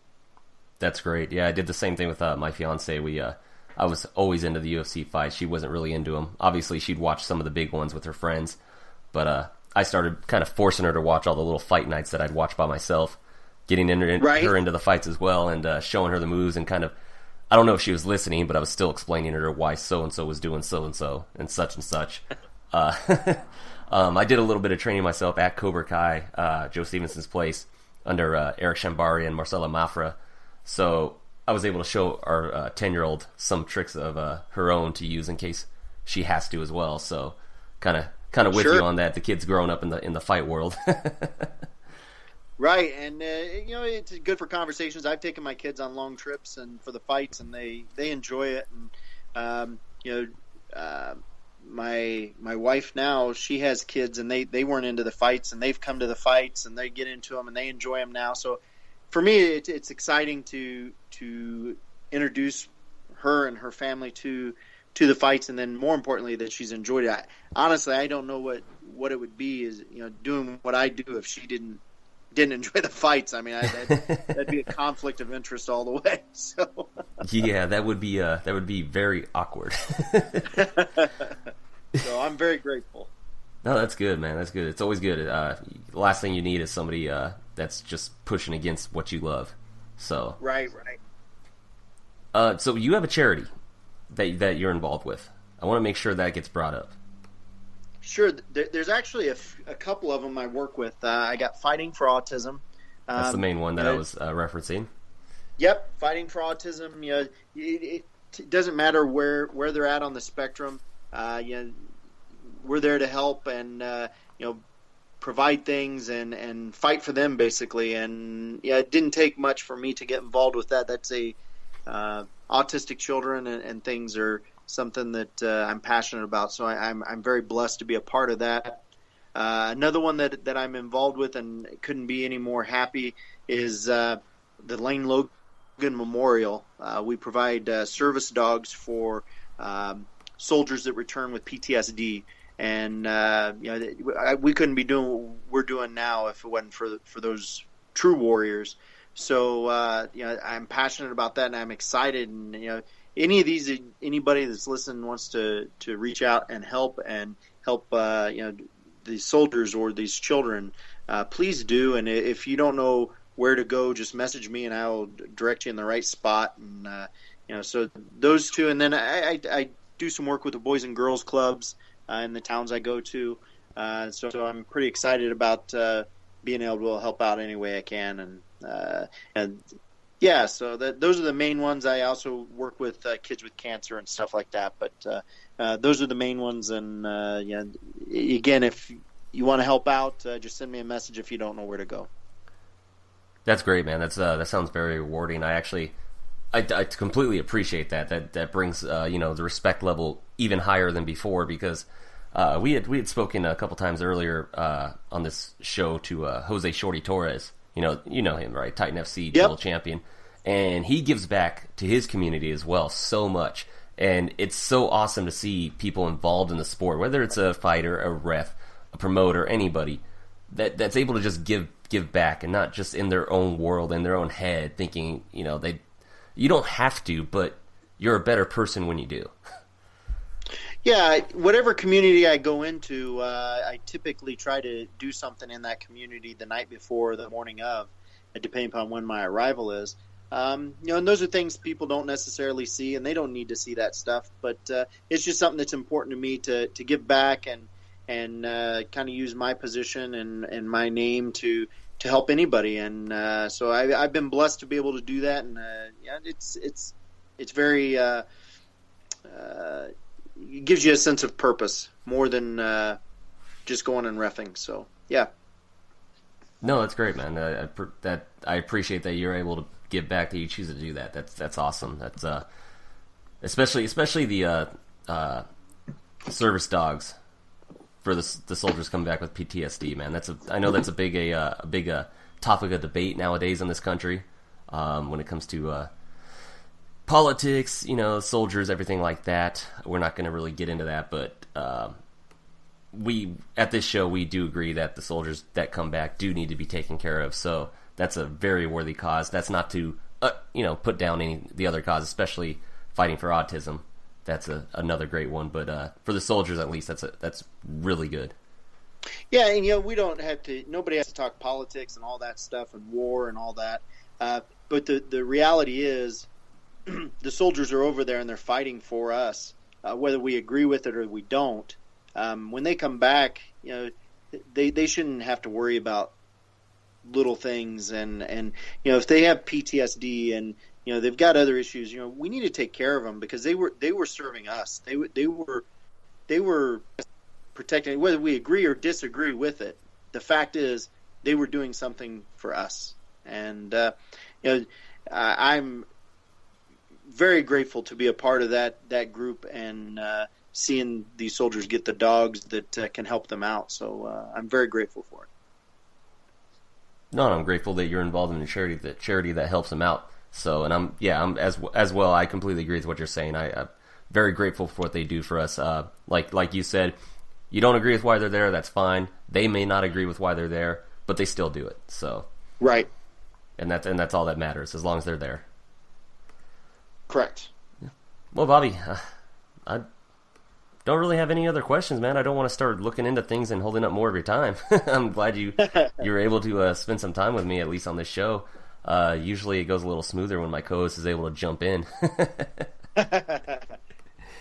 That's great. Yeah, I did the same thing with my fiance. I was always into the UFC fights. She wasn't really into them. Obviously, she'd watch some of the big ones with her friends, but I started kind of forcing her to watch all the little fight nights that I'd watch by myself, getting her into the fights as well, and showing her the moves, and kind of, I don't know if she was listening, but I was still explaining to her why so-and-so was doing so-and-so and such and such. I did a little bit of training myself at Cobra Kai, Joe Stevenson's place, under Eric Shambari and Marcela Mafra, so I was able to show our 10-year-old some tricks of her own to use in case she has to as well. So, kind of with you on that. The kid's growing up in the fight world. Right, and it's good for conversations. I've taken my kids on long trips and for the fights, and they enjoy it. And my wife now, she has kids, and they weren't into the fights, and they've come to the fights, and they get into them, and they enjoy them now. So, for me, it's exciting to introduce her and her family to the fights, and then more importantly that she's enjoyed it. Honestly, I don't know what it would be is doing what I do if she didn't enjoy the fights. I mean, that'd be a conflict of interest all the way. So yeah, that would be very awkward. So I'm very grateful. No, that's good, man. That's good. It's always good. The last thing you need is somebody that's just pushing against what you love. So right. So you have a charity that you're involved with. I want to make sure that gets brought up. Sure. There's actually a couple of them I work with. I got Fighting for Autism. That's the main one that I was referencing. Yep, fighting for autism. You know, it doesn't matter where they're at on the spectrum. You know, we're there to help and you know, provide things and fight for them basically. And yeah, it didn't take much for me to get involved with that. That's autistic children and things are something that I'm passionate about. So I'm very blessed to be a part of that. Another one that I'm involved with and couldn't be any more happy is the Lane Logan Memorial. We provide service dogs for soldiers that return with PTSD, and you know, we couldn't be doing what we're doing now if it wasn't for those true warriors. So you know, I'm passionate about that, and I'm excited. And you know, anybody that's listening wants to reach out and help you know, these soldiers or these children, please do. And if you don't know where to go, just message me and I'll direct you in the right spot. And you know, so those two, and then I do some work with the Boys and Girls Clubs in the towns I go to. So I'm pretty excited about being able to help out any way I can. And yeah, so those are the main ones. I also work with kids with cancer and stuff like that. But those are the main ones. And yeah, again, if you want to help out, just send me a message if you don't know where to go. That's great, man. That sounds very rewarding. I completely appreciate that. That brings you know, the respect level even higher than before, because we had spoken a couple times earlier on this show to Jose Shorty Torres. You know him, right? Titan FC dual champion, and he gives back to his community as well so much. And it's so awesome to see people involved in the sport, whether it's a fighter, a ref, a promoter, anybody that's able to just give back, and not just in their own world, in their own head, thinking, you know, you don't have to, but you're a better person when you do. Yeah, whatever community I go into, I typically try to do something in that community the night before, the morning of, depending upon when my arrival is. You know, and those are things people don't necessarily see, and they don't need to see that stuff. But it's just something that's important to me to give back and kind of use my position and my name to help anybody. And so I've been blessed to be able to do that. And yeah, it's very it gives you a sense of purpose more than just going and reffing. So yeah. No, that's great, man. I appreciate that you're able to give back, that you choose to do that. That's awesome. That's especially the service dogs for the soldiers coming back with PTSD, man. I know that's a big topic of debate nowadays in this country when it comes to politics, you know, soldiers, everything like that. We're not going to really get into that, but we at this show we do agree that the soldiers that come back do need to be taken care of. So that's a very worthy cause. That's not to you know, put down the other cause, especially fighting for autism. That's another great one. But for the soldiers, at least, that's really good. Yeah, and you know, nobody has to talk politics and all that stuff and war and all that. But the reality is, the soldiers are over there and they're fighting for us, whether we agree with it or we don't. When they come back, you know, they shouldn't have to worry about little things, and you know, if they have PTSD and you know they've got other issues, you know, we need to take care of them because they were serving us. They were protecting, whether we agree or disagree with it. The fact is, they were doing something for us, and you know, I'm very grateful to be a part of that group and seeing these soldiers get the dogs that can help them out. So I'm very grateful for it. No, I'm grateful that you're involved in a charity that helps them out. So, and I'm as well. I completely agree with what you're saying. I'm very grateful for what they do for us. Like you said, you don't agree with why they're there. That's fine. They may not agree with why they're there, but they still do it. So, right. And that's all that matters, as long as they're there. Correct. Well, Bobby, I don't really have any other questions, man. I don't want to start looking into things and holding up more of your time. I'm glad you were able to spend some time with me, at least on this show. Usually it goes a little smoother when my co-host is able to jump in.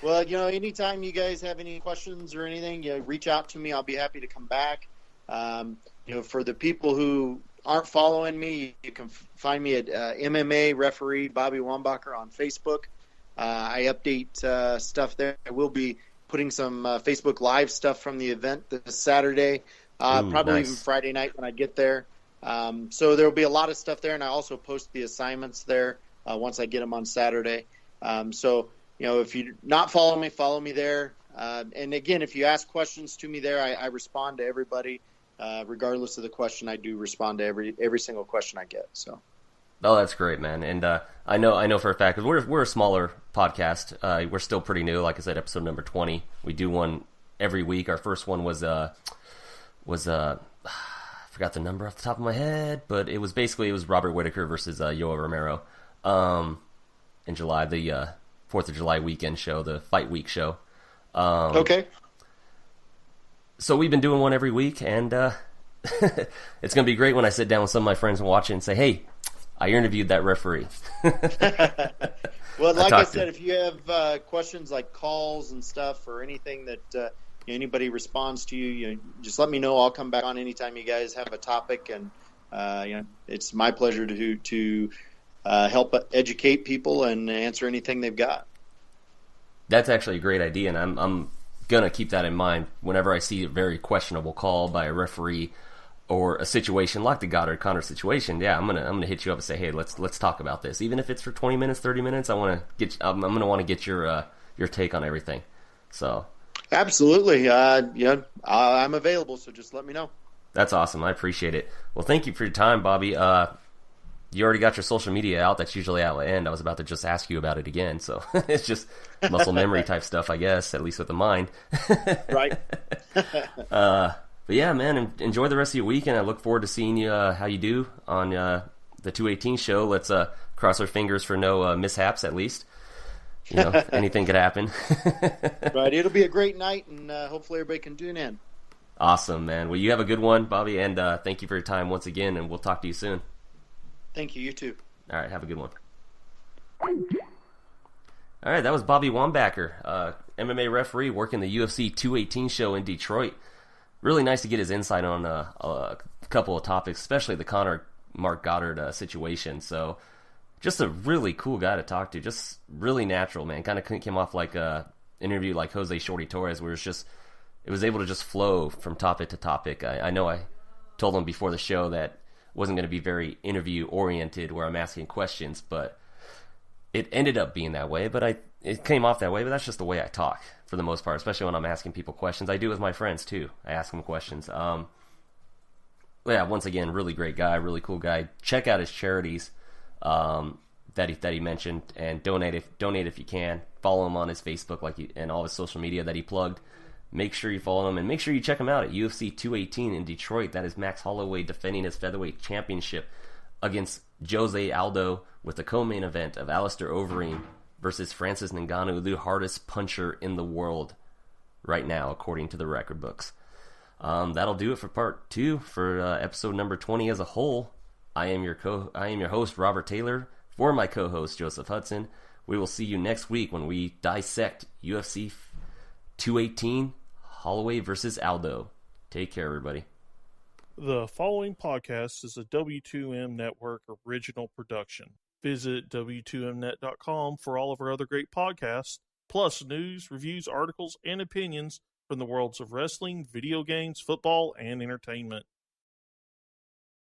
Well, you know, anytime you guys have any questions or anything, you know, reach out to me. I'll be happy to come back. You know, for the people who aren't following me, you can find me at MMA referee Bobby Wombacher on Facebook. I update stuff there. I will be putting some Facebook Live stuff from the event this Saturday, probably nice. even Friday night when I get there. So there will be a lot of stuff there, and I also post the assignments there once I get them on Saturday. So, if you're not following me, follow me there. And again, if you ask questions to me there, I respond to everybody. Regardless of the question, I do respond to every single question I get. So. Oh, that's great, man. And I know for a fact, because we're a smaller podcast. We're still pretty new. Like I said, episode number 20. We do one every week. Our first one was I forgot the number off the top of my head, but it was Robert Whitaker versus Yoel Romero in July, the 4th of July weekend show, the Fight Week show. Okay. So we've been doing one every week, and it's going to be great when I sit down with some of my friends and watch it and say, hey, I interviewed that referee. Well, like I said, if you have questions like calls and stuff or anything that anybody responds to you, just let me know. I'll come back on anytime you guys have a topic, and it's my pleasure to help educate people and answer anything they've got. That's actually a great idea, and I'm going to keep that in mind whenever I see a very questionable call by a referee or a situation like the Goddard Conor situation. Yeah, I'm gonna hit you up and say, hey, let's talk about this, even if it's for 20 minutes, 30 minutes. I'm gonna want to get your take on everything. So absolutely, I'm available. So just let me know. That's awesome. I appreciate it. Well, thank you for your time, Bobby. You already got your social media out. That's usually out at the end. I was about to just ask you about it again. So it's just muscle memory type stuff, I guess, at least with the mind. Right. But yeah, man, enjoy the rest of your week, and I look forward to seeing you how you do on the 218 show. Let's cross our fingers for no mishaps, at least. Anything could happen. Right. It'll be a great night, and hopefully everybody can tune in. Awesome, man. Well, you have a good one, Bobby, and thank you for your time once again, and we'll talk to you soon. Thank you. You too. All right. Have a good one. All right. That was Bobby Wombacher, MMA referee working the UFC 218 show in Detroit. Really nice to get his insight on a couple of topics, especially the Conor Mark Goddard situation. So just a really cool guy to talk to. Just really natural, man. Kind of came off like a interview like Jose Shorty Torres, where it was able to just flow from topic to topic. I know I told him before the show that wasn't going to be very interview oriented where I'm asking questions, but it ended up being that way. But it came off that way, but that's just the way I talk for the most part, especially when I'm asking people questions. I do with my friends too. I ask them questions. Yeah, once again, really great guy, really cool guy. Check out his charities that he mentioned, and donate if you can. Follow him on his Facebook and all his social media that he plugged. Make sure you follow him, and make sure you check him out at UFC 218 in Detroit. That is Max Holloway defending his featherweight championship against Jose Aldo, with the co-main event of Alistair Overeem versus Francis Ngannou, the hardest puncher in the world right now, according to the record books. That'll do it for part 2 for episode number 20 as a whole. I am your host, Robert Taylor, for my co-host, Joseph Hudson. We will see you next week when we dissect UFC 218, Holloway versus Aldo. Take care, everybody. The following podcast is a W2M Network original production. Visit W2Mnet.com for all of our other great podcasts, plus news, reviews, articles, and opinions from the worlds of wrestling, video games, football, and entertainment.